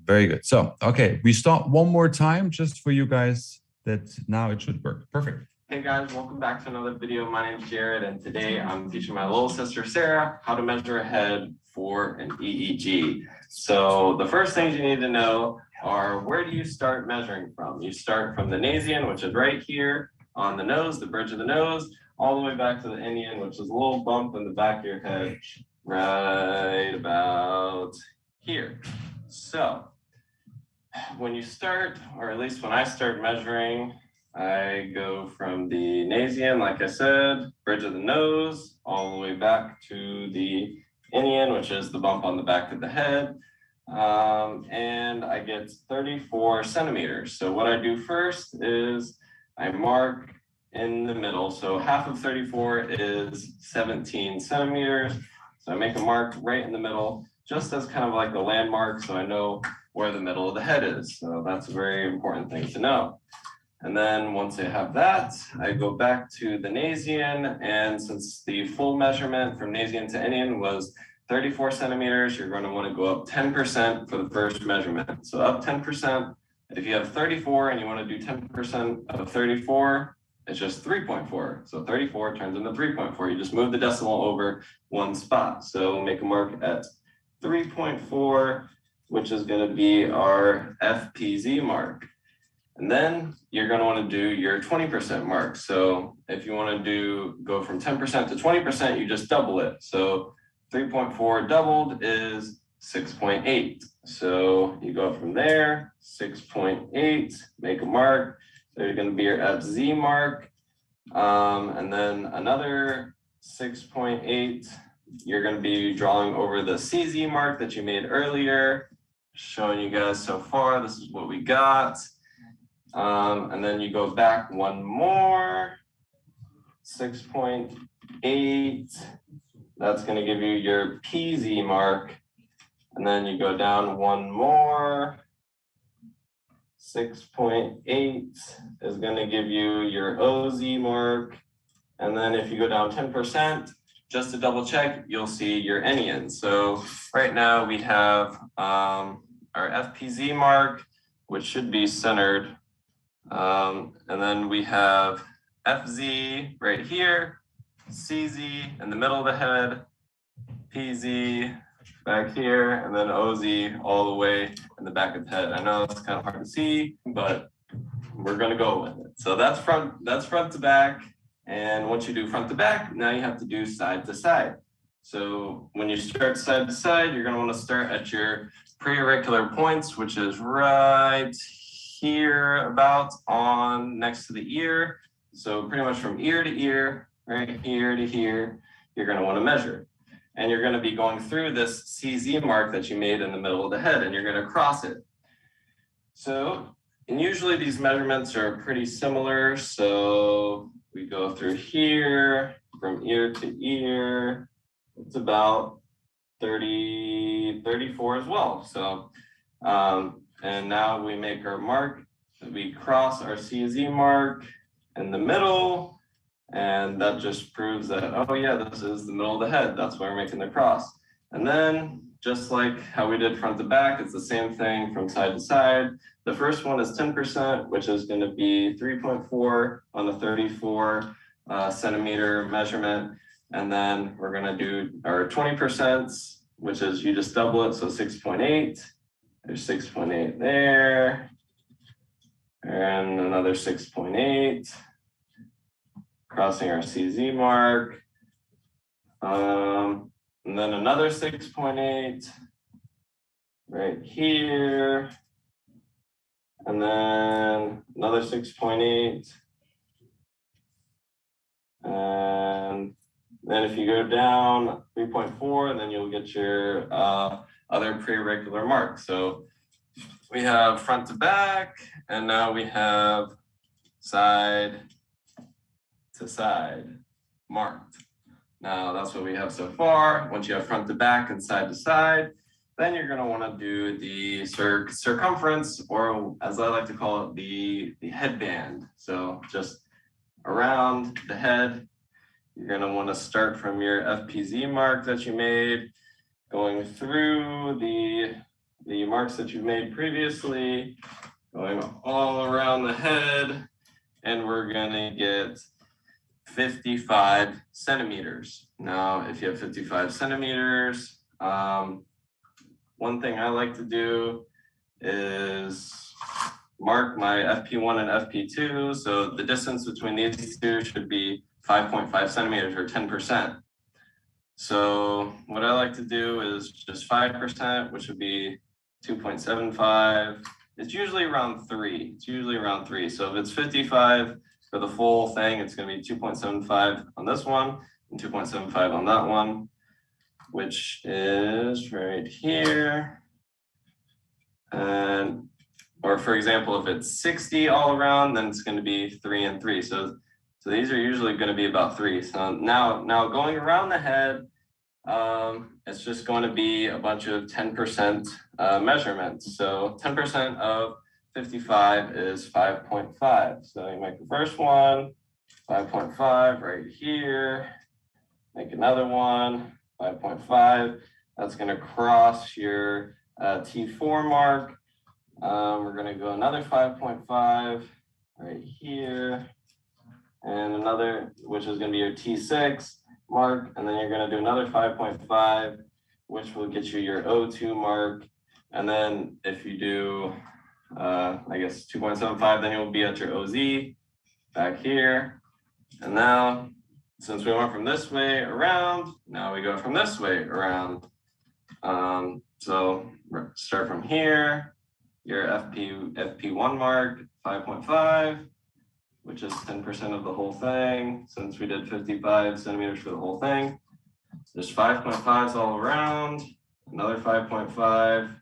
Very good. So, okay, we start one more time just for you guys that now it should work. Perfect. Hey guys, welcome back to another video. My name's Jared, and today I'm teaching my little sister Sarah how to measure a head for an EEG. So the first things you need to know are, where do you start measuring from? You start from the nasien, which is right here on the nose, the bridge of the nose, all the way back to the inion, which is a little bump in the back of your head, right about here. So when you start, or at least when I start measuring, I go from the nasien, like I said, bridge of the nose, all the way back to the inion, which is the bump on the back of the head. And I get 34 centimeters. So what I do first is I mark in the middle. So half of 34 is 17 centimeters. So I make a mark right in the middle, just as kind of like a landmark, so I know where the middle of the head is. So that's a very important thing to know. And then once I have that, I go back to the nasien, and since the full measurement from nasien to inion was 34 centimeters, you're going to want to go up 10% for the first measurement. So up 10%. If you have 34 and you want to do 10% of 34, it's just 3.4. So 34 turns into 3.4. You just move the decimal over one spot. So make a mark at 3.4, which is going to be our FPZ mark. And then you're going to want to do your 20% mark. So if you want to go from 10% to 20%, you just double it. So 3.4 doubled is 6.8. So you go from there, 6.8, make a mark. So you're going to be your FZ mark. And then another 6.8, you're going to be drawing over the CZ mark that you made earlier. Showing you guys so far, this is what we got. And then you go back one more, 6.8. That's going to give you your PZ mark. And then you go down one more, 6.8 is going to give you your OZ mark. And then if you go down 10%, just to double check, you'll see your inion. So right now we have our FPZ mark, which should be centered. And then we have FZ right here, CZ in the middle of the head, PZ back here, and then OZ all the way in the back of the head. I know it's kind of hard to see, but we're going to go with it. So that's front to back. And once you do front to back, now you have to do side to side. So when you start side to side, you're going to want to start at your preauricular points, which is right here about on next to the ear. So pretty much from ear to ear, right here to here, you're going to want to measure. And you're going to be going through this CZ mark that you made in the middle of the head, and you're going to cross it. So, and usually these measurements are pretty similar. So we go through here from ear to ear. It's about 34 as well. So, and now we make our mark. We cross our CZ mark in the middle. And that just proves that, oh yeah, this is the middle of the head. That's why we're making the cross. And then just like how we did front to back, it's the same thing from side to side. The first one is 10%, which is going to be 3.4 on the 34 centimeter measurement. And then we're going to do our 20%, which is you just double it, so 6.8. There's 6.8 there, and another 6.8, crossing our CZ mark, and then another 6.8 right here, and then another 6.8, and then if you go down 3.4, then you'll get your other pre-regular mark. So we have front to back, and now we have side to side marked. Now that's what we have so far. Once you have front to back and side to side, then you're going to want to do the circumference, or as I like to call it, the headband. So just around the head, you're going to want to start from your FPZ mark that you made, going through the marks that you've made previously, going all around the head, and we're going to get 55 centimeters. Now, if you have 55 centimeters, one thing I like to do is mark my FP1 and FP2. So the distance between these two should be 5.5 centimeters or 10%. So what I like to do is just 5%, which would be 2.75. It's usually around 3. It's usually around 3. So if it's 55 for the full thing, it's going to be 2.75 on this one and 2.75 on that one, which is right here. And, or for example, if it's 60 all around, then it's going to be 3 and 3. So these are usually going to be about 3. So now going around the head, it's just going to be a bunch of 10% measurements. So 10% of 55 is 5.5. So you make the first one, 5.5 right here. Make another one, 5.5. That's going to cross your T4 mark. We're going to go another 5.5 right here. And another, which is going to be your T6 mark, and then you're going to do another 5.5, which will get you your O2 mark. And then if you do, I guess 2.75, then you'll be at your OZ back here. And now, since we went from this way around, now we go from this way around. So start from here, your FP1 mark, 5.5. Which is 10% of the whole thing, since we did 55 centimeters for the whole thing. There's 5.5s all around, another 5.5.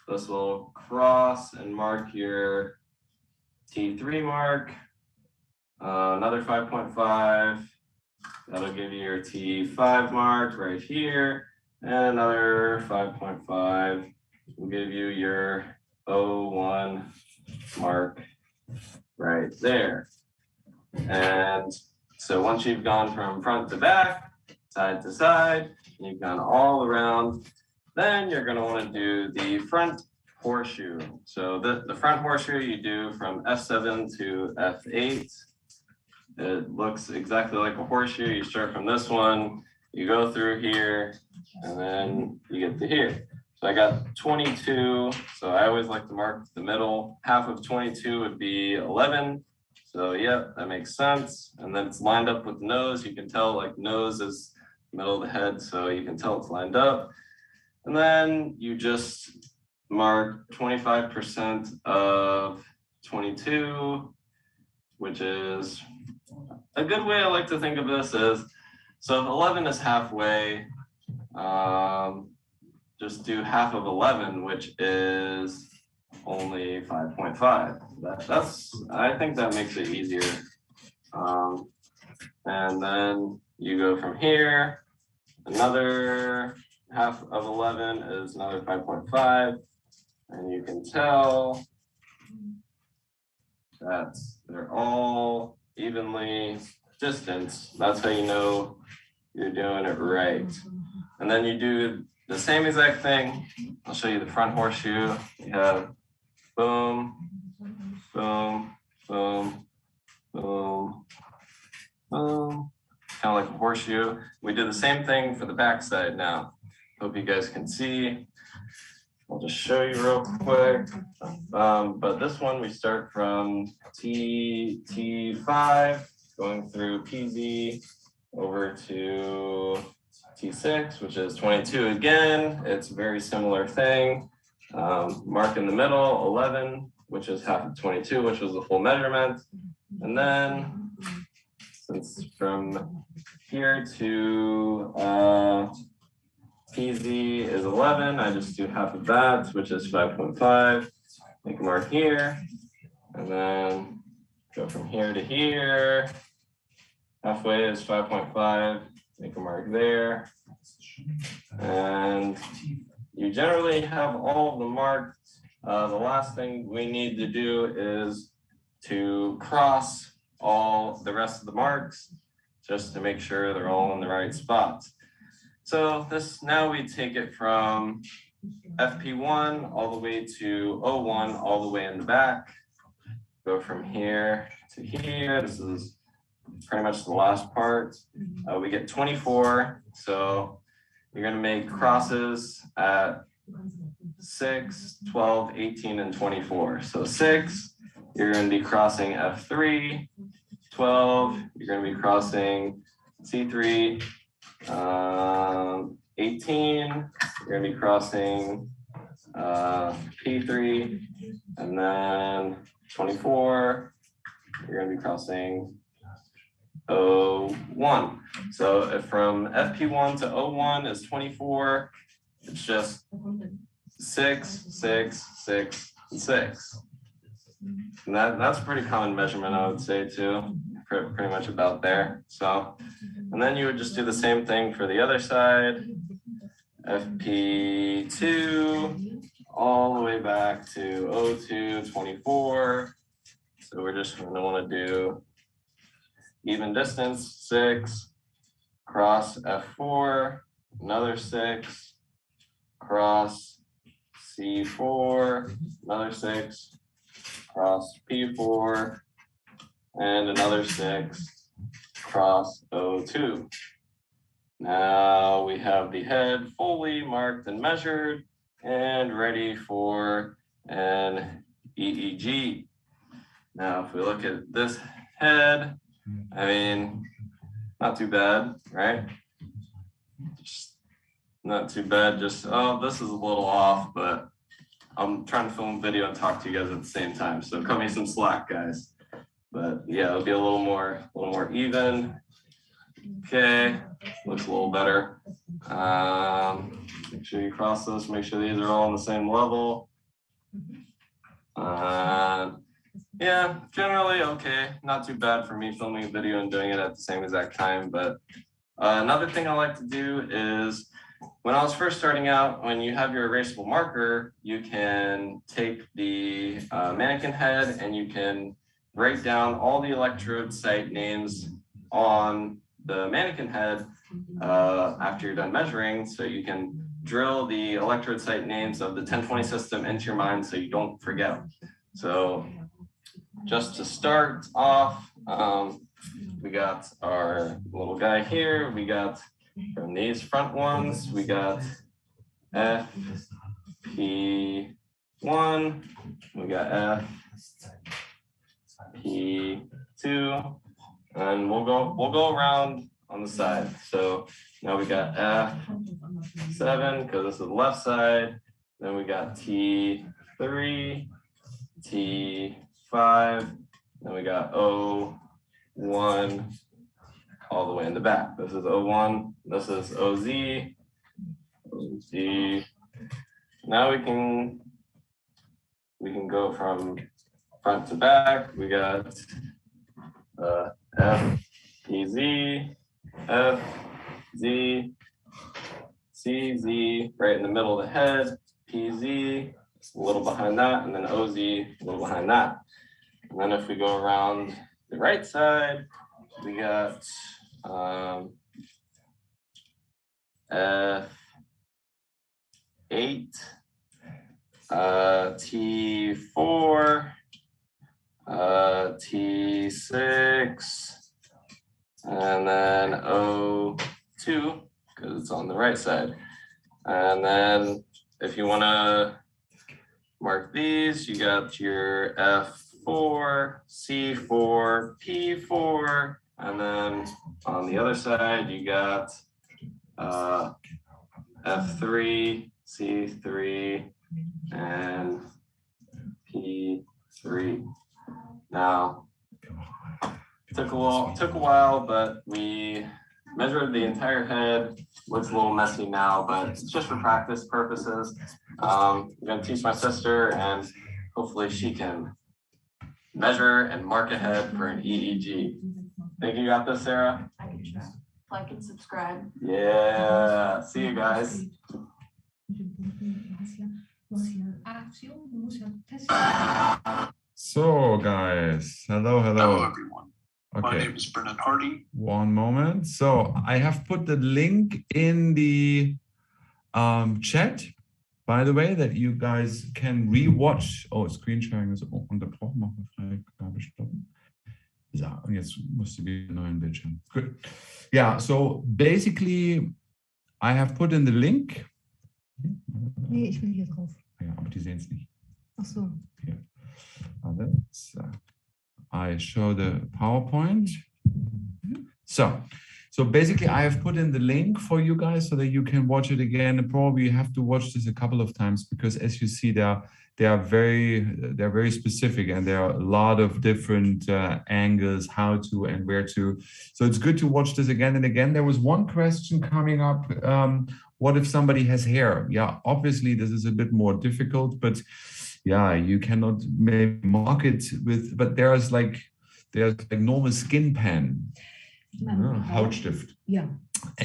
This will cross and mark your T3 mark, another 5.5. That'll give you your T5 mark right here, and another 5.5 will give you your O1 mark right there. And so once you've gone from front to back, side to side, you've gone all around, then you're going to want to do the front horseshoe. So the front horseshoe you do from F7 to F8. It looks exactly like a horseshoe. You start from this one, you go through here, and then you get to here. So I got 22, so I always like to mark the middle. Half of 22 would be 11. So yeah, that makes sense. And then it's lined up with the nose. You can tell like nose is middle of the head, so you can tell it's lined up. And then you just mark 25% of 22, which is a good way I like to think of this is, so if 11 is halfway, just do half of 11, which is only 5.5. I think that makes it easier. And then you go from here, another half of 11 is another 5.5. And you can tell that they're all evenly distanced. That's how you know you're doing it right. And then you do the same exact thing. I'll show you the front horseshoe. You have boom, boom, boom, boom, boom. Kind of like a horseshoe. We do the same thing for the back side now. Hope you guys can see. I'll just show you real quick. But this one, we start from T5, going through PZ over to T6, which is 22 again. It's a very similar thing. Mark in the middle, 11, which is half of 22, which was the full measurement. And then, since from here to PZ is 11, I just do half of that, which is 5.5. Make a mark here, and then go from here to here. Halfway is 5.5. Make a mark there. And you generally have all of them marked. The last thing we need to do is to cross all the rest of the marks just to make sure they're all in the right spots. So this, now we take it from FP1 all the way to O1 all the way in the back. Go from here to here. This is pretty much the last part. We get 24. So you're going to make crosses at 6, 12, 18, and 24. So 6, you're going to be crossing F3. 12, you're going to be crossing C3. 18, you're going to be crossing P3. And then 24, you're going to be crossing O1. So if from FP1 to O1 is 24, it's just 6, 6, 6, and 6. And that's a pretty common measurement, I would say, too. Pretty much about there. So, and then you would just do the same thing for the other side. FP2 all the way back to O2, 24. So we're just going to want to do even distance, 6, cross F4, another 6, cross C4, another 6, cross P4, and another 6, cross O2. Now we have the head fully marked and measured and ready for an EEG. Now, if we look at this head, I mean, not too bad, right? Just not too bad. Just, oh, this is a little off, but I'm trying to film video and talk to you guys at the same time. So cut me some slack, guys. But yeah, it'll be a little more even. Okay, looks a little better. Make sure you cross this, make sure these are all on the same level. Yeah, generally okay. Not too bad for me filming a video and doing it at the same exact time. But another thing I like to do is when I was first starting out, when you have your erasable marker, you can take the mannequin head and you can write down all the electrode site names on the mannequin head after you're done measuring, so you can drill the electrode site names of the 1020 system into your mind so you don't forget. So just to start off, we got our little guy here. We got from these front ones, we got FP1, we got FP2, and we'll go around on the side. So now we got F7 because this is the left side. Then we got T3, T5, then we got O1 all the way in the back. This is O1, this is OZ, OZ. Now we can go from front to back. We got F, PZ, F, Z, CZ, right in the middle of the head, PZ, a little behind that, and then OZ, a little behind that. And then if we go around the right side, we got F8, T4, T6, and then O2, because it's on the right side. And then if you want to mark these, you got your F4, C4, P4, and then on the other side, you got F3, C3, and P3. Now, took a while, but we measured the entire head. Looks a little messy now, but it's just for practice purposes. I'm going to teach my sister, and hopefully she can measure and mark a head for an EEG. Think you got this, Sarah? I can try. Like and subscribe. Yeah. See you guys. So, guys, hello. Hello, everyone. My Okay, name is Brennan Hardy. one moment. So I have put the link in the chat, by the way, that you guys can rewatch. Oh, screen sharing ist unterbrochen. Machen wir Freigabe stoppen. So, und jetzt musst du wieder einen neuen Bildschirm. Good. Yeah, so basically, I have put in the link. Nee, ich will hier drauf. Ja, aber die sehen es nicht. Ach so. So I show the PowerPoint. So basically I have put in the link for you guys so that you can watch it again. And probably you have to watch this a couple of times because as you see, they're very specific and there are a lot of different angles, how to and where to. So it's good to watch this again and again. There was one question coming up. What if somebody has hair? Yeah, obviously this is a bit more difficult, but yeah, you cannot maybe mark it with, but there's like normal skin pen, Hautstift. Yeah.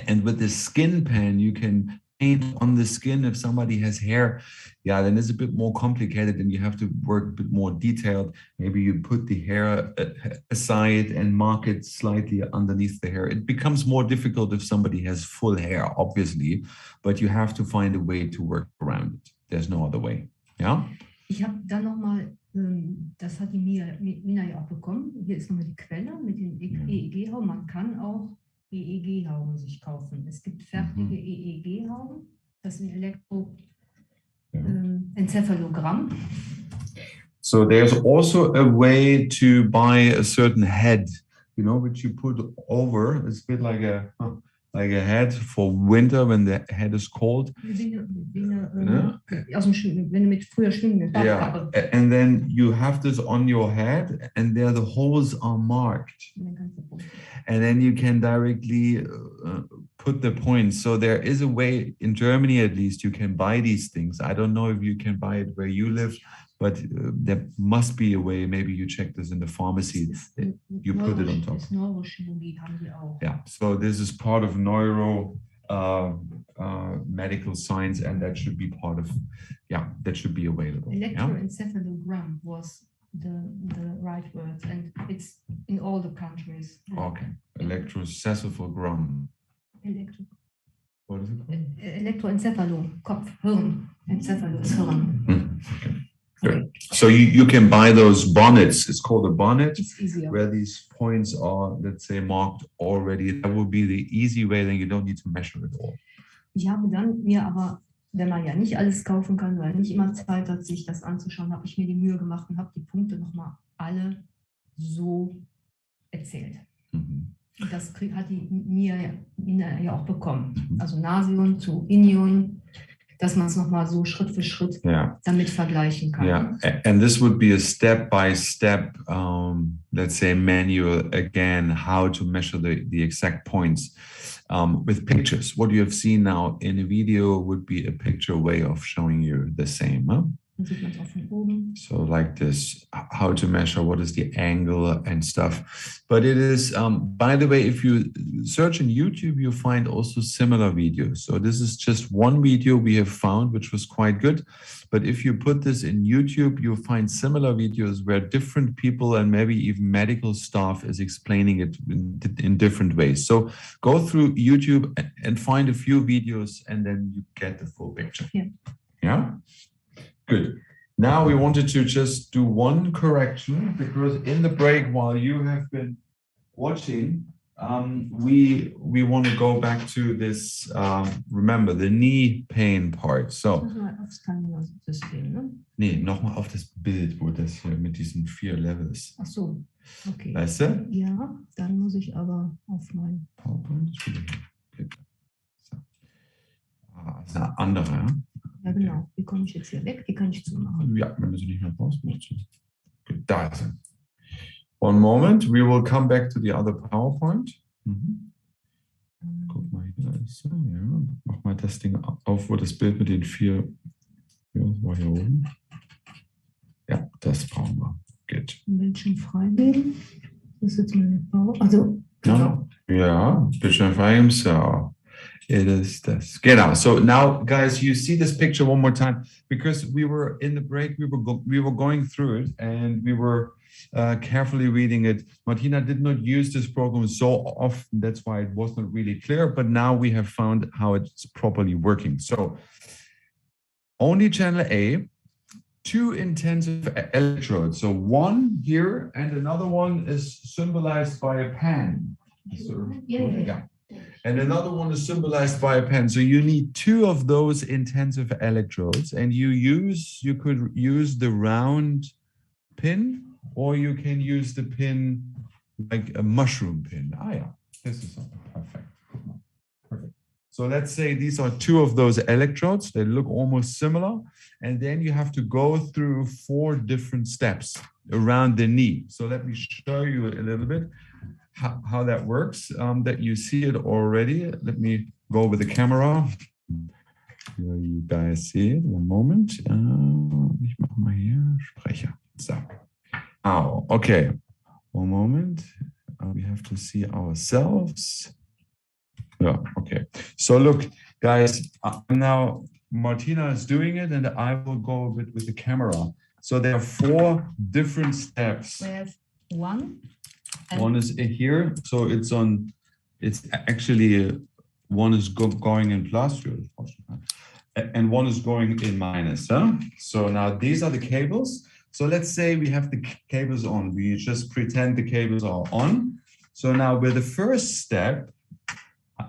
And with the skin pen, you can paint on the skin if somebody has hair. Yeah, then it's a bit more complicated and you have to work a bit more detailed. Maybe you put the hair aside and mark it slightly underneath the hair. It becomes more difficult if somebody has full hair, obviously, but you have to find a way to work around it. There's no other way. Yeah. Ich habe dann nochmal, das hat die Mina ja auch bekommen. Hier ist nochmal die Quelle mit den EEG-Hauben. Man kann auch EEG-Hauben sich kaufen. Es gibt fertige EEG-Hauben. Das ist ein Elektroenzephalogramm. So there's also a way to buy a certain head, you know, which you put over. It's a bit like a head for winter when the head is cold. Yeah, and then you have this on your head and there the holes are marked. And then you can directly put the points. So there is a way, in Germany at least, you can buy these things. I don't know if you can buy it where you live, but there must be a way. Maybe you check this in the pharmacy. You put it on top. Yeah, so this is part of medical science, and that should be part of, that should be available. Electroencephalogram was the right word, and it's in all the countries. Okay, electroencephalogram. What is it called? Electroencephalo, Kopf, Hirn. Encephalo is Hirn. Okay. Good. So you can buy those bonnets. It's called a bonnet, where these points are, let's say, marked already. That would be the easy way. Then you don't need to measure it all. Ich habe dann mir aber, wenn man ja nicht alles kaufen kann, weil nicht immer Zeit hat, sich das anzuschauen, habe ich mir die Mühe gemacht und habe die Punkte nochmal alle so erzählt. Mhm. Und das hat die Mina ja auch bekommen. Also Nasion zu Inion, dass man es nochmal so Schritt für Schritt damit vergleichen kann. Yeah, and this would be a step-by-step, let's say, manual, again, how to measure the exact points with pictures. What you have seen now in a video would be a picture way of showing you the same. Huh? So like this, how to measure, what is the angle and stuff. But it is, by the way, if you search in YouTube, you find also similar videos. So this is just one video we have found, which was quite good. But if you put this in YouTube, you'll find similar videos where different people and maybe even medical staff is explaining it in different ways. So go through YouTube and find a few videos and then you get the full picture. Yeah? Good. Now we wanted to just do one correction because in the break while you have been watching, we want to go back to this, remember, the knee pain part. So, Müssen wir aufs Timer-System, ne? nee, nochmal auf das Bild, wo das hier mit diesen 4 Levels. Ach so, okay. Weißt du? Ja, dann muss ich aber auf mein PowerPoint ist wieder hier. Okay. So. Ah, das ist eine andere, ja? Ja, genau. Wie komme ich jetzt hier weg? Die kann ich zumachen. Ja, wenn du sie nicht mehr brauchst, musst du. Okay, da ist er. One moment, we will come back to the other PowerPoint. Mhm. Guck mal hier, ist er, ja. Mach mal das Ding auf, wo das Bild mit den 4, ja, war hier oben. Ja, das brauchen wir. Gut. Bildschirm freigeben. Das ist jetzt meine Frau. Also, Ja, ja, Bildschirm freigeben, so. It is this. Genau. So now, guys, you see this picture one more time because we were in the break. We were going through it and we were carefully reading it. Martina did not use this program so often. That's why it wasn't really clear. But now we have found how it's properly working. So only channel A, 2 intensive electrodes. So one here and another one is symbolized by a pen. So, yeah. And another one is symbolized by a pen. So you need 2 of those intensive electrodes, and you could use the round pin, or you can use the pin like a mushroom pin. Ah, yeah, this is perfect. Perfect. So let's say these are 2 of those electrodes. They look almost similar. And then you have to go through 4 different steps around the knee. So let me show you a little bit how that works, that you see it already. Let me go with the camera. Here you guys see it. One moment. Ich mache mal hier Sprecher. So. Oh, okay. One moment. We have to see ourselves. Yeah, okay. So look, guys, now Martina is doing it and I will go a bit with the camera. So there are 4 different steps. we have 1. One is here, so it's actually one is going in plus, and one is going in minus. Huh? So now these are the cables. So let's say we have the cables on. We just pretend the cables are on. So now with the first step,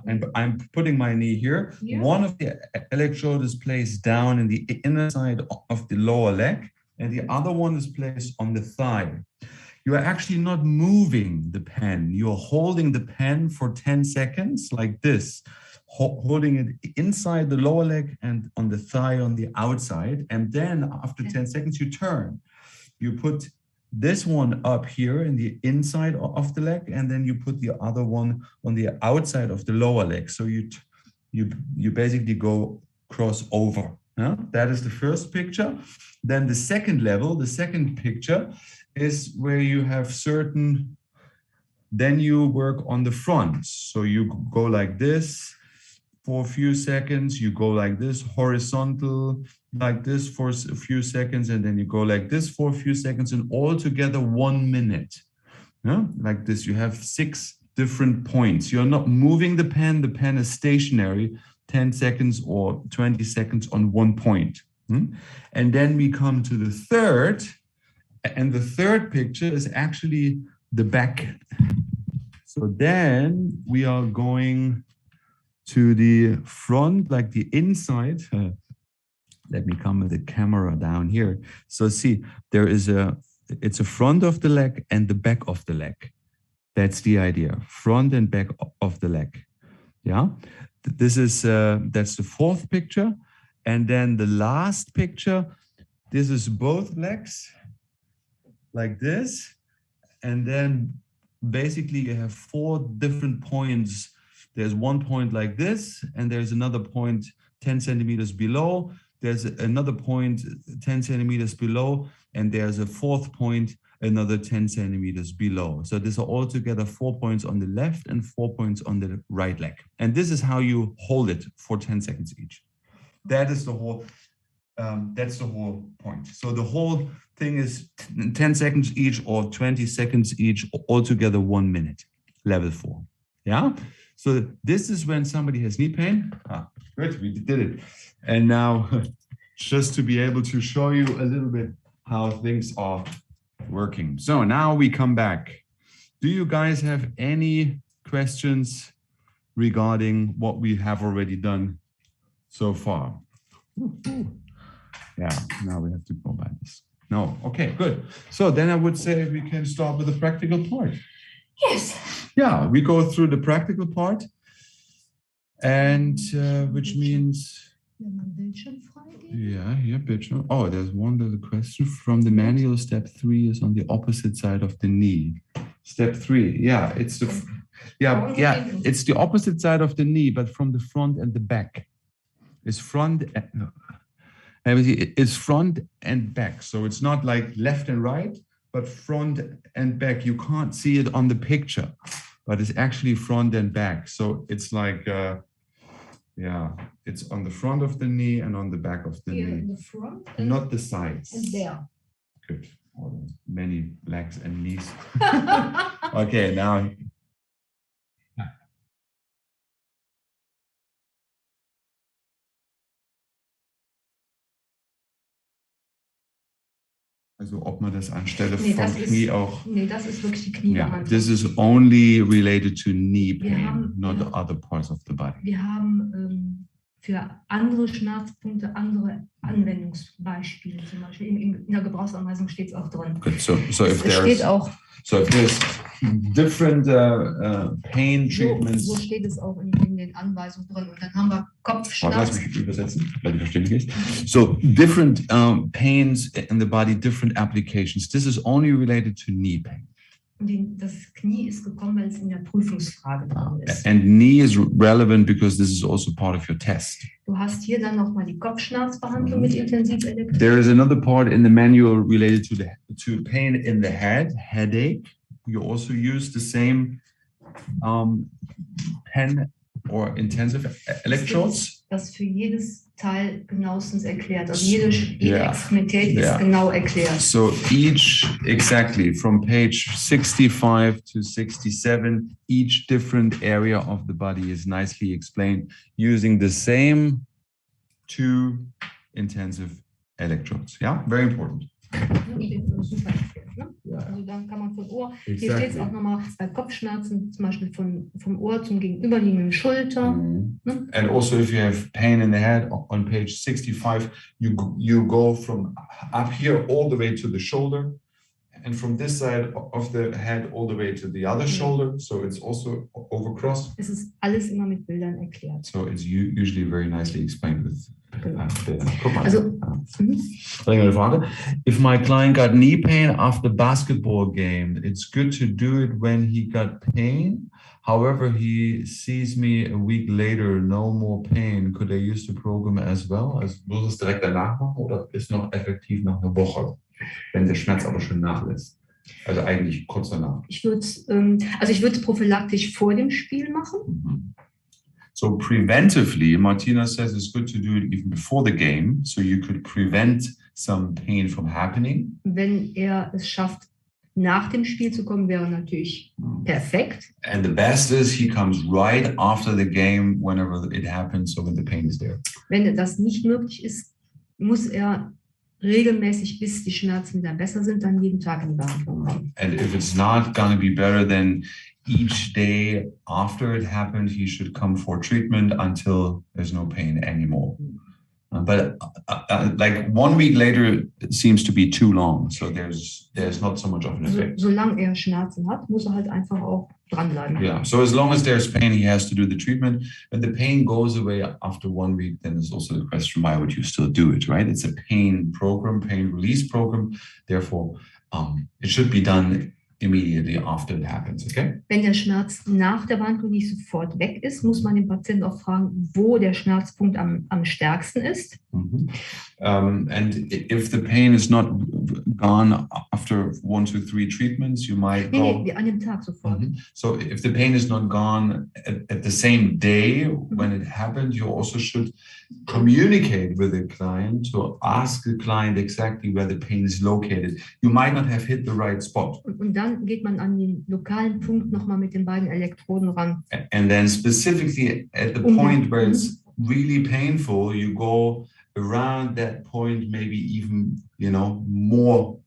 and I'm putting my knee here. Yeah. One of the electrode is placed down in the inner side of the lower leg, and the other one is placed on the thigh. You are actually not moving the pen. You are holding the pen for 10 seconds like this, holding it inside the lower leg and on the thigh on the outside. And then after 10 seconds, you turn. You put this one up here in the inside of the leg, and then you put the other one on the outside of the lower leg. So you basically go cross over. Yeah? That is the first picture. Then the second level, the second picture, is where you have certain, then you work on the front. So you go like this for a few seconds, you go like this, horizontal, like this for a few seconds, and then you go like this for a few seconds, and all together 1 minute. Yeah? Like this, you have 6 different points. You're not moving the pen is stationary, 10 seconds or 20 seconds on 1 point. And then we come to the third, and the third picture is actually the back. So then we are going to the front, like the inside. Let me come with the camera down here. So see, it's a front of the leg and the back of the leg. That's the idea, front and back of the leg. Yeah, this is, that's the 4th picture. And then the last picture, this is both legs like this. And then basically you have 4 different points. There's one point like this, and there's another point 10 centimeters below. There's another point 10 centimeters below, and there's a 4th point, another 10 centimeters below. So these are all together 4 points on the left and 4 points on the right leg. And this is how you hold it for 10 seconds each. That is the whole, that's the whole point. So the whole thing is 10 seconds each or 20 seconds each, altogether 1 minute, level 4. Yeah. So this is when somebody has knee pain. Good, we did it. And now just to be able to show you a little bit how things are working. So now we come back. Do you guys have any questions regarding what we have already done so far? Yeah, now we have to go by this. No, okay, good. So then I would say we can start with the practical part. Yes. Yeah, we go through the practical part, and which means, Wenn man Bildschirm freigeben. yeah, here, Bildschirm. Oh, there's one little question from the manual. Step 3 is on the opposite side of the knee. Step 3, yeah, it's the, it's the opposite side of the knee, but from the front and the back. It's front, it's front and back. So it's not like left and right, but front and back. You can't see it on the picture, but it's actually front and back. So it's like, yeah, it's on the front of the knee and on the back of the Here knee. in the front. Not the sides. And there. Good. Oh, many legs and knees. Okay, now. Also ob man das anstelle Nee, vom das Knie ist, auch. nee, das ist wirklich die Yeah, Kniebehandlung. this is only related to knee Wir pain, haben- not ja. the other parts of the body. Wir haben für andere Schmerzpunkte andere Anwendungsbeispiele. Zum Beispiel in der Gebrauchsanweisung steht es auch drin. Good. So if Es steht there's auch, different pain treatments. so steht es auch in den Anweisungen drin. Und dann haben wir Warte, lass Kopfschmerzen. mich übersetzen, weil du verständlich ist. So different pains in the body, different applications. This is only related to knee pain. Und das Knie ist gekommen, weil es in der Prüfungsfrage drin ist. And knee is relevant because this is also part of your test. Du hast hier dann nochmal die Kopfschmerzbehandlung mit Intensivelektrik. There is another part in the manual related to pain in the head, headache. You also use the same pen or intensive electrodes. Das für jedes Teil genauestens erklärt. Also jede Yeah. Extremität Yeah. ist genau erklärt. So each, exactly, from page 65 to 67, each different area of the body is nicely explained using the same 2 intensive electrodes. Yeah, very important. Steht so super erklärt, ne? Also dann kann man von Ohr, hier steht es auch nochmal bei Kopfschmerzen, zum Beispiel vom Ohr zum gegenüberliegenden Schulter. Ne? And also if you have pain in the head, on page 65, you go from up here all the way to the shoulder, and from this side of the head all the way to the other shoulder. So it's also overcross. Es ist alles immer mit Bildern erklärt. So it's usually very nicely explained with. Also, Eine Frage. If my client got knee pain after basketball game, it's good to do it when he got pain. However, he sees me a week later, no more pain. Could I use the program as well? Also muss es direkt danach machen oder ist noch effektiv nach einer Woche, wenn der Schmerz aber schon nachlässt? Also eigentlich kurz danach. ich würde es prophylaktisch vor dem Spiel machen. So preventively, Martina says it's good to do it even before the game, so you could prevent some pain from happening. Wenn er es schafft, nach dem Spiel zu kommen, wäre natürlich perfekt. And the best is he comes right after the game whenever it happens, so when the pain is there. Wenn das nicht möglich ist, muss er regelmäßig, bis die Schmerzen wieder besser sind, dann jeden Tag in die Behandlung kommen. And if it's not going to be better, then each day after it happened, he should come for treatment until there's no pain anymore. But like 1 week later, it seems to be too long. So there's not so much of an effect. Solange er Schmerzen hat, muss er halt einfach auch dranbleiben. Yeah. So as long as there's pain, he has to do the treatment. When the pain goes away after 1 week, then there's also the question, why would you still do it, right? It's a pain program, pain release program. Therefore, it should be done immediately after it happens, okay? Wenn der Schmerz nach der Behandlung nicht sofort weg ist, muss man den Patienten auch fragen, wo der Schmerzpunkt am stärksten ist. And if the pain is not gone after 1 to 3 treatments, you might go. Nee, an dem Tag sofort. So if the pain is not gone at the same day when it happened, you also should communicate with the client to ask the client exactly where the pain is located. You might not have hit the right spot. Und dann geht man an den lokalen Punkt nochmal mit den beiden Elektroden ran. And then specifically at the point where it's really painful, you go around that point, maybe even, more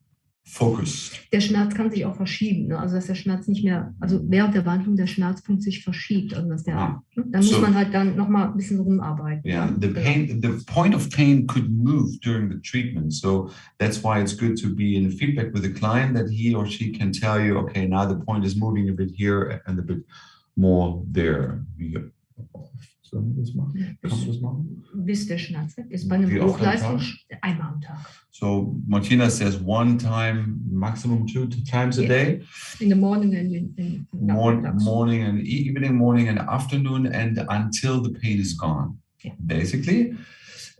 focus. Der Schmerz kann sich auch verschieben, ne? Also dass der Schmerz nicht mehr, also während der Behandlung der Schmerzpunkt sich verschiebt. Also dass der, Ah. ne? Dann muss man halt dann nochmal ein bisschen rumarbeiten. Yeah, the Genau. the point of pain could move during the treatment. So that's why it's good to be in feedback with the client that he or she can tell you, okay, now the point is moving a bit here and a bit more there. Sollen wir das machen? Kann man das machen? Bis der Schmerz weg ist. Bei einem Wie oft am Hochleistung einmal am Tag. So Martina says one time, maximum 2 times a day. In the morning and in Morning and evening, morning and afternoon, and until the pain is gone, basically.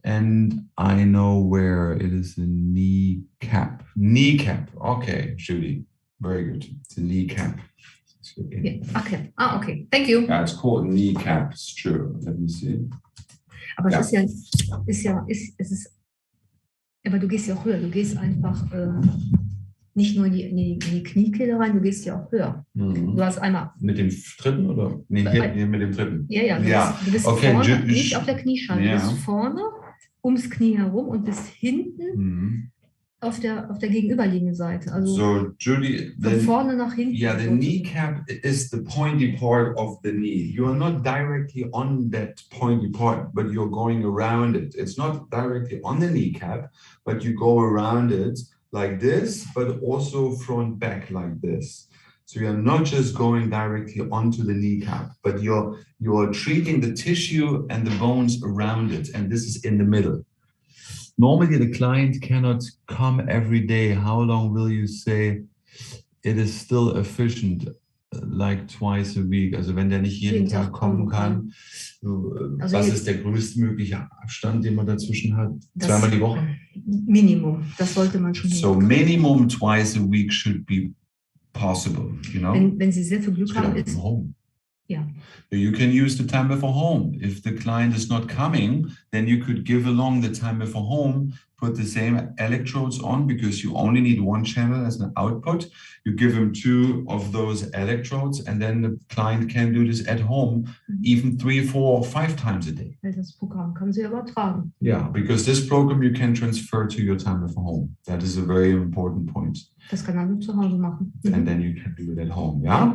And I know where it is the kneecap. Kneecap. Okay, Judy. Very good. It's a kneecap. Yeah. Okay. Okay. Thank you. Yeah, it's called kneecap. It's true. Let me see. Aber es ist aber du gehst ja auch höher. Du gehst einfach nicht nur in die Kniekehle rein, du gehst ja auch höher. Mhm. Du hast einmal. Mit dem dritten oder? Nee, hier mit dem dritten. Ja. Du bist okay, vorne, nicht auf der Kniescheibe. Ja. Du bist vorne ums Knie herum und bist hinten auf der gegenüberliegenden Seite. Also so, Judy, von vorne nach hinten. Yeah, the kneecap is the pointy part of the knee. You are not directly on that pointy part, but you're going around it. It's not directly on the kneecap, but you go around it like this, but also front back like this. So you're not just going directly onto the kneecap, but you're treating the tissue and the bones around it, and this is in the middle. Normally, the client cannot come every day. How long will you say it is still efficient? Like twice a week. Also wenn der nicht jeden Tag kommen kann, also was ist der größtmögliche Abstand, den man dazwischen hat? Zweimal die Woche? Minimum. Das sollte man schon. So minimum twice a week should be possible. You know. Wenn Sie sehr viel Glück haben, ist home. Yeah. You can use the timer for home. If the client is not coming, then you could give along the timer for home, put the same electrodes on because you only need one channel as an output. You give him 2 of those electrodes and then the client can do this at home even 3, 4, 5 times a day. Das Programm kann Sie übertragen. Yeah, because this program you can transfer to your timer for home. That is a very important point. Das kann er zu Hause machen. And then you can do it at home, yeah?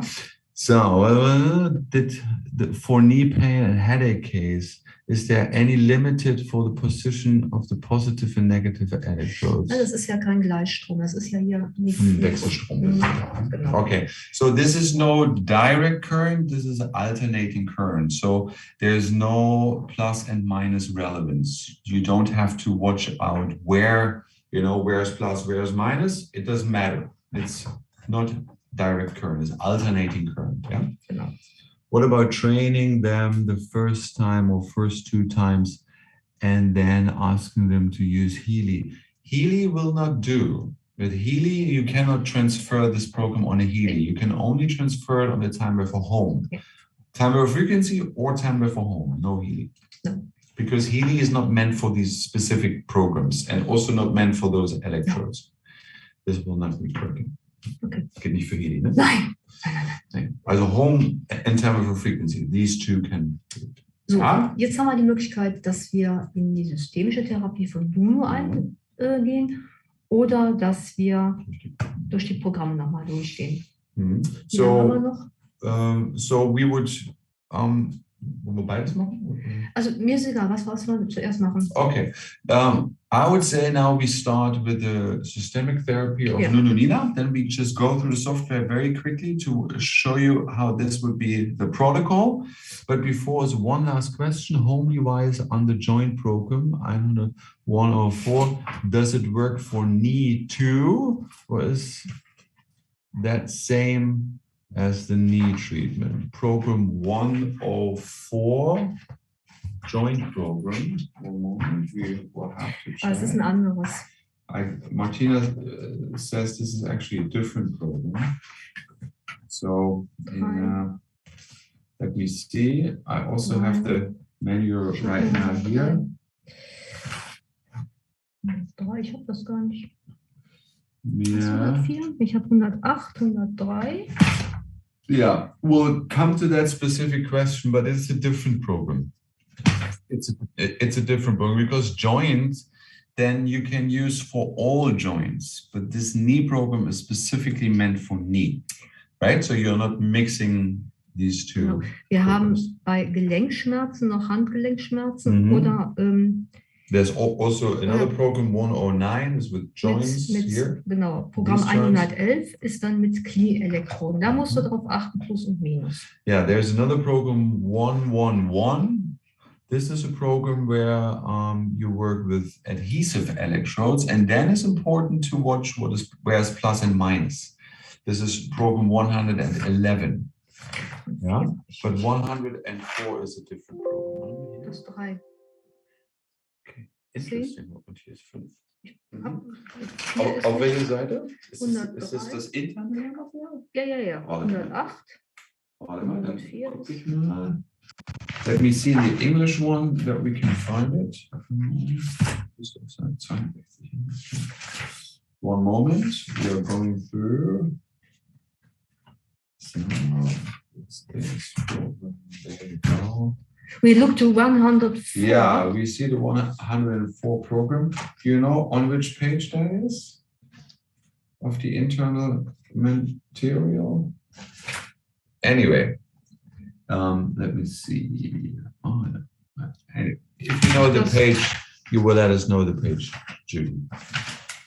So, for knee pain and headache case, is there any limited for the position of the positive and negative electrodes? Das ist ja kein Gleichstrom, das ist ja hier nicht. Wechselstrom. Genau. Okay, so this is no direct current, this is alternating current. So there's no plus and minus relevance. You don't have to watch out where, where's plus, where's minus. It doesn't matter. It's not direct current, is alternating current. Yeah. Genau. What about training them the first time or first 2 times and then asking them to use Healy? Healy will not do. With Healy, you cannot transfer this program on a Healy. You can only transfer it on the timer for home. Yeah. Timer for frequency or timer for home, no Healy. No. Because Healy is not meant for these specific programs and also not meant for those electrodes. This will not be working. Okay. Geht nicht für Healy, ne? Nein. Also Home and Timer for Frequency, these 2 can do it. So, jetzt haben wir die Möglichkeit, dass wir in die systemische Therapie von Nuno eingehen oder dass wir durch die Programme nochmal durchgehen. So we would, wollen wir beides machen? Also mir ist egal, was wir zuerst machen. Okay, I would say now we start with the systemic therapy of Nuno Nina. Then we just go through the software very quickly to show you how this would be the protocol. But before is one last question, home-wise on the joint program, 104, does it work for knee 2 or is that same as the knee treatment? Program 104. Joint program. One moment, we will have to check. Das ist ein anderes. Martina says this is actually a different program. So let me see. I also have the manual right now here. Ich habe das gar nicht. Yeah. 104, ich habe 108, 103. Yeah, we'll come to that specific question, but it's a different program. It's a different program because joints, then you can use for all joints, but this knee program is specifically meant for knee, right? So you're not mixing these two. Genau. Wir haben programs. bei Gelenkschmerzen noch Handgelenkschmerzen Mhm. oder There's also another program 109 is with joints here. genau, Programm These joints. 111 ist dann mit Knieelektroden. Da musst du darauf achten, Plus und Minus. Yeah, there's another program 111. This is a program where you work with adhesive electrodes, and then it's important to watch where's plus and minus. This is program 111. Yeah, but 104 is a different program. Das 3. Okay, interesting. Und hier ist 5. Auf welcher Seite? Ist 103. das interne? Ja. Warte mal. 108. Warte mal, dann 104 guck ich mal. Let me see the English one that we can find it. One moment, we are going through. So, there we go. We look to 104. Yeah, we see the 104 program. Do you know on which page that is? Of the internal material? Anyway, let me see. Oh, anyway, if you know the page, you will let us know the page, Judy.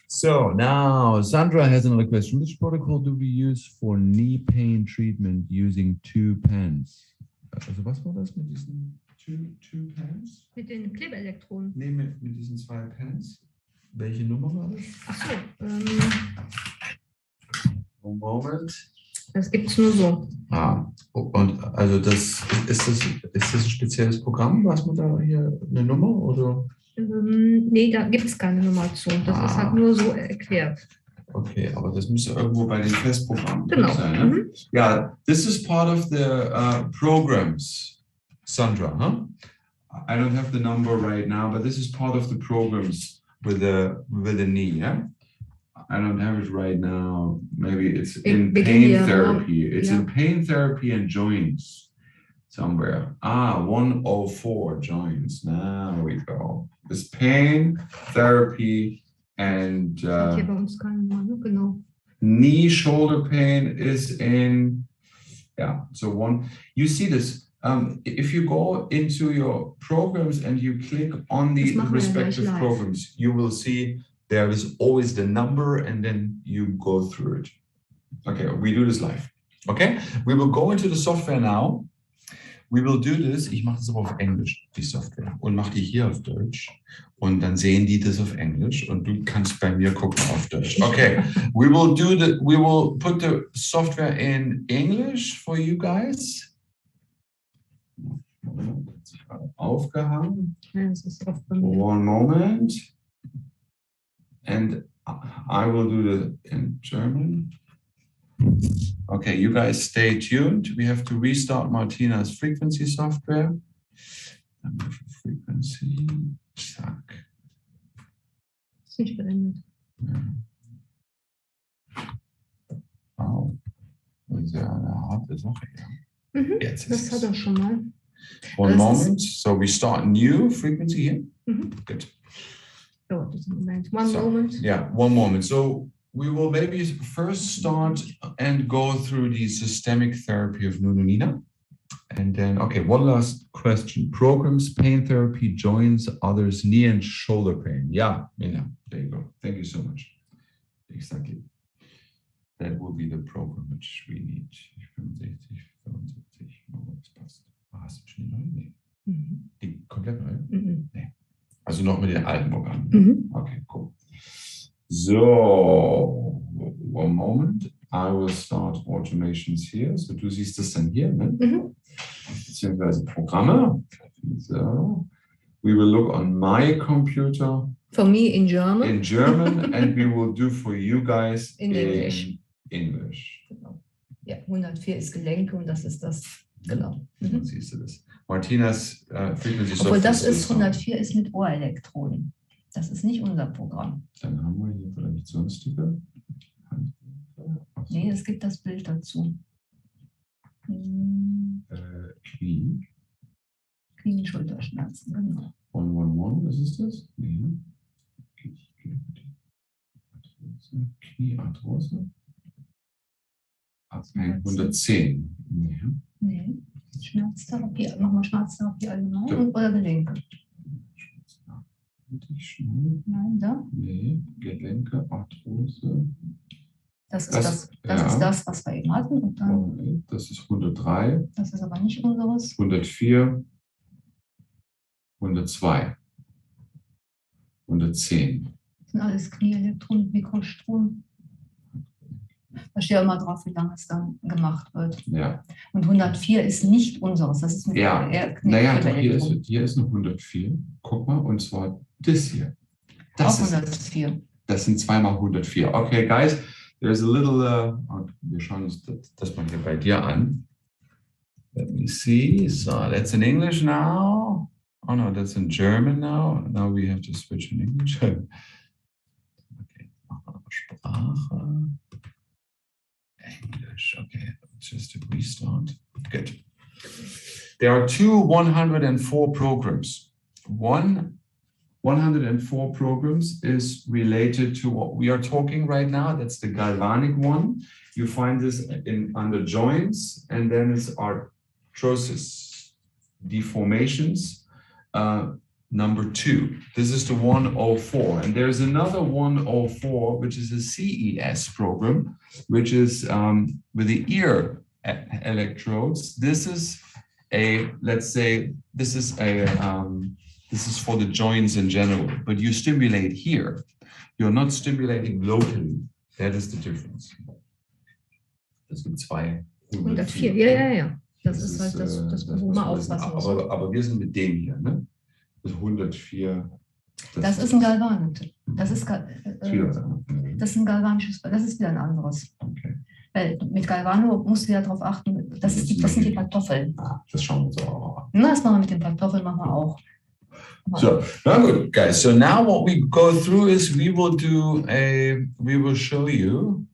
So now Sandra has another question. Which protocol do we use for knee pain treatment using 2 pens? Also was war das mit diesen two pens? Mit den Klebeelektroden. Nee, mit diesen 2 Pens. Welche Nummer war das? Ach so. One moment. Das gibt es nur so. Und also ist das ein spezielles Programm, was man da hier eine Nummer oder? Nee, da gibt es keine Nummer zu. Das ist halt nur so erklärt. Okay, aber das müsste irgendwo bei den Testprogrammen sein. Ne? Mhm. Yeah, this is part of the programs, Sandra, huh? I don't have the number right now, but this is part of the programs with the knee, yeah? I don't have it right now. Maybe it's in pain therapy. It's in pain therapy and joints somewhere. 104 joints. Now we go. It's pain therapy and Hier bei uns keine Nummer, genau. knee shoulder pain is in, so one. You see this. If you go into your programs and you click on the respective programs, you will see there is always the number and then you go through it. Okay, we do this live. Okay, we will go into the software now. We will do this. Ich mache das aber auf Englisch, die Software, und mache die hier auf Deutsch. Und dann sehen die das auf Englisch und du kannst bei mir gucken auf Deutsch. Okay, we will put the software in English for you guys. Aufgehangen. One moment. And I will do it in German. Okay, you guys stay tuned. We have to restart Martina's frequency software. Frequency. Zack. Ist nicht beendet. Wow. Das ist ja eine harte Sache. Mhm. Jetzt Das hat er schon mal. One moment. So we start new frequency here. Mhm. Good. Oh, just a moment. One moment. Yeah, one moment. So we will maybe first start and go through the systemic therapy of Nununina. And then, okay, one last question. Programs, pain therapy, joints, others, knee and shoulder pain. Yeah, Mina, there you go. Thank you so much. Exactly. That will be the program which we need. 65, 75, das passt. Hast du schon die neue? Nee. Mhm. Die komplett neu? Mhm. Nee. Also noch mit den alten Programmen. Mhm. Okay, cool. So, one moment. I will start automations here. So du siehst das dann hier, ne? Mhm. Beziehungsweise Programme. So, we will look on my computer. For me in German. In German, and we will do for you guys In English. English. Genau. Ja, 104 ist Gelenke und das ist das. Genau. Dann siehst du das. Martinas Frequency Obwohl Software das ist 104 ist mit Ohrelektroden. Das ist nicht unser Programm. Dann haben wir hier vielleicht sonstige. Nee, es gibt das Bild dazu. Knie. Knie- und Schulterschmerzen, genau. 111, was ist das? Nee. Kniearthrose. 110. Nee. Nee. Schmerztherapie, machen wir Schmerztherapie allgemein Ja. oder Gelenke? Schnell. Nein, da. Nee, Gelenke, Arthrose. Das ist Das- das ja. ist das, was wir eben hatten. Und dann, Das ist 103, das ist aber nicht unseres. 104, 102, 110. Das sind alles Knieelektronen, Mikrostrom. Da steht immer drauf, wie lange es dann gemacht wird. Ja, Und 104 ist nicht unseres. Das ist mit ja. eher Naja, doch, Knieelektronen. hier ist eine 104. Guck mal, und zwar das hier. Auch Das ist 104. Das sind zweimal 104. Okay, guys, there's a little, wir schauen uns das mal hier bei dir an. Let me see. So, that's in English now. Oh no, that's in German now. Now we have to switch in English. Okay, machen wir Sprache. English, okay, just a restart. Good. There are 104 programs. 104 programs is related to what we are talking right now. That's the galvanic one. You find this under joints, and then it's arthrosis, deformations. Number 2, this is the 104, and there's another 104, which is a CES program, which is with the ear electrodes. This is let's say, this is for the joints in general, but you stimulate here. You're not stimulating locally. That is the difference. Das gibt 2. 104, ja. Das ist halt das wo man aufpassen muss. Aber wir sind mit dem hier, ne? Das 104. Das ist ein Galvanik. Das ist ein galvanisches, das ist wieder ein anderes. Okay. Weil mit Galvano musst du ja darauf achten, das sind die Pantoffeln. Das schauen wir uns auch an. Na, das machen wir mit den Pantoffeln, machen wir auch. So, now good, guys. So now what we go through is we will show you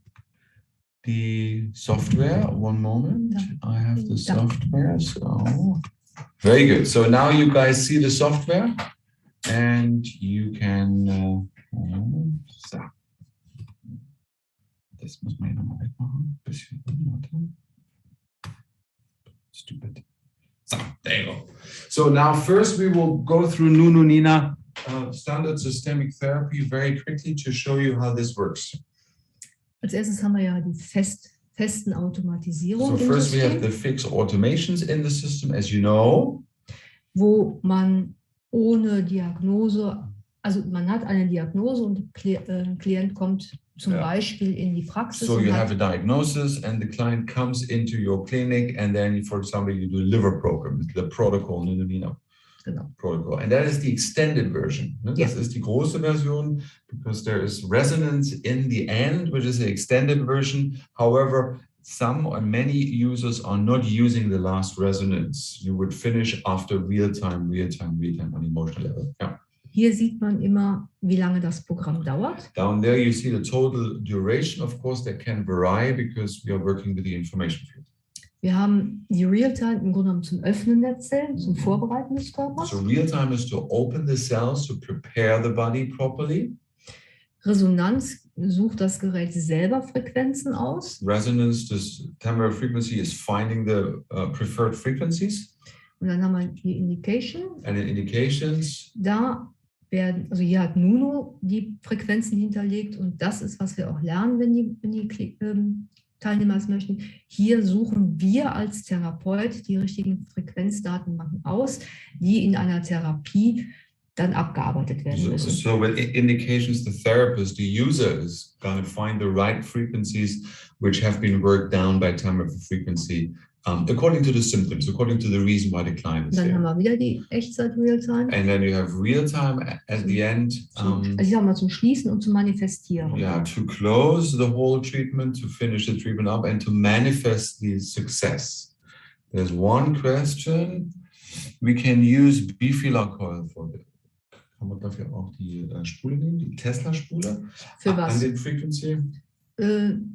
the software. One moment. I have the software. So very good. So now you guys see the software and you can so. Das muss man hier nochmal wegmachen. Bisschen warte. Stupid. So, there you go. So now first we will go through Nunu Nina standard systemic therapy very quickly to show you how this works. Als erstes haben wir ja die festen Automatisierungen So im first we have System, the fixed automations in the system, as you know. wo man ohne Diagnose, also man hat eine Diagnose und der Klient kommt zum Beispiel in die Praxis. So und you hat- have a diagnosis and the client comes into your clinic and then, for example, you do a liver program, the protocol, Nunu Nina Genau. protocol. And that is the extended version. Ne? Das ist die große Version, because there is resonance in the end, which is the extended version. However, some or many users are not using the last resonance. You would finish after real-time on emotional level. Yeah. Hier sieht man immer, wie lange das Programm dauert. Down there, you see the total duration. Of course, that can vary because we are working with the information field. Wir haben die Realtime im Grunde genommen zum Öffnen der Zellen, zum Vorbereiten des Körpers. So real-time is to open the cells, to prepare the body properly. Resonanz sucht das Gerät selber Frequenzen aus. Resonance, this temporal frequency is finding the preferred frequencies Und dann haben wir die Indication. and the indications. Da werden, also hier hat Nuno die Frequenzen hinterlegt und das ist, was wir auch lernen, wenn die Teilnehmer es möchten. Hier suchen wir als Therapeut die richtigen Frequenzdatenbanken aus, die in einer Therapie dann abgearbeitet werden müssen. So with indications, the therapist, the user is going to find the right frequencies which have been worked down by temporal frequency according to the symptoms, according to the reason why the client Und is dann haben there. wir wieder die Echtzeit-Realtime. And then you have real time at the end. Also ich sage mal zum Schließen und zum Manifestieren. Yeah, to close the whole treatment, to finish the treatment up, and to manifest the success. There's one question. We can use bifilar coil for this. Kann man dafür auch die Spule nehmen, die Tesla-Spule? Für An was? den Frequency?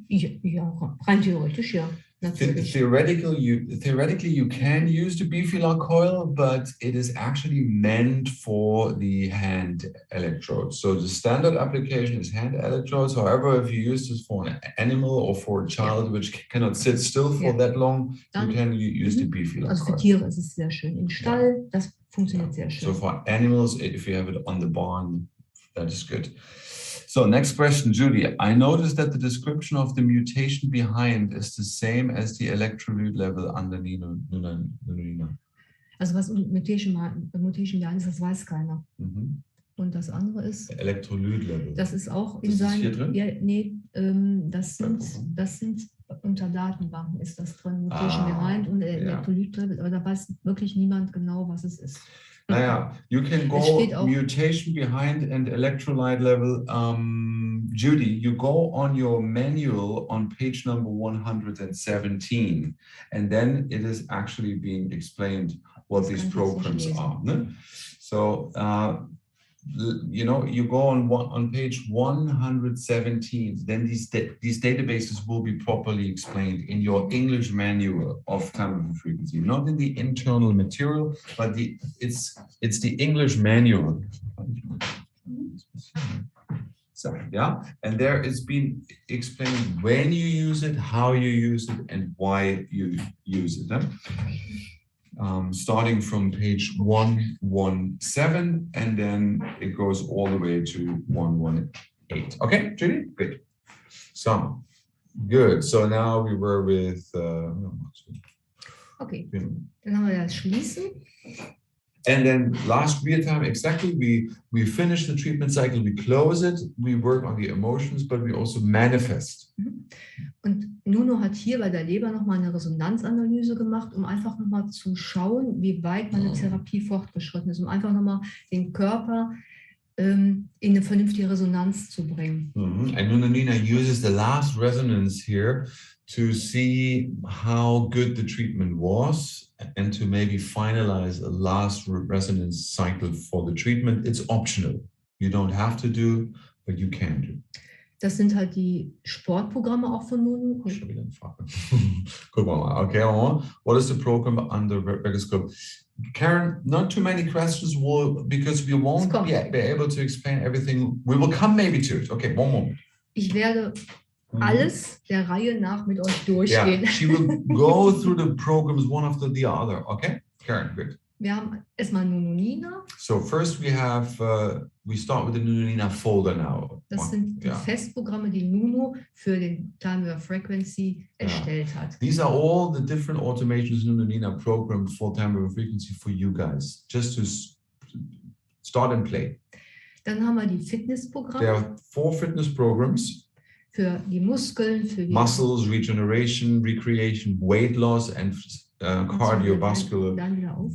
Ja, rein theoretisch, ja. natürlich. Theoretically, you can use the bifilar coil, but it is actually meant for the hand electrodes. So the standard application is hand electrodes. However, if you use this for an animal or for a child which cannot sit still for that long, Dann, you can use the bifilar also für coil. Tiere ist es sehr schön. Im Stall, das funktioniert sehr schön. So for animals, if you have it on the barn, that is good. So next question, Julie. I noticed that the description of the mutation behind is the same as the electrolyte level under Nunina. Also was Mutation behind ist, das weiß keiner. Mhm. Und das andere ist, Elektrolyt level. das ist auch in Das ist hier seinen, drin? ja, nee, das sind unter Datenbanken ist das drin, Mutation behind und Elektrolyt level, aber da weiß wirklich niemand genau, was es ist. Naja, you can go mutation behind and electrolyte level. Judy, you go on your manual on page number 117, and then it is actually being explained what these programs are. Ne? So, you go on page 117, then these databases will be properly explained in your English manual of time of frequency, not in the internal material, but it's the English manual. So, yeah, and there it's been explained when you use it, how you use it, and why you use it. Starting from page 117, and then it goes all the way to 118. Okay, Judy? Good. So, good. So now we were with... Okay, dann haben wir das Schließen. And then last real time, exactly, we finish the treatment cycle, we close it, we work on the emotions, but we also manifest. Und Nuno hat hier bei der Leber nochmal eine Resonanzanalyse gemacht, um einfach nochmal zu schauen, wie weit meine Therapie fortgeschritten ist, um einfach nochmal den Körper in eine vernünftige Resonanz zu bringen. And Nunina uses the last resonance here to see how good the treatment was and to maybe finalize a last resonance cycle for the treatment. It's optional. You don't have to do, but you can do. Das sind halt die Sportprogramme auch von Nuno. Guck mal, okay, what is the program under Regoscope? Karen, not too many questions because we won't be able to explain everything. We will come maybe to it. Okay, one moment. Ich werde alles der Reihe nach mit euch durchgehen. Yeah, she will go through the programs one after the other. Okay, Karen, good. Wir haben erstmal Nunina. So first we have, we start with the Nunina folder now. Das sind die Festprogramme, die Nuno für den Time of Frequency erstellt hat. These are all the different automations Nunina program for Time of Frequency for you guys, just to start and play. Dann haben wir die Fitnessprogramme. There are 4 fitness programs. Für die Muskeln, für die Muscles, regeneration, recreation, weight loss, and cardiovascular,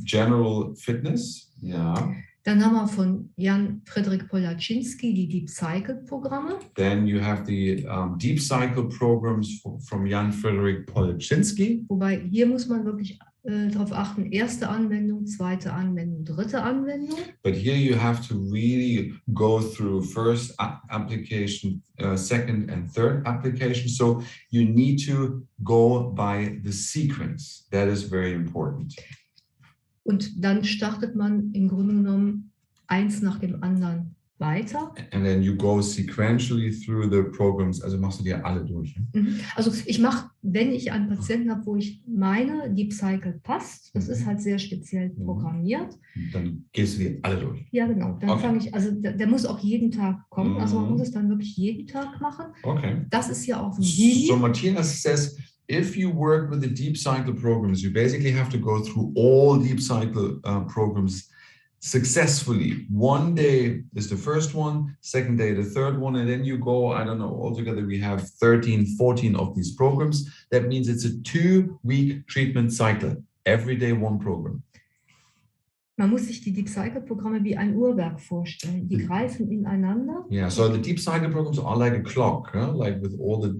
general fitness. Yeah. Dann haben wir von Jan Frederick Polaczynski die Deep Cycle Programme. Then you have the Deep Cycle programs from Jan Frederick Polaczynski. Wobei hier muss man wirklich darauf achten, erste Anwendung, zweite Anwendung, dritte Anwendung. But here you have to really go through first application, second and third application. So you need to go by the sequence. That is very important. Und dann startet man im Grunde genommen eins nach dem anderen weiter. And then you go sequentially through the programs. Also machst du dir alle durch. Ne? Also ich mache, wenn ich einen Patienten habe, wo ich meine, Deep Cycle passt, das ist halt sehr speziell programmiert. Dann gehst du die alle durch. Ja, genau. Dann fange ich, also der muss auch jeden Tag kommen. Also man muss es dann wirklich jeden Tag machen. Okay. Das ist ja auch ein Video. So Matthias says, if you work with the Deep Cycle programs, you basically have to go through all Deep Cycle programs successfully. One day is the first one, second day the third one, and then you go, I don't know, altogether we have 13, 14 of these programs. That means it's a 2-week treatment cycle. Every day one program. Man muss sich die Deep Cycle Programme wie ein Uhrwerk vorstellen. Die greifen ineinander. Yeah, so the Deep Cycle programs are like a clock, like with all the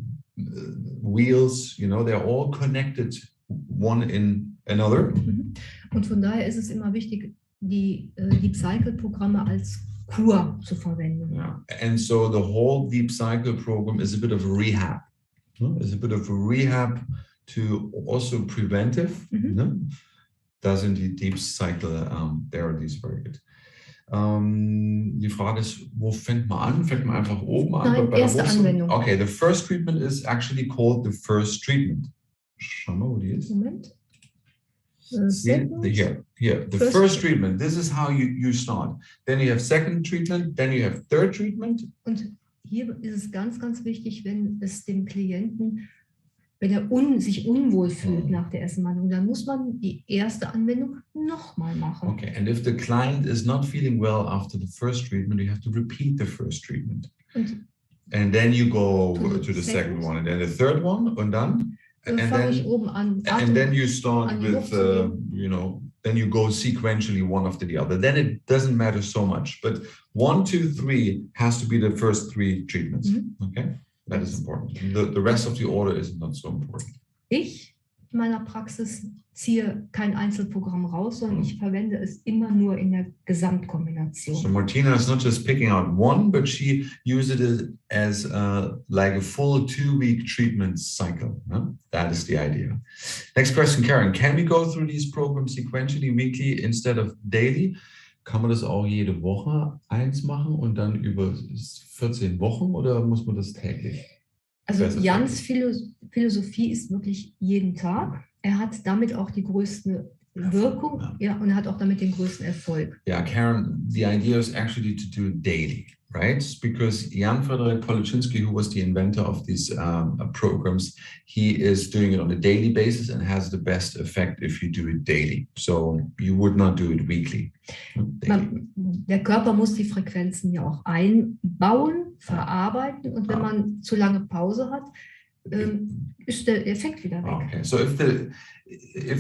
wheels, you know, they're all connected one in another. Und von daher ist es immer wichtig, die Deep Cycle Programme als Kur zu verwenden. Yeah. And so the whole Deep Cycle program is a bit of a rehab. It's a bit of a rehab to also preventive. Mhm. Ne? Da sind die Deep Cycle Therapies very good. Die Frage ist, wo fängt man an? Fängt man einfach oben an? Nein, Bei der erste Wurzel? Anwendung. Okay, the first treatment is actually called the first treatment. Schau mal, wo die ist. Moment. See, here, the first treatment. This is how you start. Then you have second treatment, then you have third treatment. Und hier ist es ganz, ganz wichtig, wenn es dem Klienten, wenn er sich unwohl fühlt nach der ersten Behandlung, dann muss man die erste Anwendung nochmal machen. Okay, and if the client is not feeling well after the first treatment, you have to repeat the first treatment. And then you go to the second one, and then the third one, und dann? Dann fange ich oben an. And then you start with, then you go sequentially one after the other. Then it doesn't matter so much. But 1, 2, 3 has to be the first 3 treatments. Okay, that is important. The rest of the order is not so important. Ich in meiner Praxis ziehe kein Einzelprogramm raus, sondern ich verwende es immer nur in der Gesamtkombination. So Martina is not just picking out one, but she uses it as like a full 2-week treatment cycle. Huh? That is the idea. Next question, Karen. Can we go through these programs sequentially, weekly instead of daily? Kann man das auch jede Woche eins machen und dann über 14 Wochen oder muss man das täglich? Also Jans Philosophie ist wirklich jeden Tag. Er hat damit auch die größte Wirkung, ja, und er hat auch damit den größten Erfolg. Yeah, Karen, the idea is actually to do it daily, right? Because Jan Frederick Policzynski, who was the inventor of these programs, he is doing it on a daily basis and has the best effect if you do it daily. So you would not do it weekly. Der Körper muss die Frequenzen ja auch einbauen, verarbeiten, und wenn man zu lange Pause hat, ist der Effekt wieder weg. Okay, so if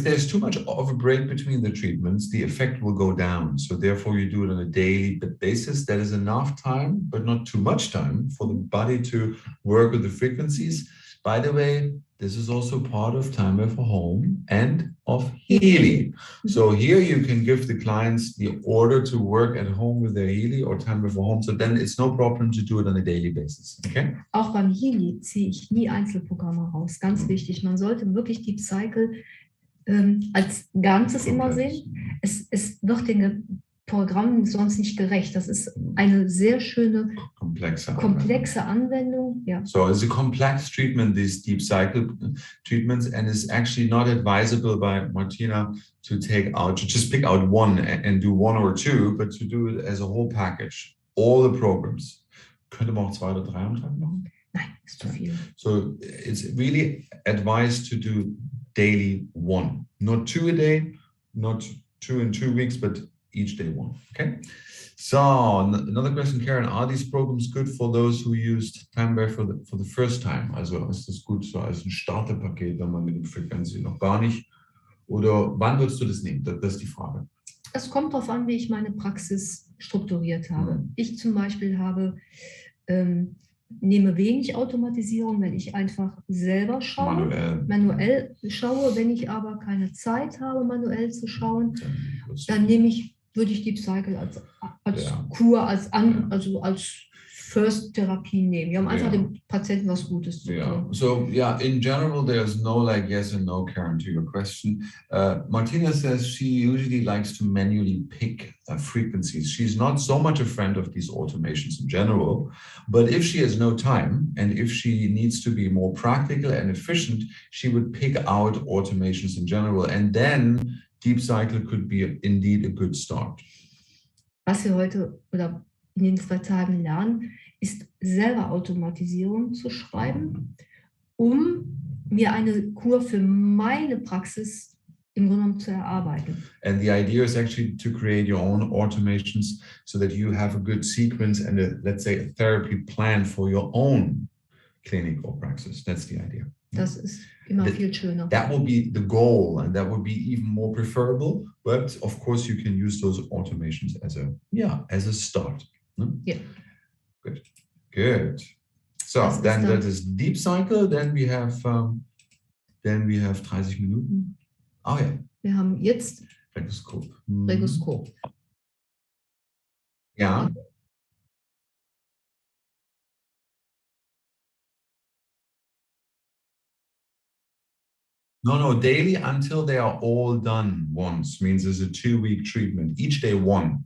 there's too much of a break between the treatments, the effect will go down. So therefore you do it on a daily basis. That is enough time, but not too much time for the body to work with the frequencies. By the way, this is also part of time at home and of Healy. So here you can give the clients the order to work at home with their Healy or time at home. So then it's no problem to do it on a daily basis. Okay? Auch beim Healy ziehe ich nie Einzelprogramme raus. Ganz wichtig. Man sollte wirklich Deep Cycle als Ganzes immer sehen. Es wird den Programmen sonst nicht gerecht. Das ist eine sehr schöne, komplexe Anwendung. Ja. So it's a complex treatment, these deep cycle treatments, and it's actually not advisable by Martina to just pick out one and do 1 or 2, but to do it as a whole package, all the programs. Könnte man auch 2 oder 3 am Tag machen? Nein, ist zu viel. So it's really advised to do daily 1, not 2 a day, not 2 in 2 weeks, but each day 1. Okay. So another question, Karen, are these programs good for those who used Timeware for the first time? Also ist das gut so als ein Starterpaket, wenn man mit dem Frequenz noch gar nicht? Oder wann würdest du das nehmen? Das ist die Frage. Es kommt darauf an, wie ich meine Praxis strukturiert habe. Ich zum Beispiel nehme wenig Automatisierung, wenn ich einfach selber schaue, manuell schaue. Wenn ich aber keine Zeit habe, manuell zu schauen, dann würde ich Deep Cycle als Kur, als First Therapie nehmen. Wir haben einfach dem Patienten was Gutes zu tun. So in general, there's no like yes and no, Karen, to your question. Martina says she usually likes to manually pick frequencies. She's not so much a friend of these automations in general, but if she has no time and if she needs to be more practical and efficient, she would pick out automations in general, and then Deep Cycle could be indeed a good start. Was wir heute oder in den 2 Tagen lernen, ist selber Automatisierung zu schreiben, um mir eine Kur für meine Praxis im Grunde genommen zu erarbeiten. And the idea is actually to create your own automations so that you have a good sequence and let's say a therapy plan for your own clinic or praxis. That's the idea. Das ist immer viel schöner. That will be the goal, and that would be even more preferable. But of course, you can use those automations as a start. Yeah. Good. So then that is Deep Cycle. Then we have 30 Minuten. Oh ja. Wir haben jetzt Regoskop. Regoskop. Ja. No, daily until they are all done once. Means it's a 2-week treatment. Each day one.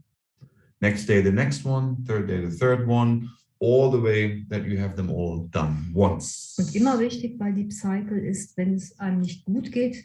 Next day the next one, third day the third one, all the way that you have them all done once. Und immer wichtig bei Deep Cycle ist, wenn es einem nicht gut geht,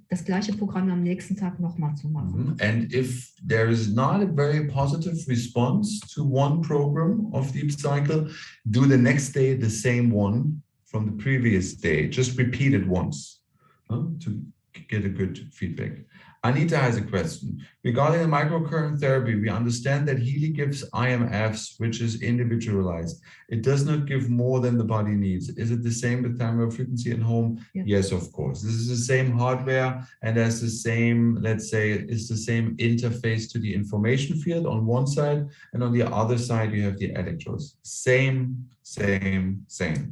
das gleiche Programm am nächsten Tag nochmal zu machen. And if there is not a very positive response to one program of Deep Cycle, do the next day the same one from the previous day. Just repeat it once to get a good feedback. Anita has a question. Regarding the microcurrent therapy, we understand that Healy gives IMFs, which is individualized. It does not give more than the body needs. Is it the same with time of frequency at home? Yeah. Yes, of course. This is the same hardware and has the same, let's say, it's the same interface to the information field on one side, and on the other side you have the electrodes. Same.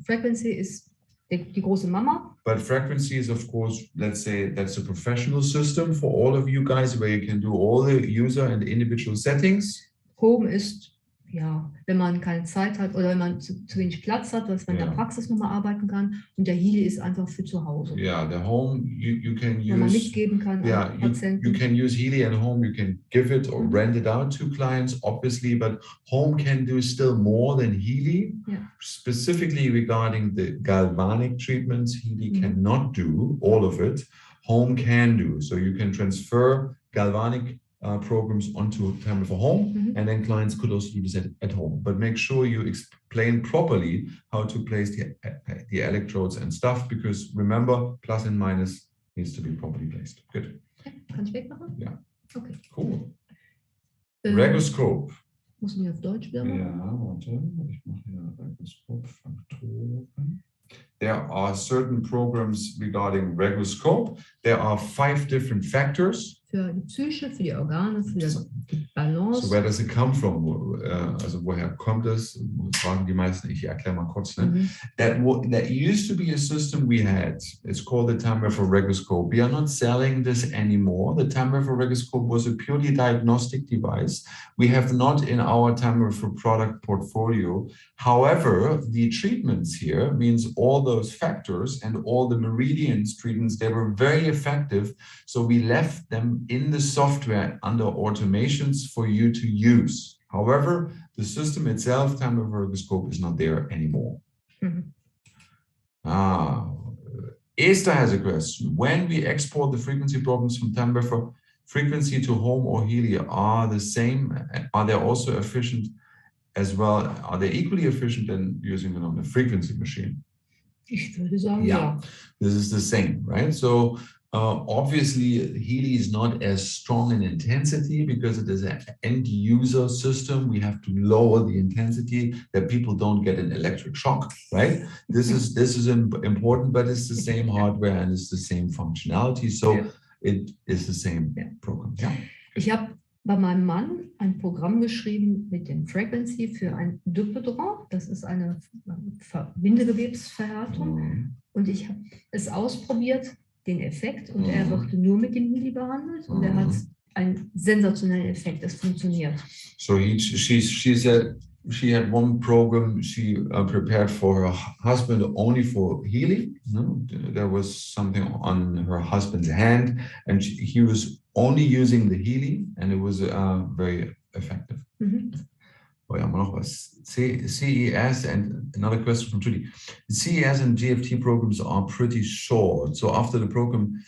Frequency ist die große Mama. But frequency is, of course, let's say that's a professional system for all of you guys where you can do all the user and individual settings. Home ist, ja, wenn man keine Zeit hat oder wenn man zu wenig Platz hat, dass man in der Praxis nochmal arbeiten kann. Und der Healy ist einfach für zu Hause. Yeah, the home you can use. Wo man mitgeben kann an Patienten. You can use Healy at home. You can give it or rent it out to clients, obviously, but home can do still more than Healy. Yeah. Specifically regarding the galvanic treatments, Healy cannot do all of it. Home can do. So you can transfer galvanic programs onto Time for Home, and then clients could also do this at home. But make sure you explain properly how to place the electrodes and stuff, because remember, plus and minus needs to be properly placed. Good. Okay. Kann ich wegmachen? Ja. Okay. Cool. Regoscope. Muss man auf Deutsch wieder machen? Ja, warte. Ich mache hier Regoscope-Faktoren. There are certain programs regarding Regoscope. There are 5 different factors. Für die Psyche, für die Organe, für die Balance. So where does it come from? Also woher kommt es? Fragen die meisten. Ich erkläre mal kurz. Ne? That used to be a system we had. It's called the Time for Regoscope. We are not selling this anymore. The Time for Regoscope was a purely diagnostic device. We have not in our Time for product portfolio. However, the treatments here means all those factors and all the meridians treatments, they were very effective. So we left them in the software under automations for you to use. However, the system itself, Time of Regoscope, is not there anymore. Esther has a question. When we export the frequency programs from Time for frequency to home or Healy, are the same? Are they also efficient as well? Are they equally efficient than using them on a frequency machine? Ich würde sagen, ja. This is the same, right? So obviously, Healy is not as strong in intensity because it is an end user system. We have to lower the intensity that people don't get an electric shock, right? This is important, but it's the same hardware and it's the same functionality. So it is the same program. Yeah. Ich habe bei meinem Mann ein Programm geschrieben mit dem Frequency für ein Dupedron. Das ist eine Bindegewebsverhärtung. Und ich habe es ausprobiert, den Effekt, und er wird nur mit dem Healy behandelt und er hat einen sensationellen Effekt. Es funktioniert. So she said she had one program she prepared for her husband only for Healy. There was something on her husband's hand and he was only using the Healy and it was very effective. Oh ja, noch was. CES and another question from Judy. CES and GFT programs are pretty short. So after the program,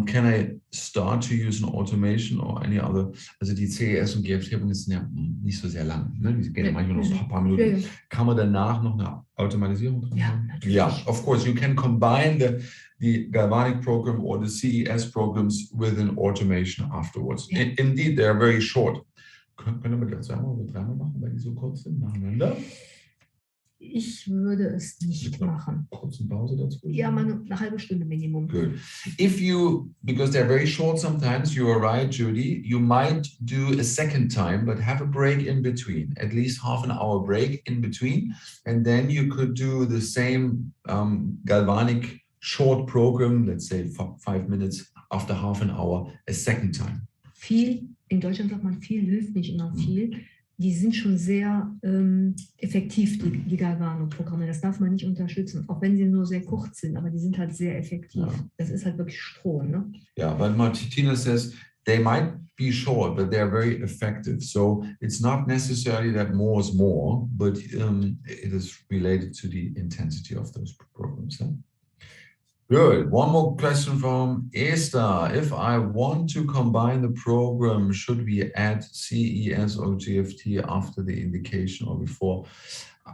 can I start to use an automation or any other? Also die CES und GFT-Programe sind ja nicht so sehr lang. Ne? Die gehen ja manchmal nur so ein paar Minuten. Kann man danach noch eine Automatisierung drin haben? Ja, of course. You can combine the galvanic program or the CES programs with an automation afterwards. Indeed, they are very short. Können wir das einmal oder dreimal machen, weil die so kurz sind, nacheinander? Ich würde es nicht machen. Kurze Pause dazu? Ja, mal eine halbe Stunde Minimum. Good. Because they're very short sometimes, you are right, Judy, you might do a second time, but have a break in between, at least half an hour break in between, and then you could do the same galvanic short program, let's say 5 minutes after half an hour, a second time. In Deutschland sagt man, viel hilft nicht immer viel. die sind schon sehr effektiv, die Galvano-Programme. Das darf man nicht unterstützen, auch wenn sie nur sehr kurz sind, aber die sind halt sehr effektiv. Ja. Das ist halt wirklich Strom. Ne? Yeah, but Martina says they might be short, but they're very effective. So it's not necessarily that more is more, but it is related to the intensity of those programs. Huh? Good. One more question from Esther. If I want to combine the program, should we add CES or GFT after the indication or before?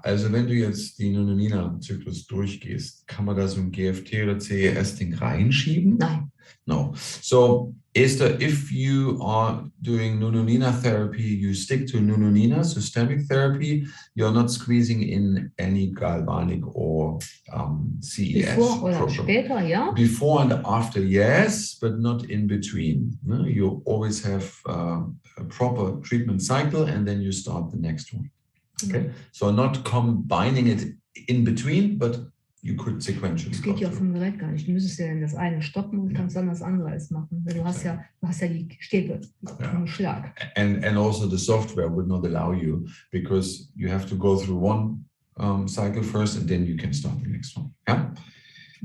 Also wenn du jetzt die Nonamina-Zyklus durchgehst, kann man da so ein GFT oder CES-Ding reinschieben? Nein. No. So Esther, if you are doing Nonamina therapy, you stick to Nonamina, systemic therapy. You're not squeezing in any galvanic or CES Bevor oder program. später, ja. Before and after, yes, but not in between. No? You always have a proper treatment cycle and then you start the next one. Okay, so not combining it in between, but you could sequentially. Das geht ja go auf dem Gerät gar nicht. Du müsstest ja dann das eine stoppen und kannst dann das andere erst machen. Weil du hast ja die Stäbe vom Schlag. And also the software would not allow you because you have to go through one cycle first and then you can start the next one. Yeah.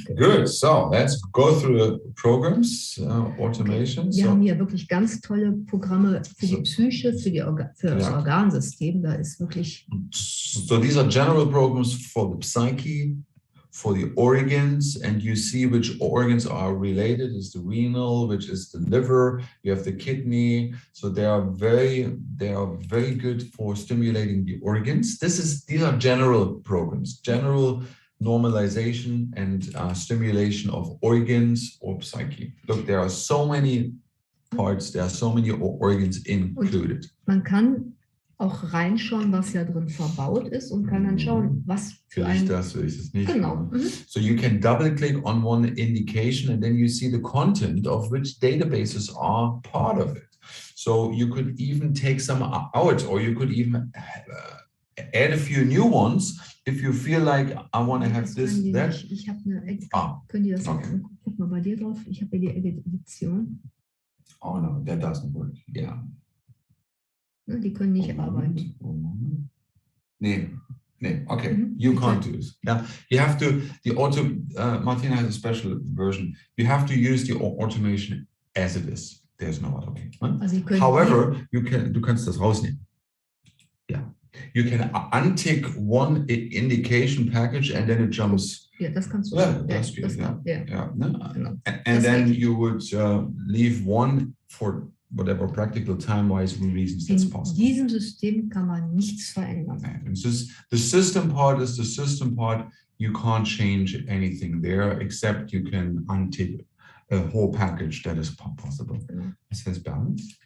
Okay. Good. So let's go through the programs, automation. Wir haben hier wirklich ganz tolle Programme für die Psyche, für das Organsystem. Da ist wirklich. So these are general programs for the psyche, for the organs, and you see which organs are related. Is the renal, which is the liver. You have the kidney. So they are very good for stimulating the organs. These are general programs, general normalization and stimulation of organs or psyche. Look, there are so many parts, there are so many organs included. Und man kann auch reinschauen, was ja drin verbaut ist und kann dann schauen, was für ein... Will ich das nicht? Genau. So you can double click on one indication and then you see the content of which databases are part of it. So you could even take some out or you could even add a few new ones if you feel like I want to have this, that. Ich habe eine, können die das guck mal bei dir drauf, ich habe ja die Edition. Oh no, that doesn't work, yeah. Die können nicht arbeiten. Nee, okay, you can't do this. Yeah, you have to, Martina has a special version. You have to use the automation as it is. There's no other way. Huh? However, du kannst das rausnehmen. Yeah. You can untick one indication package and then it jumps. Ja, das kannst du. Yeah, that's good. And then you would leave one for whatever practical time-wise reasons that's possible. In diesem System kann man nichts verändern. The system part is the system part. You can't change anything there except you can untick a whole package that is possible. It says balance.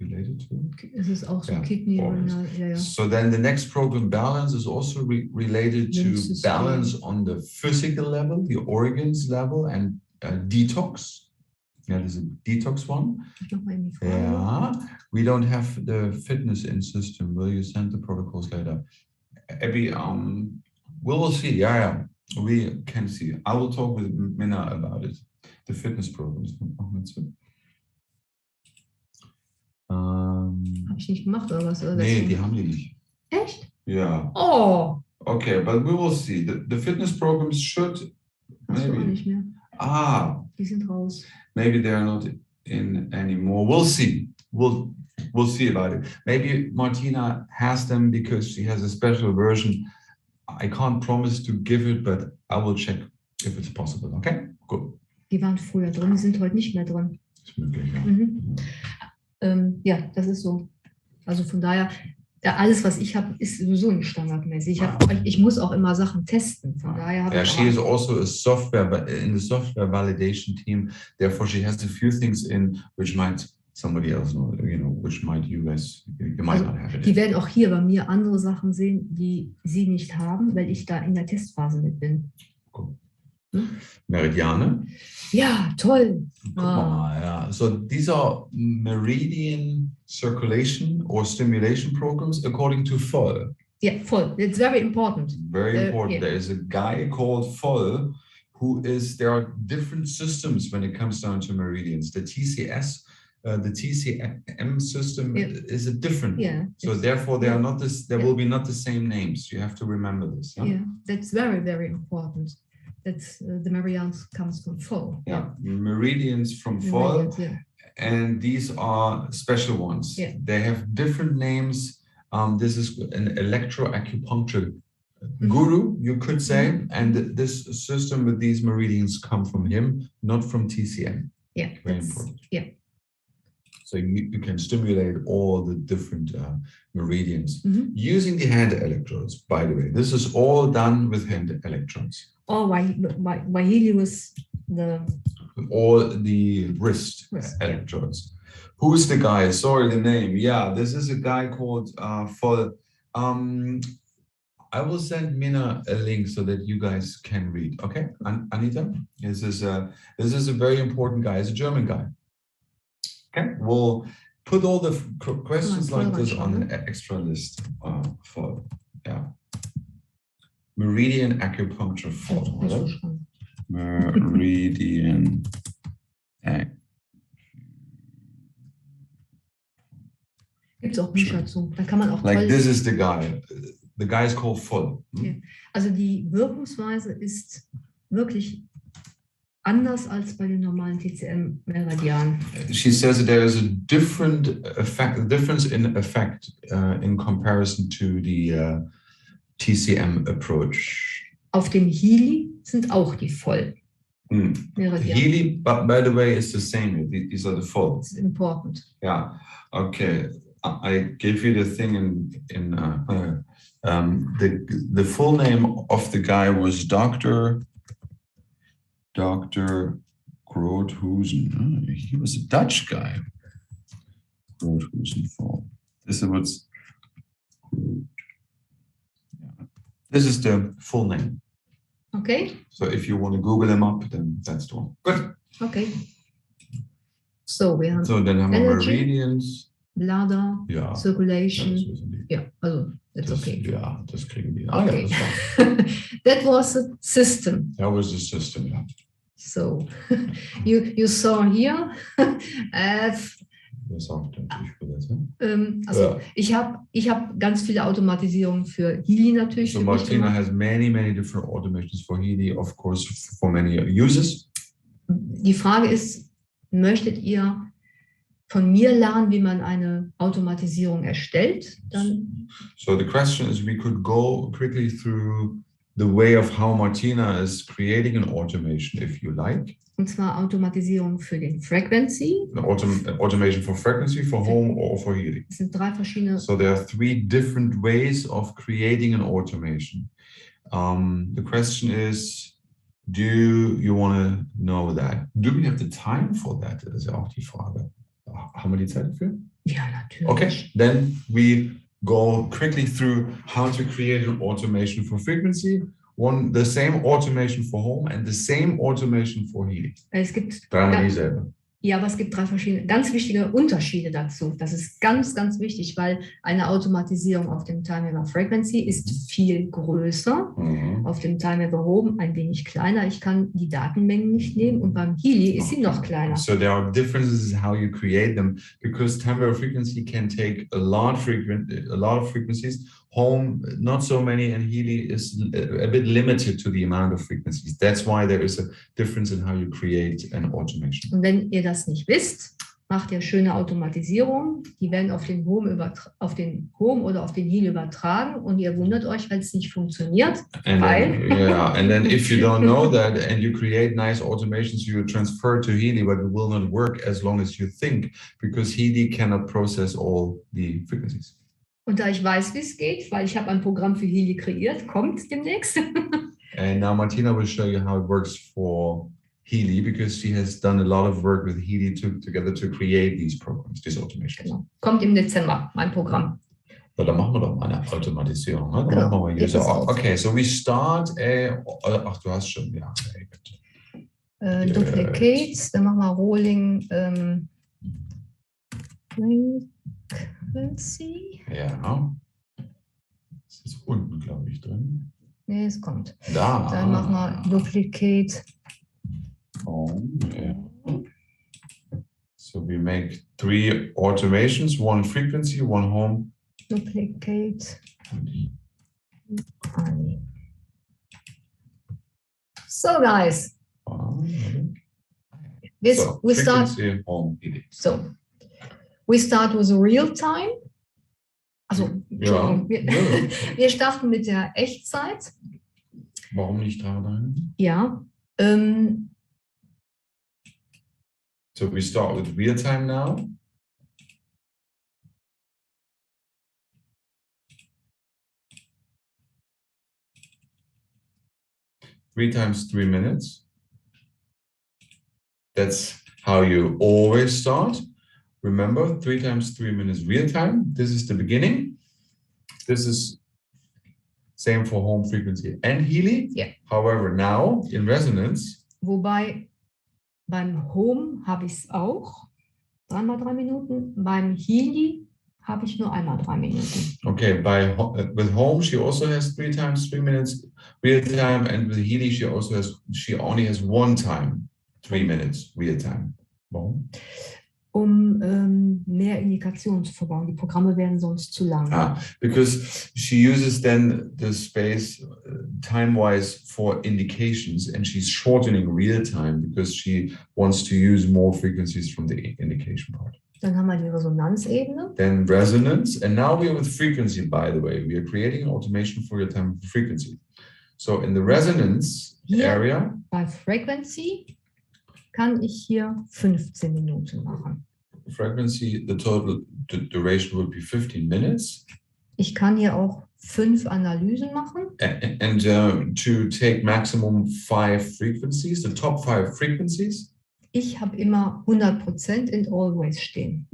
Related to? Es ist auch so Kidney. So then the next program, balance, is also related to balance on the physical level, the organs level, and detox. Yeah, there's a detox one. Yeah, we don't have the fitness in system. Will you send the protocols later? Abby, we'll see. Yeah, we can see. I will talk with Minna about it. The fitness programs. Habe ich nicht gemacht oder was? Nee, die haben die nicht. Echt? Ja. Oh. Okay, but we will see. The fitness programs should. Hast du auch nicht mehr? Die sind raus. Maybe they're not in anymore. We'll see. We'll see about it. Maybe Martina has them because she has a special version. I can't promise to give it, but I will check if it's possible. Okay? Good. Die waren früher drin, die sind heute nicht mehr drin. Ist möglich, ja. Ja, das ist so. Also von daher, alles, was ich habe, ist sowieso nicht standardmäßig. Ich muss auch immer Sachen testen. Von daher habe ich. She is also a software in the software validation team. Therefore, she has a few things in which might somebody else know, which might you guys, you might not have it. Die werden auch hier bei mir andere Sachen sehen, die sie nicht haben, weil ich da in der Testphase mit bin. Cool. Meridiane. Ja, toll. Guck mal, ja. So these are meridian circulation or stimulation programs according to Voll. Yeah, Voll. It's very important. Very important. There is a guy called Voll there are different systems when it comes down to meridians. The TCS the TCM system Yeah. is a different. Yeah. So it's- therefore, they are yeah. not this. There Yeah. will be not the same names. You have to remember this. Yeah, that's very, very important. That's the meridians comes from full. Yeah. Meridians from The fall, meridians, yeah. and these are special ones. Yeah. They have different names. This is an electroacupuncture Mhm. guru, you could say, and this system with these meridians come from him, not from TCM. Yeah, Very that's- important. yeah. So you can stimulate all the different meridians Mhm. using the hand electrodes. By the way, this is all done with hand electrodes. Oh, why he was the All the wrist Wrist, yeah. electrodes. Who's the guy? Sorry, the name. Yeah, this is a guy called I will send Mina a link so that you guys can read. Okay, Anita, this is a very important guy. He's a German guy. Okay, we'll put all the questions like this on an extra list for meridian acupuncture photo. Right? Meridian. Gibt es auch Bücher zu. Da kann man auch Like toll- this is the guy. The guy is called Voll. Ja. Also die Wirkungsweise ist wirklich anders als bei den normalen TCM-Meridianen. She says that there is a different effect, a difference in effect in comparison to the TCM approach. Auf dem Healy sind auch die Hmm. Voll-Meridiane. Healy, but by the way, is the same. These are the full. Das ist important. Yeah. Okay. I gave you the thing the full name of the guy was Dr. Groothuizen. He was a Dutch guy. Groothuizen Fall. This is the full name. Okay? So if you want to Google him up, then that's the one. Good. Okay. So, wir haben So then haben wir Energy. Meridians. Bladder, Ja. Circulation. Das wissen die. Ja, also, that's Das, okay. Ja, das kriegen die. Okay. Ja, das war. That was a system. That was the system, yeah. So, you saw here, Das auch natürlich für das, ne? also Ja. ich hab ganz viele Automatisierungen für Healy natürlich. So für mich Martina gemacht. has many different automations for Healy, of course, for many users. Die Frage ist, möchtet ihr von mir lernen, wie man eine Automatisierung erstellt? Dann So the question is, we could go quickly through the way of how Martina is creating an automation, if you like. und zwar Automatisierung für den Frequency. An automation for frequency, for home, or for Healy. Es sind 3 verschiedene. So there are 3 different ways of creating an automation. The question is, do you want to know that? Do we have the time for that? Das ist ja auch die Frage. Haben wir die Zeit dafür? Ja, natürlich. Okay, then we go quickly through how to create an automation for frequency, the same automation for home and the same automation for Healy. Es gibt Dreimal dieselbe. Ja, aber es gibt 3 verschiedene, ganz wichtige Unterschiede dazu. Das ist ganz, ganz wichtig, weil eine Automatisierung auf dem Time Over Frequency ist viel größer, auf dem Time Over Home ein wenig kleiner. Ich kann die Datenmengen nicht nehmen und beim Healy ist sie noch kleiner. So there are differences in how you create them because time over frequency can take a lot of frequencies. Home, not so many, and Healy is a bit limited to the amount of frequencies. That's why there is a difference in how you create an automation. Und wenn ihr das nicht wisst, macht ihr schöne Automatisierungen. Die werden auf den Home oder auf den Healy übertragen und ihr wundert euch, wenn es nicht funktioniert. And Weil- then, yeah, and then if you don't know that and you create nice automations, you transfer to Healy, but it will not work as long as you think because Healy cannot process all the frequencies. Und da ich weiß, wie es geht, weil ich habe ein Programm für Healy kreiert, kommt demnächst. And now Martina will show you how it works for Healy because she has done a lot of work with Healy together to create these programs, these automations. Genau. Kommt im Dezember, mein Programm. So, dann machen wir doch mal eine Automatisierung. Ne? Dann Genau. machen wir mal Jetzt User. ist auf. Okay, so we start. Ach, du hast schon, ja. Okay, Duplicates, dann machen wir Rolling Frequency. Ja. Das ist unten, glaube ich, drin. Nee, es kommt. Da. Dann machen wir Duplicate. Oh, ja. So we make 3 automations, 1 frequency, 1 home. Duplicate. So guys, we start. Frequency, home, So we start with real time. Also, Ja. wir starten mit der Echtzeit. Warum nicht 3 Ja. So we start with real time now. Three times 3 minutes. That's how you always start. Remember, 3 times 3 minutes real time. This is the beginning. This is same for home frequency and Healy. Yeah. However, now in resonance. Wobei beim Home habe ich es auch. 3 mal 3 Minuten. Beim Healy habe ich nur einmal 3 Minuten. Okay, with home she also has 3 times 3 minutes real time, and with Healy she only has 1 time 3 minutes real time. Warum? Um mehr Indikationen zu verbauen. Die Programme werden sonst zu lang. Because she uses then the space time-wise for indications, and she's shortening real time because she wants to use more frequencies from the indication part. Dann haben wir die Resonanzebene. Then resonance, and now we are with frequency, by the way. We are creating an automation for your time frequency. So in the resonance area. Bei Frequency kann ich hier 15 Minuten machen. Frequency, the total duration would be 15 minutes. Ich kann hier auch 5 Analysen machen. And to take maximum 5 frequencies, the top 5 frequencies. Ich habe immer 100% and always stehen.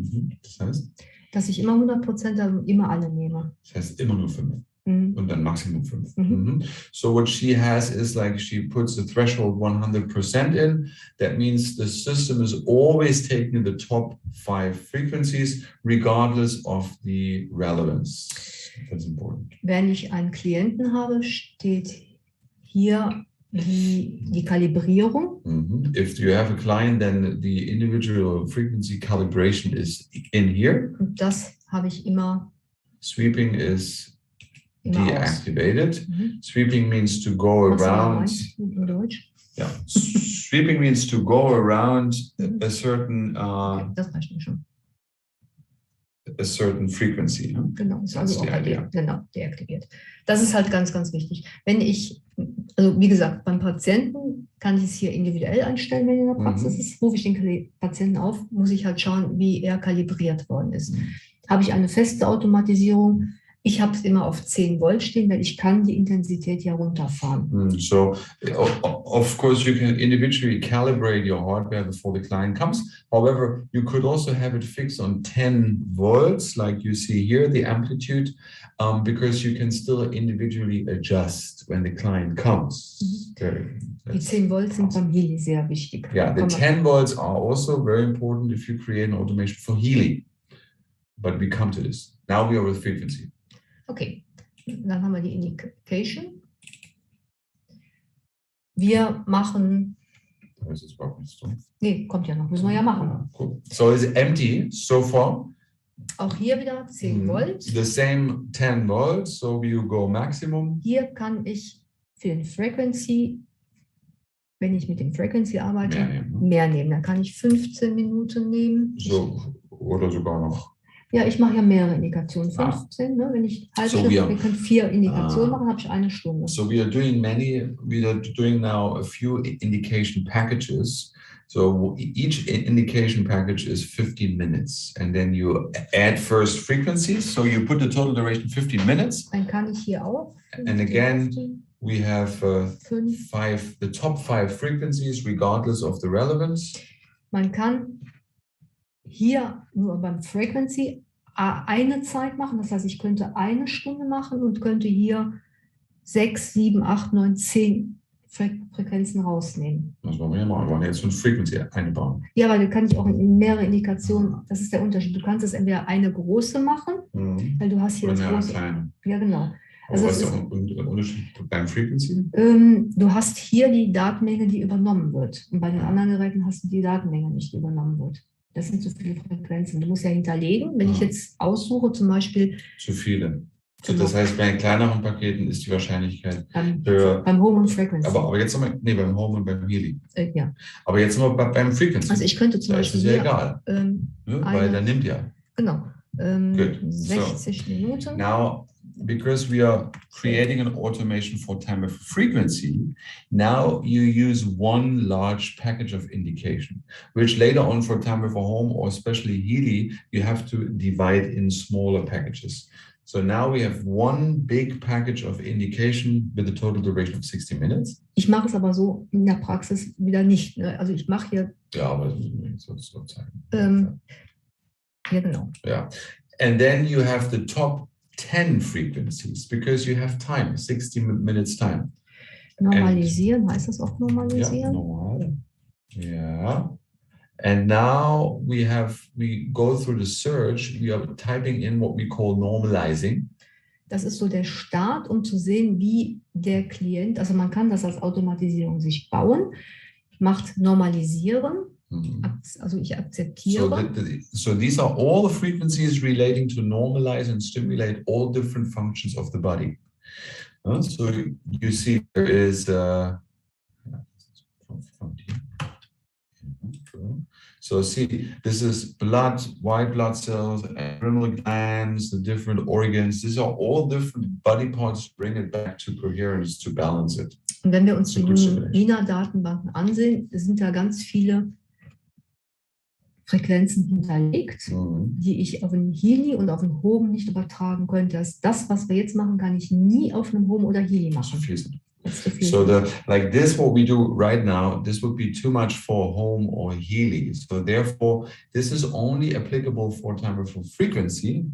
Das heißt? Dass ich immer 100% habe und immer alle nehme. Das heißt immer nur 5. Und dann Maximum 5. So what she has is like she puts the threshold 100% in. That means the system is always taking the top 5 frequencies regardless of the relevance. That's important. Wenn ich einen Klienten habe, steht hier die Kalibrierung. If you have a client, then the individual frequency calibration is in here. Und das habe ich immer. Sweeping is deactivated. Sweeping means to go around. In Deutsch? Yeah. Sweeping means to go around a certain Okay, das reicht mir schon. A certain frequency. Genau, ist also auch deaktiviert. Das ist halt ganz, ganz wichtig. Wenn ich, also wie gesagt, beim Patienten kann ich es hier individuell einstellen, wenn er in der Praxis ist. Rufe ich den Patienten auf, muss ich halt schauen, wie er kalibriert worden ist. Habe ich eine feste Automatisierung? Ich habe es immer auf 10 Volt stehen, weil ich kann die Intensität ja runterfahren. So, of course, you can individually calibrate your hardware before the client comes. However, you could also have it fixed on 10 volts, like you see here, the amplitude, because you can still individually adjust when the client comes. Die 10 Volt sind beim Healy sehr wichtig. Yeah, the 10 volts are also very important if you create an automation for Healy. But we come to this. Now we are with frequency. Okay, dann haben wir die Indication. Wir machen. Nee, kommt ja noch, müssen wir ja machen. Cool. So it's empty so far. Auch hier wieder 10 Volt. The same 10 volts, so you go maximum. Hier kann ich für den Frequency, wenn ich mit dem Frequency arbeite, mehr nehmen. Da kann ich 15 Minuten nehmen. So, oder sogar noch. Ja, ich mache ja mehrere Indikationen. 15, ne? Wenn ich halbe Stunde, wir können 4 Indikationen machen, habe ich 1 Stunde. So we are doing now a few indication packages. So each indication package is 15 minutes, and then you add first frequencies. So you put the total duration 15 minutes. Dann kann ich hier auch. 15, and again, we have the top 5 frequencies regardless of the relevance. Man kann hier nur beim Frequency eine Zeit machen, das heißt, ich könnte 1 Stunde machen und könnte hier 6, 7, 8, 9, 10 Frequenzen rausnehmen. Das wollen wir ja machen. Wir wollen jetzt eine Frequency einbauen. Ja, weil da kann ich auch in mehrere Indikationen, das ist der Unterschied. Du kannst es entweder eine große machen, weil du hast hier das große. Kleine. Ja, genau. Also was ist der Unterschied beim Frequency? Du hast hier die Datenmenge, die übernommen wird. Und bei den anderen Geräten hast du die Datenmenge nicht, die übernommen wird. Das sind so viele Frequenzen. Du musst ja hinterlegen. Wenn ich jetzt aussuche, zum Beispiel. Zu viele. So, das heißt, bei kleineren Paketen ist die Wahrscheinlichkeit höher. Beim Home und Frequency. Aber jetzt nochmal, nee, beim Home und beim Healy. Ja. Aber jetzt nochmal beim Frequency. Also ich könnte zum Beispiel. Ist es ja egal. Weil der nimmt ja. Genau. Good. 60 Minuten. Now, because we are creating an automation for time of frequency, now you use one large package of indication, which later on for time of a home or especially Healy, you have to divide in smaller packages. So now we have one big package of indication with a total duration of 60 minutes. Ich mache es aber so in der Praxis wieder nicht. Ne? Also ich mache hier. Ja, aber das muss so zeigen. Ja, genau. Yeah. And then you have the top 10 frequencies because you have time, 60 minutes time. Normalisieren, heißt das auch normalisieren? Yeah, normal. Yeah. And now we go through the search, we are typing in what we call normalizing. Das ist so der Start, um zu sehen, wie der Klient, also man kann das als Automatisierung sich bauen, macht normalisieren, also ich akzeptiere. So these are all the frequencies relating to normalize and stimulate all different functions of the body. So you see there is so see, this is blood, white blood cells, adrenal glands, the different organs. These are all different body parts to bring it back to coherence, to balance it. Und wenn wir uns die Nina-Datenbanken ansehen, sind da ganz viele Frequenzen hinterlegt, die ich auf einen Healy und auf einen Home nicht übertragen könnte. Das, was wir jetzt machen, kann ich nie auf einem Home oder Healy machen. So like this, what we do right now, this would be too much for home or Healy. So therefore, this is only applicable for time of frequency.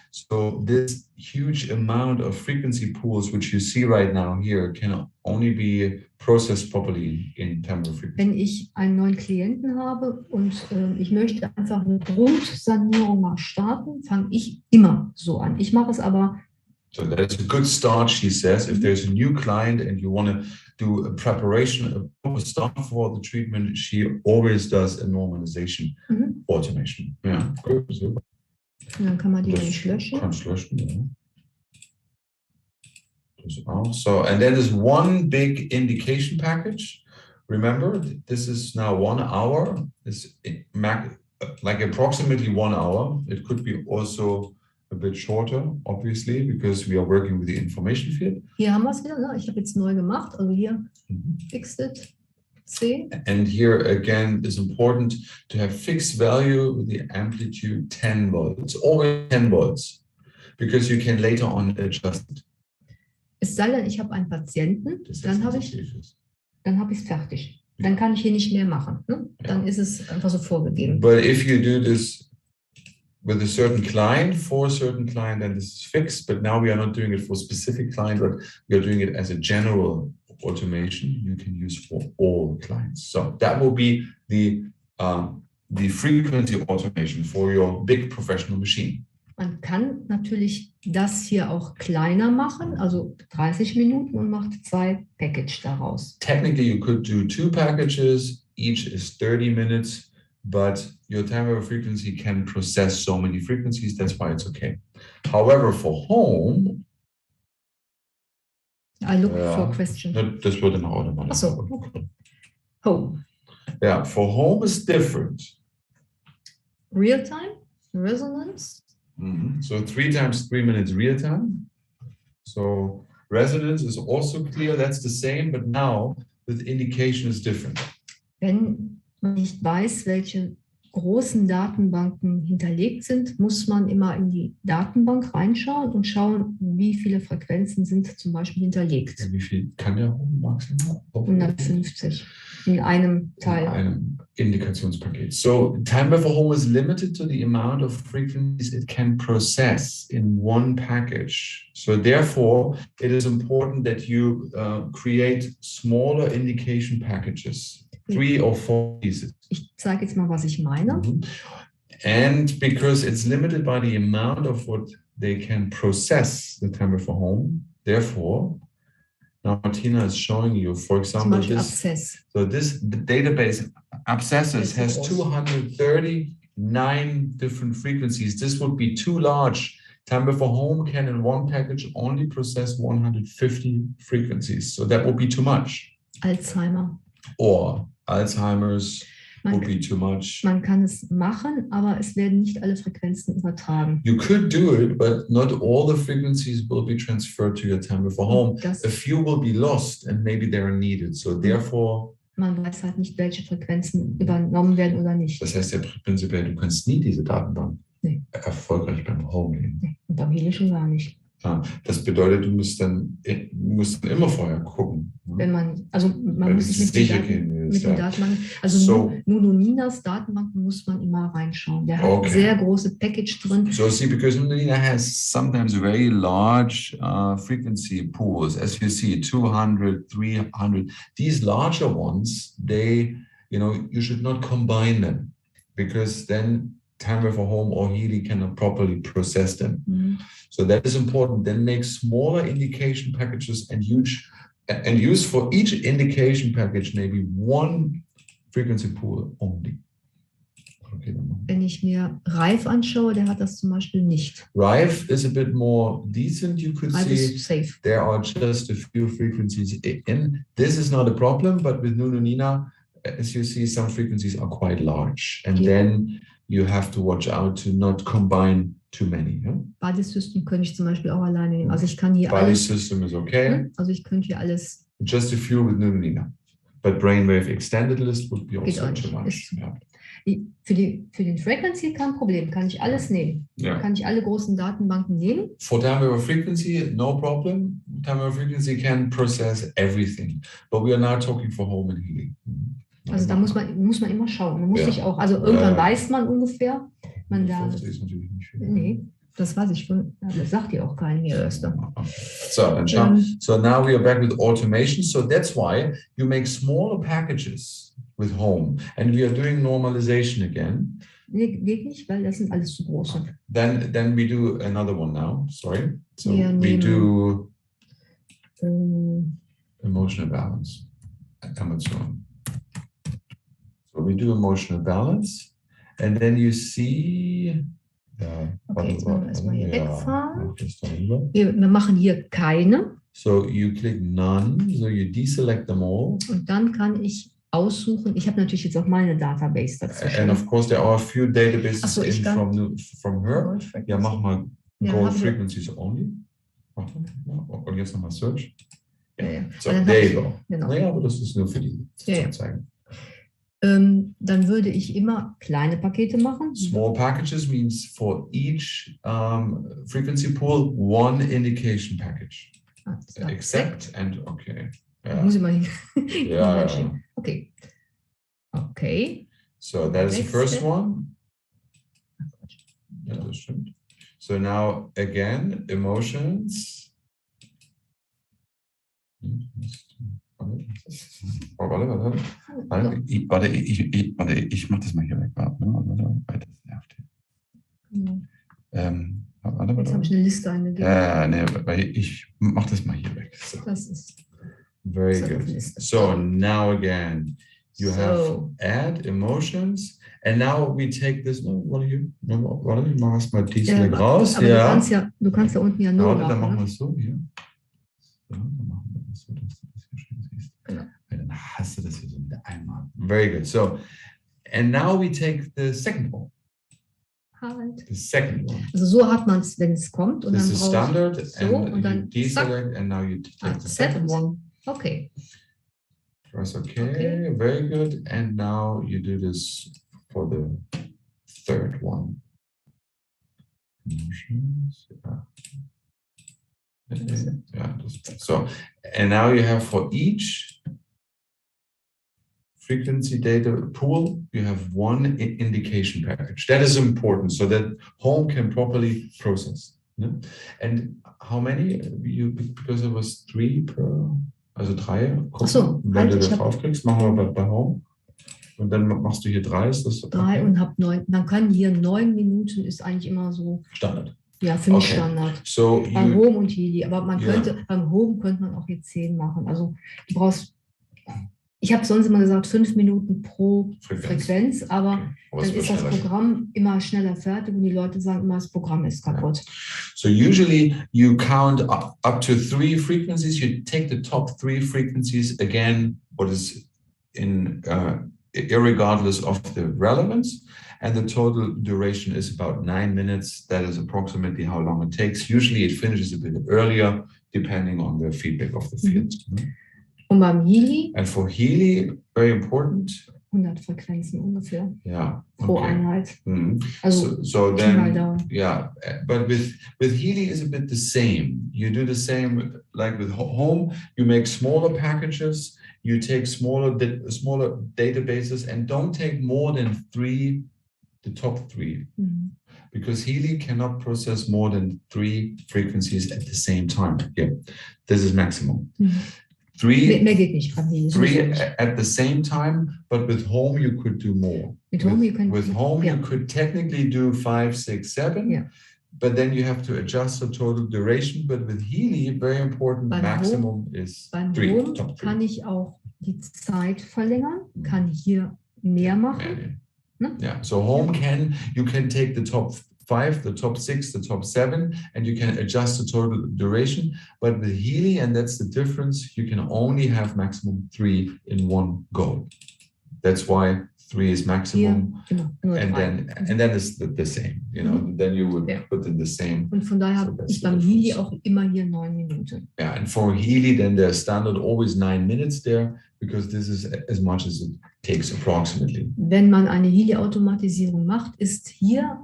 So this huge amount of frequency pools, which you see right now here, can only be processed properly in time of frequency. Wenn ich einen neuen Klienten habe und ich möchte einfach eine Grundsanierung mal starten, fange ich immer so an. Ich mache es aber. So that's a good start, she says. If there's a new client and you want to do a preparation, a proper start for the treatment, she always does a normalization automation. Yeah, good. Und dann kann man die nicht löschen. Kannst löschen, ja. Das auch. So, and then there's one big indication package. Remember, this is now 1 hour. It's like approximately 1 hour. It could be also a bit shorter, obviously, because we are working with the information field. Hier haben wir es wieder, ne? Ich habe jetzt neu gemacht, also hier fixed it, 10. And here again, it's important to have fixed value with the amplitude 10 volts, always 10 volts, because you can later on adjust it. Es sei denn, ich habe einen Patienten, dann habe ich es fertig. Dann kann ich hier nicht mehr machen. Ne? Dann ist es einfach so vorgegeben. But if you do this with a certain client, for a certain client, then this is fixed. But now we are not doing it for a specific client, but we are doing it as a general automation you can use for all clients. So that will be the frequency automation for your big professional machine. Man kann natürlich das hier auch kleiner machen, also 30 Minuten und macht 2 Packages daraus. Technically, you could do 2 packages, each is 30 minutes. But your time of frequency can process so many frequencies, that's why it's okay. However, for home, I look for a question. Das wurde noch automatisch. So, okay. Home. Yeah, for home is different. Real time, resonance. So 3 times 3 minutes real time. So resonance is also clear, that's the same, but now the indication is different. Wenn man nicht weiß, welche großen Datenbanken hinterlegt sind, muss man immer in die Datenbank reinschauen und schauen, wie viele Frequenzen sind zum Beispiel hinterlegt. Ja, wie viel kann der maximal? 150 in einem Teil. In einem Indikationspaket. So time of a home is limited to the amount of frequencies it can process in one package. So therefore, it is important that you create smaller indication packages. 3 or 4 pieces. Ich zeige jetzt mal, was ich meine. And because it's limited by the amount of what they can process the time of a home, therefore, now Martina is showing you, for example, this. Abszess. So this the database abscesses has 230 9 different frequencies. This would be too large. Time before home can in one package only process 150 frequencies. So that would be too much. Alzheimer. Or Alzheimer's Man, would be too much. man kann es machen, aber es werden nicht alle Frequenzen übertragen. You could do it, but not all the frequencies will be transferred to your time before home. Das, A few will be lost and maybe they are needed. So therefore, man weiß halt nicht, welche Frequenzen übernommen werden oder nicht. das heißt ja prinzipiell, du kannst nie diese Datenbank erfolgreich beim Home nehmen. Nee, und beim Heli schon gar nicht. Ja, das bedeutet, du musst dann immer vorher gucken. Wenn man, also man muss sich mit den Datenbanken, also So, Nunoninas Datenbanken muss man immer reinschauen. Der hat sehr große Package drin. So see, because Nunina has sometimes very large frequency pools, as you see, 200, 300. These larger ones, you should not combine them because then time before home or Healy cannot properly process them. Mhm. So that is important. Then make smaller indication packages and use for each indication package maybe one frequency pool only. Okay, Wenn ich mir Reif anschaue, der hat das zum Beispiel nicht. Rife is a bit more decent. You could Reif see ist safe. there are just a few frequencies in. This is not a problem, but with Nunonina, as you see, some frequencies are quite large. And then you have to watch out to not combine too many. Yeah? Body System könnte ich zum Beispiel auch alleine nehmen. Also ich kann hier Body alles. system is okay. Also ich könnte hier alles. Just a few with Nunonina. But brainwave extended list would be Geht also auch too nicht. much. Yeah. Für den Frequency kein Problem, kann ich alles nehmen. Yeah. Kann ich alle großen Datenbanken nehmen. For time over frequency, no problem. Time over frequency can process everything. But we are now talking for home and healing. Also da muss man immer schauen. Man muss sich auch, also irgendwann weiß man ungefähr. Man da, 50 ist natürlich nicht viel. nee, das weiß ich schon. Das sagt ihr auch keiner hier, Öster. So, then so now we are back with automation. So that's why you make smaller packages with home. And we are doing normalization again. Nee, geht nicht, weil das sind alles zu große. Then we do another one now. Sorry. So We do emotional balance. Emotion. So we do emotional balance. And then you see. Okay, jetzt machen wir erstmal hier wegfahren. Wir machen hier keine. So you click none, so you deselect them all. Und dann kann ich aussuchen. Ich habe natürlich jetzt auch meine Database dazwischen. And of course there are a few databases so, from her. Ja, mach mal Gold Frequencies only. Und jetzt nochmal Search. Ja. So, there you go. Genau. Naja, aber das ist nur für die Anzeigen. Dann würde ich immer kleine Pakete machen. Small packages means for each frequency pool, one indication package. Except and okay. Muss ich mal hin. Yeah. Okay. Okay. So that is the first one. Yeah, das stimmt. So now again, emotions. Warte, ich mach das mal hier weg. Warte, das nervt hier. Jetzt habe ich eine Liste eingegeben. Nee, weil ich mach das mal hier weg. So. Das ist very good. So now again, you have add emotions, and now we take this. Warte, ich mach erstmal diesen raus. Aber du kannst ja unten ja nur machen. Dann machen wir es so hier. So, dann machen wir das so, dass du das hier schön siehst. Genau. Dann hast du das hier so mit einmal. Very good. So, and now we take the second one. Halt. The second one. Also so hat man es, wenn es kommt. Und this dann is standard, so, und dann you deselect, and now you take the second one. Okay. Press okay, very good. And now you do this for the third one. So, and now you have for each frequency data pool, you have one indication package. That is important so that home can properly process. Yeah? And how many? Because it was 3 per. Also 3, guck mal, wenn du da draufklickst, machen wir bei Home. Und dann machst du hier 3, ist das 3 und hab 9. Man kann hier 9 Minuten ist eigentlich immer so. Standard. Ja, für mich Standard. So beim Home und Healy. Aber man könnte, beim Home könnte man auch hier 10 machen. Also du brauchst Ich habe sonst immer gesagt 5 Minuten pro Frequenz. Frequenz, aber Okay. Aber es dann wird ist das schneller. Programm immer schneller fertig und die Leute sagen immer, das Programm ist kaputt. So usually you count up to 3 frequencies. You take the top 3 frequencies again, what is in irregardless of the relevance, and the total duration is about 9 minutes. That is approximately how long it takes. Usually it finishes a bit earlier, depending on the feedback of the field. Und beim Healy And for Healy, very important. 100 Frequenzen ungefähr Yeah. pro Okay. Einheit. Mhm. Also So Pi mal then, Daumen. yeah, but with Healy is a bit the same. You do the same like with home. You make smaller packages. You take smaller databases, and don't take more than 3, the top 3, because Healy cannot process more than 3 frequencies at the same time. Yeah, this is maximum. 3. Mehr geht nicht beim Healy. 3 at the same time, but with home you could do more. With home you can. With home you could technically do 5, 6, 7. Yeah. But then you have to adjust the total duration. But with Healy, very important, Beim maximum is Beim 3. Home top 3. kann ich auch die Zeit verlängern, kann hier mehr machen. Ne? Yeah. So home you can take the top 5, the top 6, the top 7, and you can adjust the total duration. But with Healy, and that's the difference, you can only have maximum 3 in one go. That's why 3 is maximum. Hier, genau, And then it's the same, you know, then you would put in the same. Und von daher habe ich beim Healy auch immer hier 9 Minuten. Yeah, and for Healy, then there's standard always 9 minutes there, because this is as much as it takes approximately. Wenn man eine Healy-Automatisierung macht, ist hier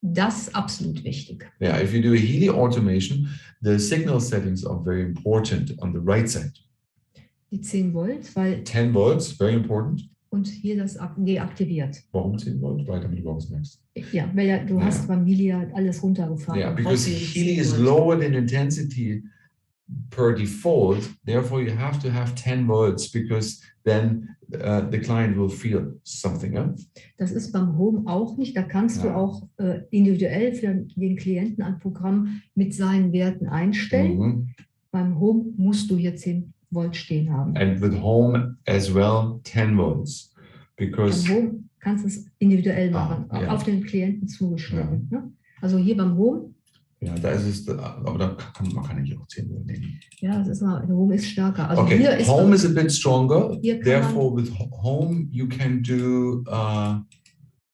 das absolut wichtig. Yeah, if you do a Healy automation, the signal settings are very important on the right side. Die 10 Volt, weil 10 volts, very important. und hier das deaktiviert. Warum 10 Volt? Weil damit überhaupt nichts. Ja, weil du hast beim Healy ja alles runtergefahren. Yeah, because Healy is lowered in intensity per default. Therefore, you have to have 10 volts, because then the client will feel something. Das ist beim Home auch nicht. Da kannst du auch individuell für den Klienten ein Programm mit seinen Werten einstellen. Beim Home musst du hier 10 Volt stehen haben. And with home as well, 10 volts. Because beim Home kannst du es individuell machen, auf den Klienten zugeschnitten. Ne? Also hier beim Home. Ja, da ist es, aber da kann ich auch 10 Volt nehmen. Ja, das ist mal, Home ist stärker. Also okay, hier ist home is a bit stronger. Therefore, with home, you can do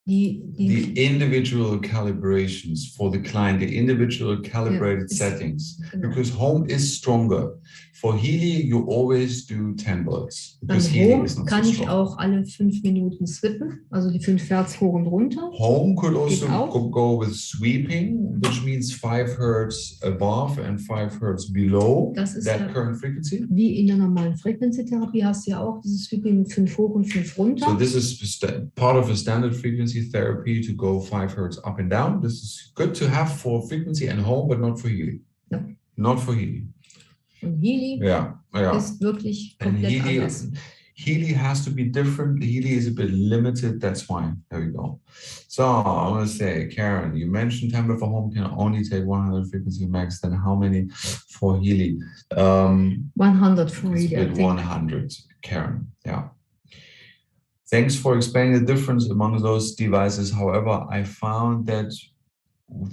the individual calibrations for the client, the individual calibrated settings, because home is stronger. For Healy, you always do 10 volts. Because Healy is not kann so ich strong. auch alle 5 Minuten swippen, also die 5 Hertz hoch und runter. Home could also go with sweeping, which means 5 Hertz above and 5 Hertz below that current frequency. Wie in der normalen Frequency-Therapie hast du ja auch dieses Sweeping 5 hoch und 5 runter. So this is part of a standard frequency therapy to go 5 Hertz up and down. This is good to have for frequency and home, but not for Healy. No. Not for Healy. Und Healy ist wirklich komplett anders. Healy has to be different. Healy is a bit limited. That's why. There we go. So I want to say, Karen, you mentioned timbre for home can only take 100 frequency max. Then how many for Healy? 100 for Healy. 100, Karen. Yeah. Thanks for explaining the difference among those devices. However, I found that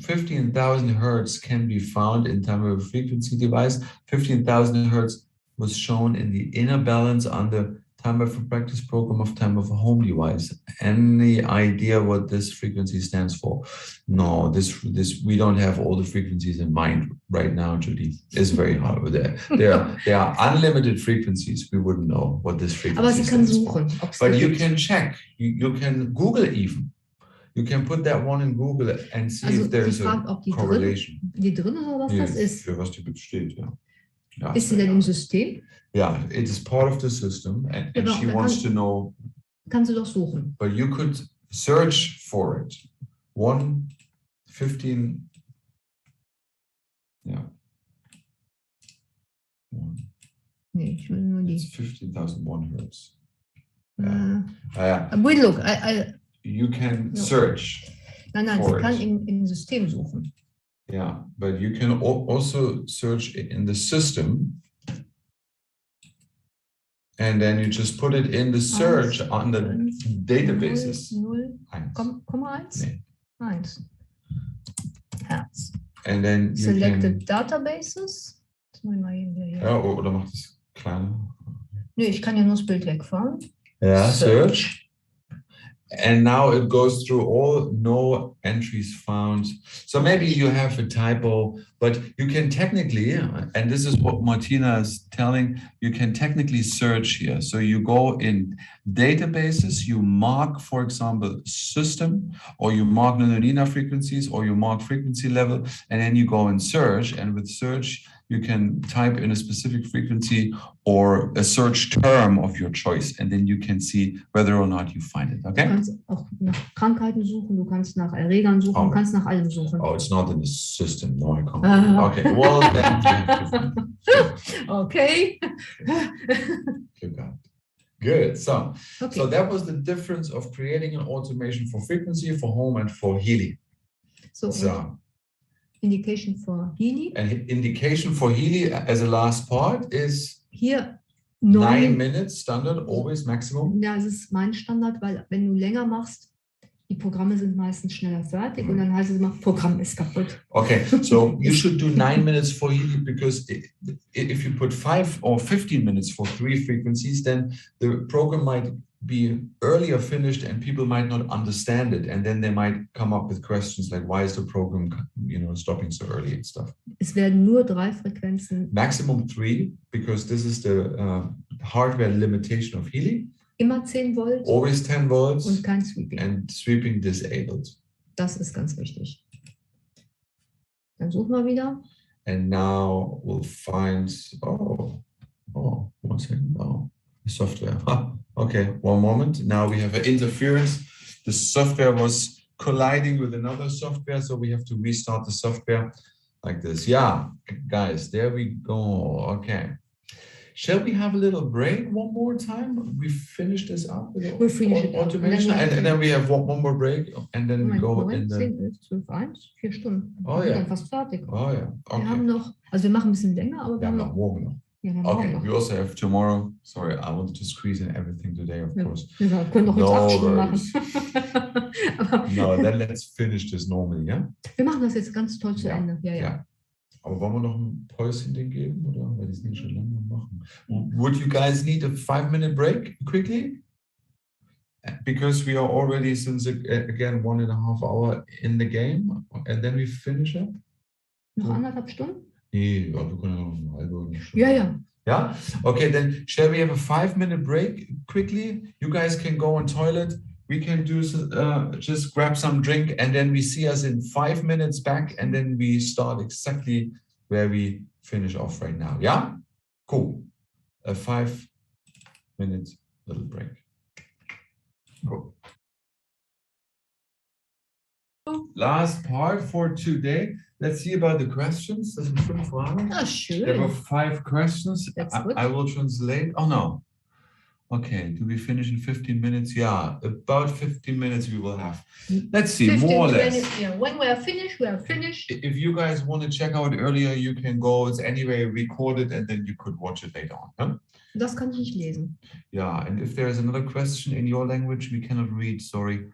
15,000 Hertz can be found in timbre frequency device. 15,000 Hertz was shown in the inner balance on the timbre for practice program of timbre for home device. Any idea what this frequency stands for? No, this we don't have all the frequencies in mind right now, Judy. It's very hard with that. There are unlimited frequencies. We wouldn't know what this frequency Aber sie kann suchen. But you can check. You can Google even. You can put that one in Google and see if there's a correlation. Die drin oder was das ist? Für was die besteht, ja. Ja, ist sie denn im System? Yeah, it is part of the system, and she wants to know. Kannst du doch suchen. But you could search for it. 115. Yeah. Nee, ich will nur die. It's 15,001 Hertz. Wait, look, you can search. Nein, sie kann im System suchen. Yeah, but you can also search in the system. And then you just put it in the search on the databases. 0,1. Nee. 1. Herz. And then you Selected databases. Das muss ich mal eben hier. Ja, oder mach das kleiner. Nee, ich kann ja nur das Bild wegfahren. Yeah, search. And now it goes through all no entries found. So maybe you have a typo, but you can technically, and this is what Martina is telling, you can technically search here. So you go in databases, you mark, for example, system, or you mark Nanolina frequencies, or you mark frequency level, and then you go and search. And with search, you can type in a specific frequency or a search term of your choice, and then you can see whether or not you find it. Okay? Du kannst auch nach Krankheiten suchen, du kannst nach Erregern suchen, du kannst nach allem suchen. Oh, it's not in the system. No, I can't. Okay, well, then you have to find it. Okay. You got it. Good. So Okay. that was the difference of creating an automation for frequency, for home, and for Healy. So indication for Healy. And indication for Healy as a last part is Hier 9 minutes standard, always maximum. Ja, es ist mein Standard, weil wenn du länger machst, die Programme sind meistens schneller fertig und dann heißt es immer, Programm ist kaputt. Okay, so you should do 9 minutes for Healy because if you put 5 or 15 minutes for 3 frequencies, then the program might be earlier finished and people might not understand it, and then they might come up with questions like, why is the program, stopping so early and stuff. Es werden nur 3 Frequenzen. Maximum 3, because this is the hardware limitation of Healy. Immer 10 Volt. Always 10 volts. Und kein Sweeping. And sweeping disabled. Das ist ganz wichtig. Dann suchen wir wieder. And now we'll find, one second, the software. Okay, one moment. Now we have an interference. The software was colliding with another software, so we have to restart the software like this. Yeah, guys, there we go. Okay. Shall we have a little break one more time? We finish this up with We'll finish it up. automation, and then we have one more break, and then we go in the... 10, 11, 12, 1, 4 Stunden. Oh, Wir sind ja. dann fast fertig. Oh ja, okay. Wir haben noch, also wir machen ein bisschen länger, aber Wir haben noch morgen noch. Ja, wir haben morgen Okay, noch. we also have tomorrow. Sorry, I wanted to squeeze in everything today, of course. Wir können noch No 8 Stunden worries. machen. Aber No, then let's finish this normally, yeah? wir machen das jetzt ganz toll zu Ja, Ende. Ja, ja. Ja. Aber wollen wir noch ein Päuschen geben, oder? Weil die sind schon lange machen. Would you guys need a 5-minute break quickly? Because we are already since again 1.5 hours in the game, and then we finish up. Noch 1,5 Stunden? Nee, ja, wir können ja noch eine halbe Stunde. Ja, ja. Yeah. Okay, then shall we have a 5-minute break quickly? You guys can go on toilet. We can do just grab some drink, and then we see us in 5 minutes back, and then we start exactly where we finish off right now. Yeah, cool. A 5-minute little break. Cool. Last part for today. Let's see about the questions. Das sind 5 Fragen. Ah, There were schön. 5 questions. That's good. I will translate. Oh no. Okay, do we finish in 15 minutes? Yeah, about 15 minutes we will have. Let's see, 15, more or 20, less. yeah. When we are finished, we are finished. If you guys want to check out earlier, you can go. It's anyway recorded, and then you could watch it later on. Huh? Das kann ich nicht lesen. Yeah, and if there is another question in your language, we cannot read. Sorry.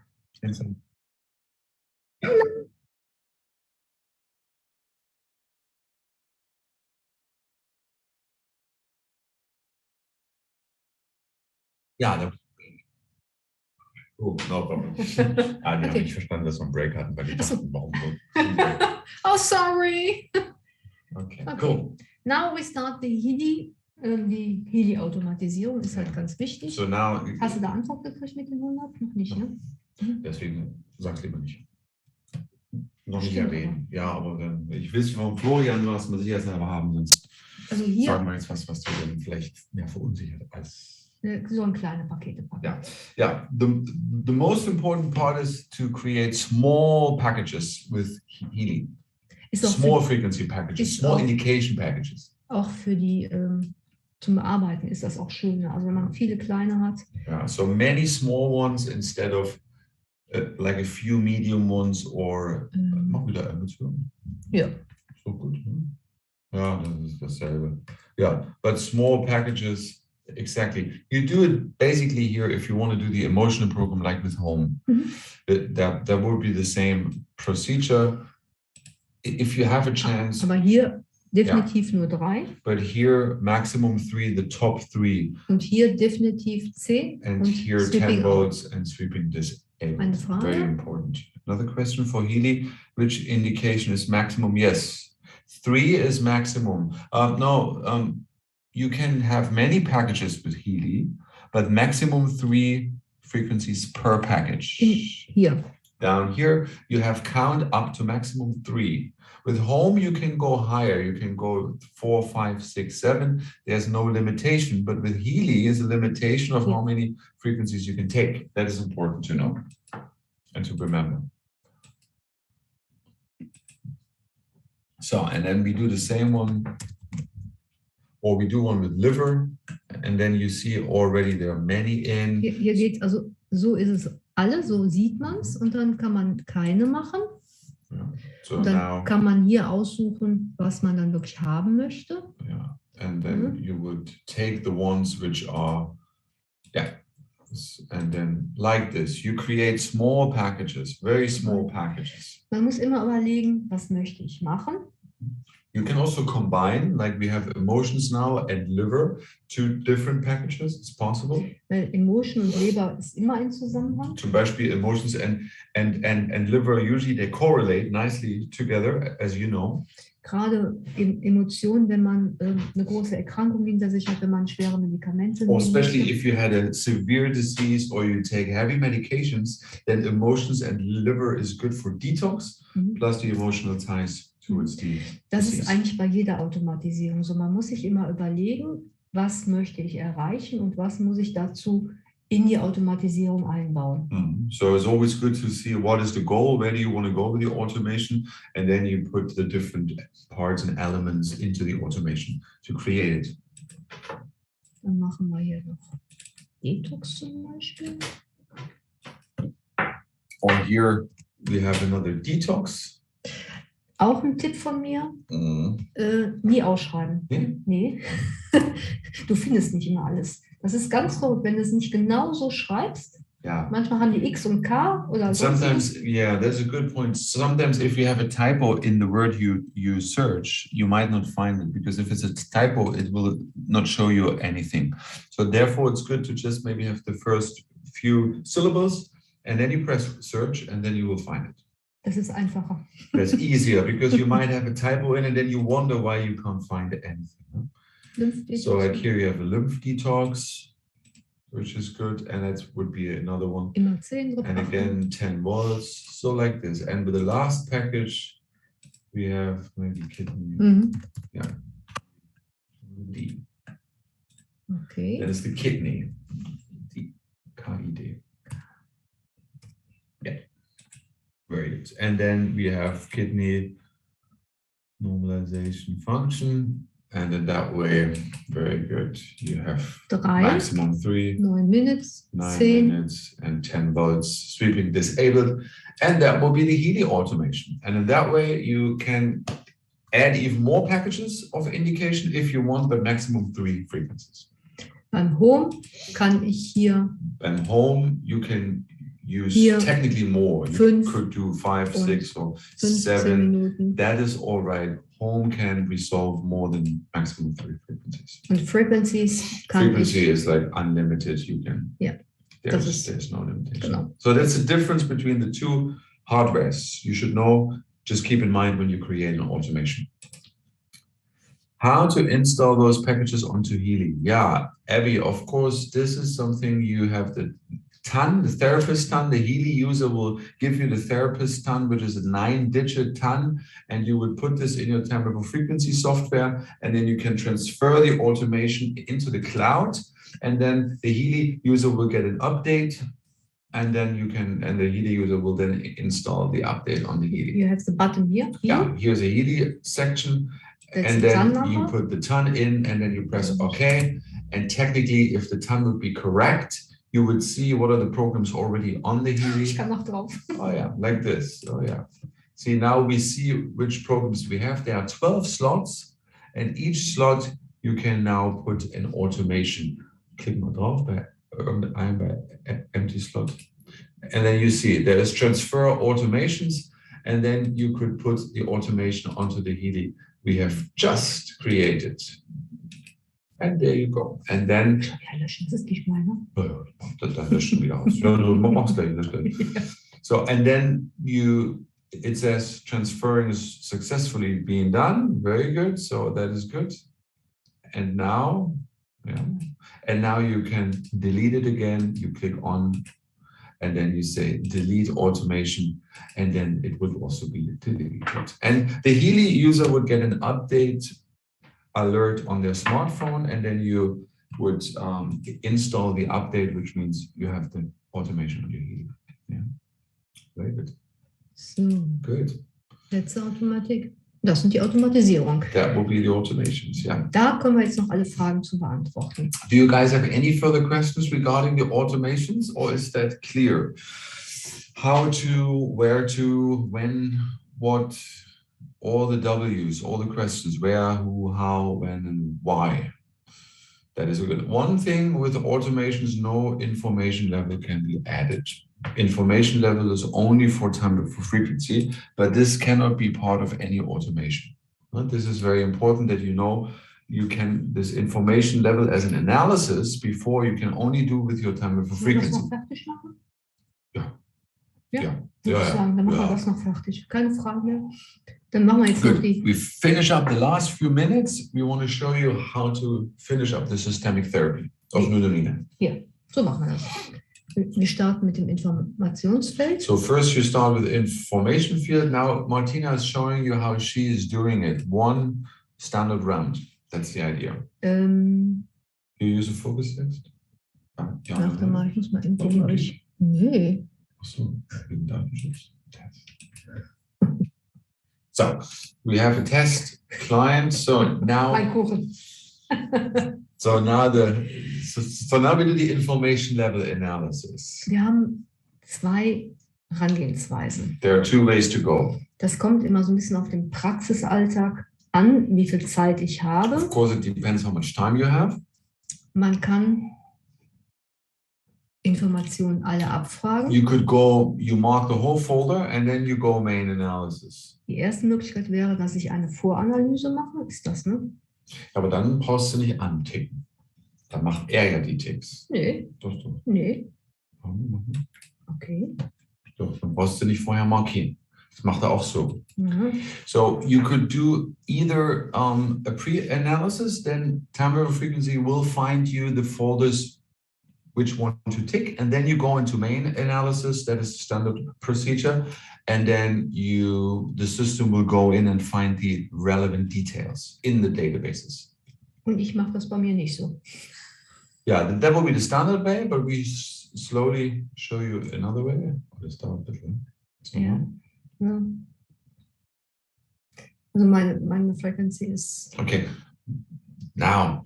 Ja, cool, no problem. Die haben nicht verstanden, dass wir einen Break hatten, weil die dachten, warum so? Oh, sorry. Okay, Okay. cool. Now we start the Healy. Die Healy-Automatisierung ist halt ganz wichtig. So now, Hast du da Antwort gekriegt mit den 100? Noch nicht, ne? deswegen sag's lieber nicht. Noch nicht Stimmt, erwähnen. Ja, aber dann, ich will es von Florian, was wir sicherheitshalber haben, sonst Also hier sagen wir jetzt was du dann vielleicht mehr verunsichert als. so ein kleine Pakete packen. Yeah, yeah. The most important part is to create small packages with Healy. Ist auch Small für, frequency packages, ist small auch- indication packages. auch für die zum Bearbeiten ist das auch schön. Also wenn man viele kleine hat. Yeah, so many small ones instead of like a few medium ones or mach wieder Emission. Ja. So gut. Ne? Ja, das ist dasselbe. Yeah, but small packages Exactly. You do it basically here if you want to do the emotional program like with home. That would be the same procedure. If you have a chance. Aber hier definitiv nur 3. But here maximum 3, the top 3. Und hier definitiv 10. And und here 10 sweeping volts and sweeping disabled. Eine Frage? Very important. Another question for Healy. Which indication is maximum? Yes. 3 is maximum. You can have many packages with Healy, but maximum 3 frequencies per package. Hier. Down here, you have count up to maximum 3. With home, you can go higher. You can go 4, 5, 6, 7. There's no limitation, but with Healy is a limitation of how many frequencies you can take. That is important to know and to remember. So, and then we do the same one, or we do one with liver, and then you see already there are many in. Hier geht also, so ist es alle, so sieht man es, und dann kann man keine machen. Yeah. So Und dann now, kann man hier aussuchen, was man dann wirklich haben möchte. yeah, and then you would take the ones which are, and then like this, you create small packages, very small packages. Man muss immer überlegen, was möchte ich machen. You can also combine, like we have emotions now and liver, 2 different packages. It's possible. Weil Emotion und Leber ist immer ein Zusammenhang. Zum Beispiel emotions and liver, usually they correlate nicely together, as you know. Gerade Emotionen, wenn man eine große Erkrankung hinter sich hat, wenn man schwere Medikamente Or nimmt. especially if you had a severe disease or you take heavy medications, then emotions and liver is good for detox, plus the emotional ties towards the Das disease. ist eigentlich bei jeder Automatisierung so. Man muss sich immer überlegen, was möchte ich erreichen und was muss ich dazu in die Automatisierung einbauen. So it's always good to see what is the goal, where do you want to go with the automation, and then you put the different parts and elements into the automation to create it. Dann machen wir hier noch Detox zum Beispiel. Or here we have another detox. Auch ein Tipp von mir, nie ausschreiben. Nee. Du findest nicht immer alles. Das ist ganz verrückt, wenn du es nicht genau so schreibst. Yeah. Manchmal haben die X und K oder so. Sometimes, yeah, that's a good point. Sometimes if you have a typo in the word you search, you might not find it, because if it's a typo, it will not show you anything. So therefore, it's good to just maybe have the first few syllables, and then you press search, and then you will find it. Das ist einfacher. That's easier, because you might have a typo in, and then you wonder why you can't find anything. So like here you have a lymph detox, which is good, and that would be another one. Immer 10 And again, 10 volts, so like this. And with the last package, we have maybe kidney. Yeah. D. Okay. That is the kidney. D. K-I-D. Yeah. Very good. And then we have kidney normalization function. And in that way, very good. You have 3, maximum 3, 9 minutes, 9 10. minutes, and 10 volts sweeping disabled. And that will be the Healy automation. And in that way, you can add even more packages of indication if you want, but maximum 3 frequencies. Beim Home kann ich hier And home, you can use Hier technically more. You 5 could do 5, und 6, or 15 7. Minuten. That is all right. Home can resolve more than maximum 3 frequencies. Und Frequencies kann Frequency ich. is like unlimited. You can. Yeah, There's no limitation. Genau. So that's the difference between the 2 hardwares. You should know. Just keep in mind when you create an automation. How to install those packages onto Healy? Yeah, Abby. Of course, this is something you have the TAN, the therapist TAN. The Healy user will give you the therapist TAN, which is a 9-digit TAN, and you would put this in your temporal frequency software, and then you can transfer the automation into the cloud, and then the Healy user will get an update, and then you can, and the Healy user will then install the update on the Healy. You have the button here. Yeah, here's a Healy section, That's and the then TAN you number. put the TAN in, and then you press OK, and technically, if the TAN would be correct, you would see what are the programs already on the Healy. Ich kann noch drauf. Oh yeah, like this. Oh yeah. See, now we see which programs we have. There are 12 slots, and each slot you can now put an automation Klick mal drauf bei irgendeinem bei empty slot. And then you see there is transfer automations, and then you could put the automation onto the Healy we have just created. And there you go. And then Das ist nicht meine. dann löschen wieder aus. Ja, du machst gleich. So, and then it says transferring is successfully being done. Very good. So that is good. And now, you can delete it again. You click on, and then you say delete automation, and then it would also be deleted. And the Healy user would get an update alert on their smartphone, and then you would install the update, which means you have the automation on your Healy. Yeah. Very good. So, good. Letzte Automatik. Das sind die Automatisierung. That will be the automations, yeah. Da können wir jetzt noch alle Fragen zu beantworten. Do you guys have any further questions regarding the automations, or is that clear? How to, where to, when, what, all the W's, all the questions, where, who, how, when, and why. That is a good one thing with automations. No information level can be added. Information level is only for time for frequency, but this cannot be part of any automation. This is very important that you know you can this information level as an analysis before you can only do with your time for frequency. Wollen wir das noch fertig machen? Ja. Ja. Ja. Würde ich sagen, dann machen wir das noch fertig. Keine Fragen mehr. Dann machen wir jetzt noch die. We finish up the last few minutes. We want to show you how to finish up the systemic therapy of Nudoline. Ja, so machen wir das. Wir starten mit dem Informationsfeld. So first you start with the information field. Now Martina is showing you how she is doing it. One standard round. That's the idea. You use a focus test? Ja. Warte mal, ich muss mal eben gucken, ob ich... Nee. Achso, wegen Datenschutz. So, we have a test client. So now... Mein Kuchen. So now we do the information level analysis. Wir haben zwei Herangehensweisen. There are two ways to go. Das kommt immer so ein bisschen auf den Praxisalltag an, wie viel Zeit ich habe. Of course, it depends how much time you have. Man kann Informationen alle abfragen. You could go, you mark the whole folder and then you go main analysis. Die erste Möglichkeit wäre, dass ich eine Voranalyse mache. Ist das, ne? Aber dann brauchst du nicht anticken. Dann macht er ja die Ticks. Nee. Doch. Nee. Okay. Doch, dann brauchst du nicht vorher markieren. Das macht er auch so. Mhm. So you could do either a pre-analysis, then time over frequency will find you the folders which one to tick, and then you go into main analysis. That is standard procedure, and then the system will go in and find the relevant details in the databases. Und ich mache das bei mir nicht so. Yeah, that will be the standard way, but we slowly show you another way. Ja. Ja. Also meine Frequency ist Okay. Now,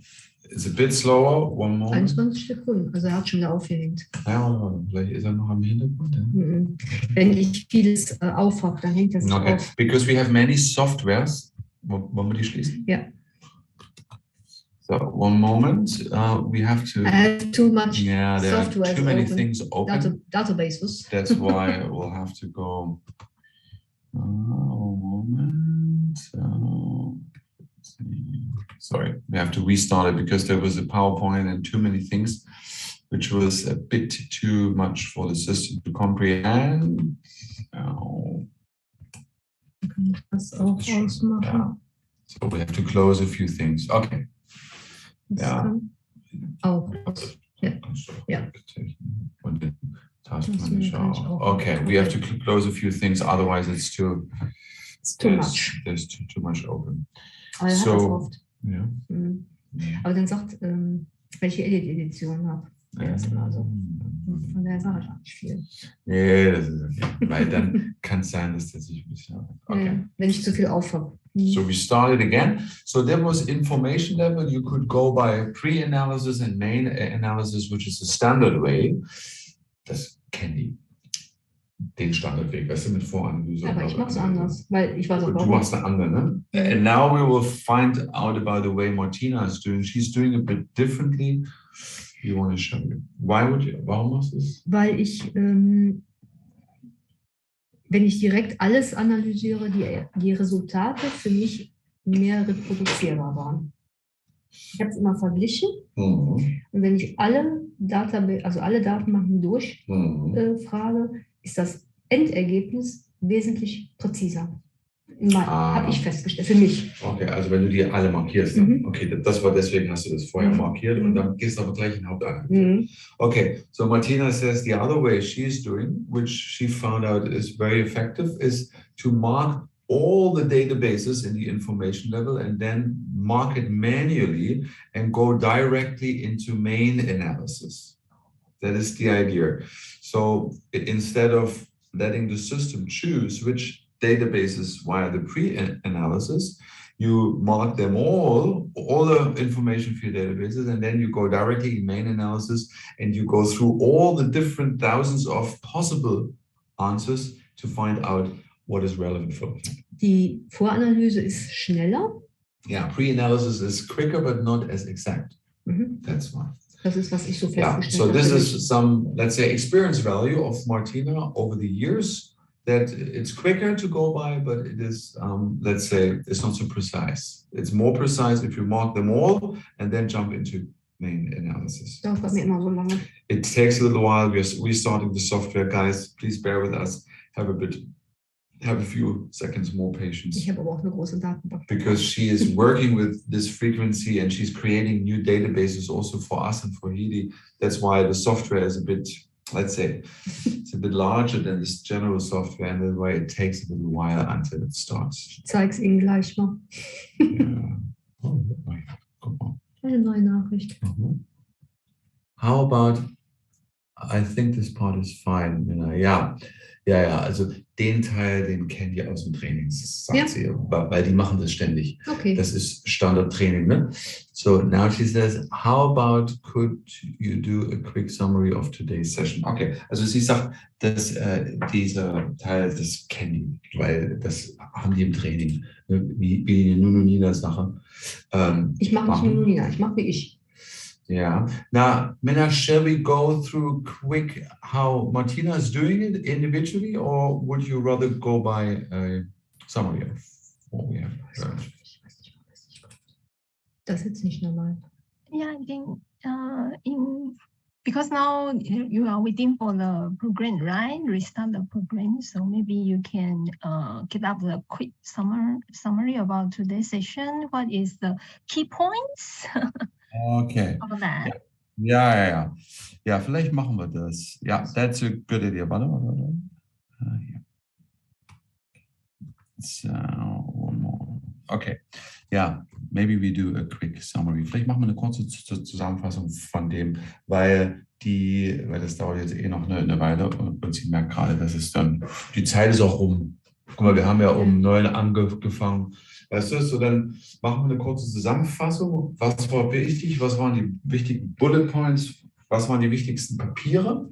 it's a bit slower. One more. 21 Sekunden. Also er hat schon wieder aufgehängt. Ja, vielleicht ist er noch am Hintergrund. Ja. Mhm. Wenn ich vieles aufhab, dann hängt das Okay, auf. because we have many softwares. Wollen wir die schließen? Ja. So, one moment. We have to. I have too much Yeah, there are software too many open. things open. Databases. That's why we'll have to go. One moment. Sorry, we have to restart it because there was a PowerPoint and too many things, which was a bit too much for the system to comprehend. Kann ich das auch ausmachen? Yeah. So we have to close a few things. Okay. Das Ja. kann auch. Ja. Ja. Und den Task Das Manager. kann ich auch. Okay, we have to close a few things, otherwise it's too much. There's too much open. Aber er hat das oft. Yeah. Mhm. Aber dann sagt, welche Edit-Edition habe. Ja, das ist immer so. Von der sage ich auch nicht viel. Nee, das ist okay. Weil dann kann es sein, dass das sich ein bisschen. Okay. Wenn ich zu viel aufhabe. So we started again. So there was information level. You could go by pre-analysis and main analysis, which is the standard way. Das kennen die. Den Standardweg, weißt du, mit Voranalyse. Aber ich mache es anders, weil ich weiß auch Du warum. machst eine andere, ne? And now we will find out about the way Martina is doing. She's doing a bit differently. you want to show me? Warum machst du es? Weil ich, wenn ich direkt alles analysiere, die Resultate für mich mehr reproduzierbar waren. Ich habe es immer verglichen und wenn ich alle Datenbanken durchfrage, ist das Endergebnis wesentlich präziser. Habe ich festgestellt, für mich. Okay, also wenn du die alle markierst, dann, okay, das war deswegen hast du das vorher markiert und dann gehst du aber gleich in Hauptanalyse. Okay, so Martina says the other way she's doing, which she found out is very effective, is to mark all the databases in the information level and then mark it manually and go directly into main analysis. That is the idea. So instead of letting the system choose which databases via the pre-analysis, you mark them all the information for your databases, and then you go directly in main analysis and you go through all the different thousands of possible answers to find out what is relevant for them. Die Voranalyse ist schneller. Yeah, pre-analysis is quicker but not as exact. That's why. Das ist, was ich so festgestellt habe. So this is some, let's say, experience value of Martina over the years, that it's quicker to go by, but it is, let's say, it's not so precise. It's more precise if you mark them all and then jump into main analysis. Das dauert mir immer so lange. It takes a little while. We're restarting the software, guys. Please bear with us. Have a few seconds more patience. Ich habe aber auch eine große Datenbank. Because she is working with this frequency and she's creating new databases also for us and for Hedi. That's why the software is a bit, let's say, it's a bit larger than this general software, and that's why it takes a little while until it starts. Ich zeige es Ihnen gleich mal. Yeah. Oh, come on. Eine neue Nachricht. How about, I think this part is fine. Ja, also den Teil, den kennen die aus dem Training, sagt sie, weil die machen das ständig. Okay. Das ist Standardtraining, ne? So now she says, how about could you do a quick summary of today's session? Okay, also sie sagt, dass dieser Teil, das kennen die, weil das haben die im Training, ne? Wie die Nununina-Sache. Ich mache nicht Nununina, ich mache wie ich. Yeah. Now, Minna, shall we go through quick how Martina is doing it individually, or would you rather go by a summary of what we have learned? Das ist jetzt nicht normal. Yeah, I think because now you are waiting for the program, right? Restart the program. So maybe you can give up the quick summary about today's session. What is the key points? Okay. Of that? Ja, vielleicht machen wir das. Ja, that's a good idea. Warte. Hier. So, one more. Okay. Ja, maybe we do a quick summary. Vielleicht machen wir eine kurze Zusammenfassung von dem, weil das dauert jetzt noch eine Weile und sie merkt gerade, dass es dann, die Zeit ist auch rum. Guck mal, wir haben ja um 9 angefangen. Weißt du, so dann machen wir eine kurze Zusammenfassung. Was war wichtig? Was waren die wichtigen Bullet Points? Was waren die wichtigsten Papiere?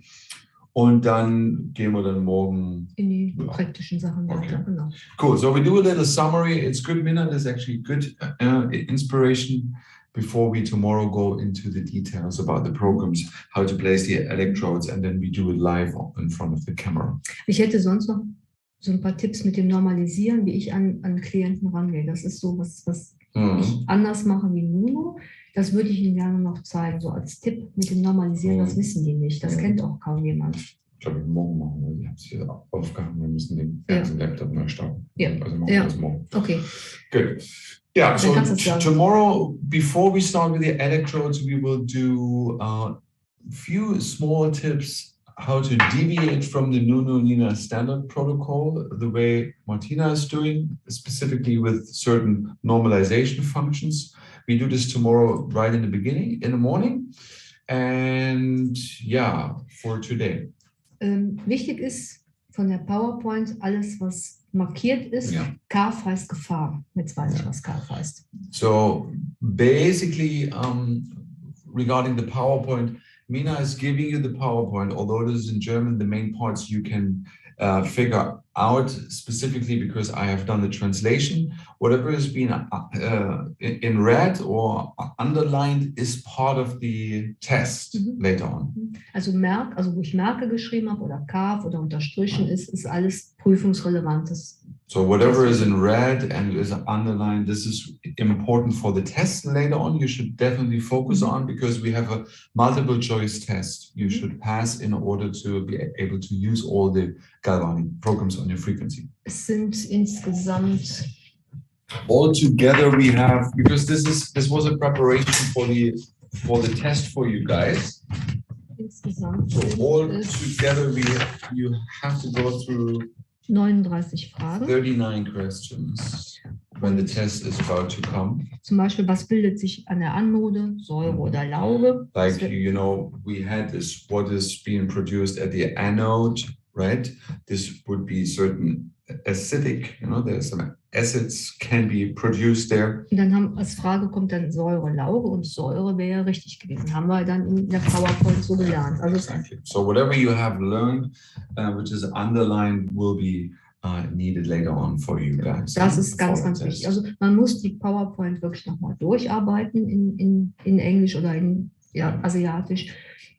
Und dann gehen wir dann morgen in die praktischen Sachen weiter. Okay. Genau. Cool. So we do a little summary. It's good, Minna. There's actually good inspiration before we tomorrow go into the details about the programs, how to place the electrodes, and then we do it live in front of the camera. Ich hätte sonst noch so ein paar Tipps mit dem Normalisieren, wie ich an Klienten rangehe. Das ist so was ich anders mache wie Nuno. Das würde ich Ihnen gerne noch zeigen, so als Tipp mit dem Normalisieren. Das wissen die nicht. Das kennt auch kaum jemand. Ich glaube, wir morgen machen, weil ich habe es hier aufgehangen. Wir müssen den ganzen Laptop neu starten. Ja. Also machen wir das morgen. Okay. Good. Yeah, so Dann kannst du es tomorrow, before we start with the electrodes, we will do a few small tips how to deviate from the Nununina standard protocol, the way Martina is doing, specifically with certain normalization functions. We do this tomorrow right in the beginning, in the morning. And yeah, for today. Wichtig ist von der PowerPoint, alles, was markiert ist, CARF heißt Gefahr. Jetzt weiß ich, was CARF heißt. So basically, regarding the PowerPoint, Mina is giving you the PowerPoint, although it is in German, the main parts you can figure out specifically, because I have done the translation, whatever has been in red or underlined is part of the test later on. Also wo ich Merke geschrieben habe oder Carve oder unterstrichen ist alles prüfungsrelevantes. So whatever is in red and is underlined, this is important for the test later on. You should definitely focus on, because we have a multiple choice test you should pass in order to be able to use all the galvanic programs on your frequency. Es sind insgesamt All together we have, because this was a preparation for the test for you guys. insgesamt So all together you have to go through 39 Fragen. 39 questions when the test is about to come. Zum Beispiel, was bildet sich an der Anode, Säure oder Lauge? Like, we had this, what is being produced at the anode, right? This would be certain acidic, there's some acids can be produced there. Und dann als Frage kommt dann Säure, Lauge, und Säure wäre richtig gewesen. Haben wir dann in der PowerPoint so gelernt. Also Exactly. So whatever you have learned, which is underlined, will be needed later on for you guys. das ist ganz, ganz wichtig. Also man muss die PowerPoint wirklich nochmal durcharbeiten in Englisch oder in Asiatisch.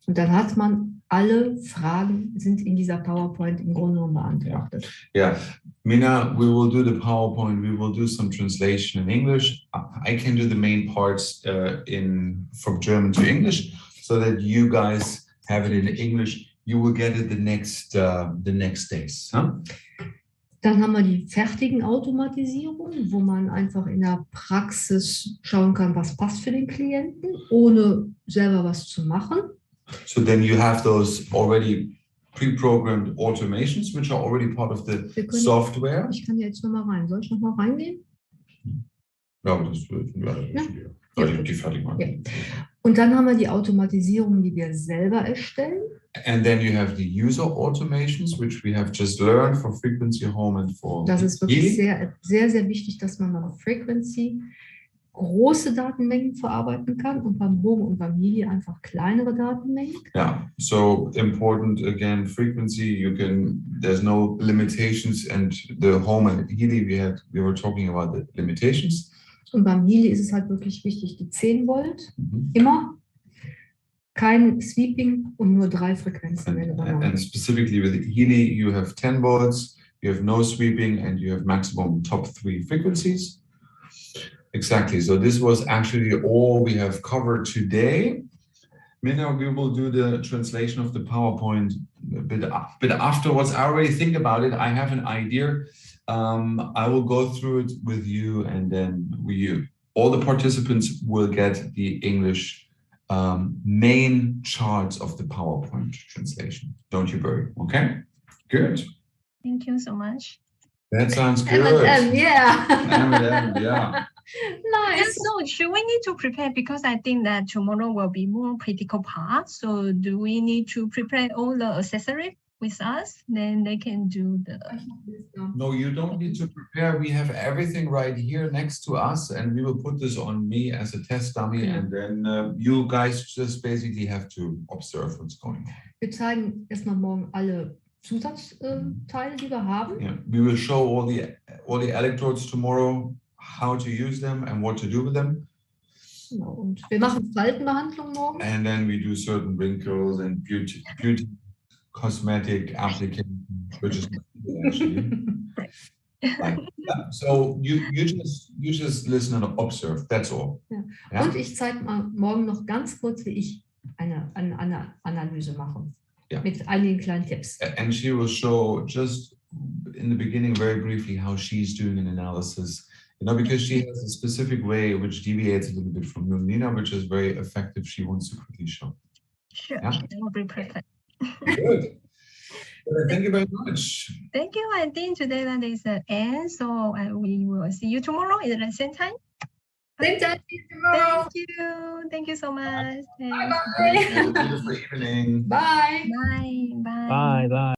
Und dann hat man alle Fragen sind in dieser PowerPoint im Grunde genommen beantwortet. Yeah. Mina, we will do the PowerPoint. We will do some translation in English. I can do the main parts from German to English, so that you guys have it in English. You will get it the next days. Huh? Dann haben wir die fertigen Automatisierungen, wo man einfach in der Praxis schauen kann, was passt für den Klienten, ohne selber was zu machen. So then you have those already pre-programmed automations, which are already part of the software. Ich kann jetzt nochmal rein. Soll ich nochmal reingehen? Ja, aber das wird die fertig machen. Ja. Und dann haben wir die Automatisierung, die wir selber erstellen. And then you have the user automations, which we have just learned for Frequency, Home and for Das ist wirklich Healing. sehr, sehr, sehr wichtig, dass man beim Frequency große Datenmengen verarbeiten kann und beim Home und beim Healing einfach kleinere Datenmengen. Yeah, so important again, frequency, there's no limitations, and the Home and Healing, we were talking about the limitations. Und beim Healing ist es halt wirklich wichtig, die 10 Volt, immer, kein Sweeping und nur 3 Frequenzen. And specifically with Healy, you have 10 volts, you have no sweeping, and you have maximum top 3 frequencies. Exactly. So this was actually all we have covered today. Minna, we will do the translation of the PowerPoint a bit afterwards. I already think about it. I have an idea. I will go through it with you, and then all the participants will get the English main charts of the PowerPoint translation. Don't you worry. Okay? Good. Thank you so much. That sounds good. M&M, yeah. M&M, yeah. Nice. So should we need to prepare, because I think that tomorrow will be more critical part. So do we need to prepare all the accessories with us? Then they can do the. No, you don't need to prepare. We have everything right here next to us, and we will put this on me as a test dummy, and then you guys just basically have to observe what's going on. Wir zeigen erstmal morgen alle Zusatzteile, die wir haben. Yeah, we will show all the electrodes tomorrow, how to use them and what to do with them. Genau. Und wir machen Faltenbehandlung morgen. And then we do certain wrinkles and beauty cosmetic applications, which is actually. So you just listen and observe. That's all. Ja. Yeah? Und ich zeige mal morgen noch ganz kurz, wie ich eine Analyse mache. Yeah. Mit einigen kleinen Tipps. And she will show just in the beginning very briefly how she's doing an analysis. Because she has a specific way which deviates a little bit from Nina, which is very effective. She wants to quickly show. Sure, Yeah? that will be perfect. Good. Thank you very much. Thank you. I think today that is the end. So we will see you tomorrow at the same time. Same time tomorrow. Thank you. Thank you so much. Bye-bye. Have a beautiful evening. Bye. Bye. Bye. Bye. Bye.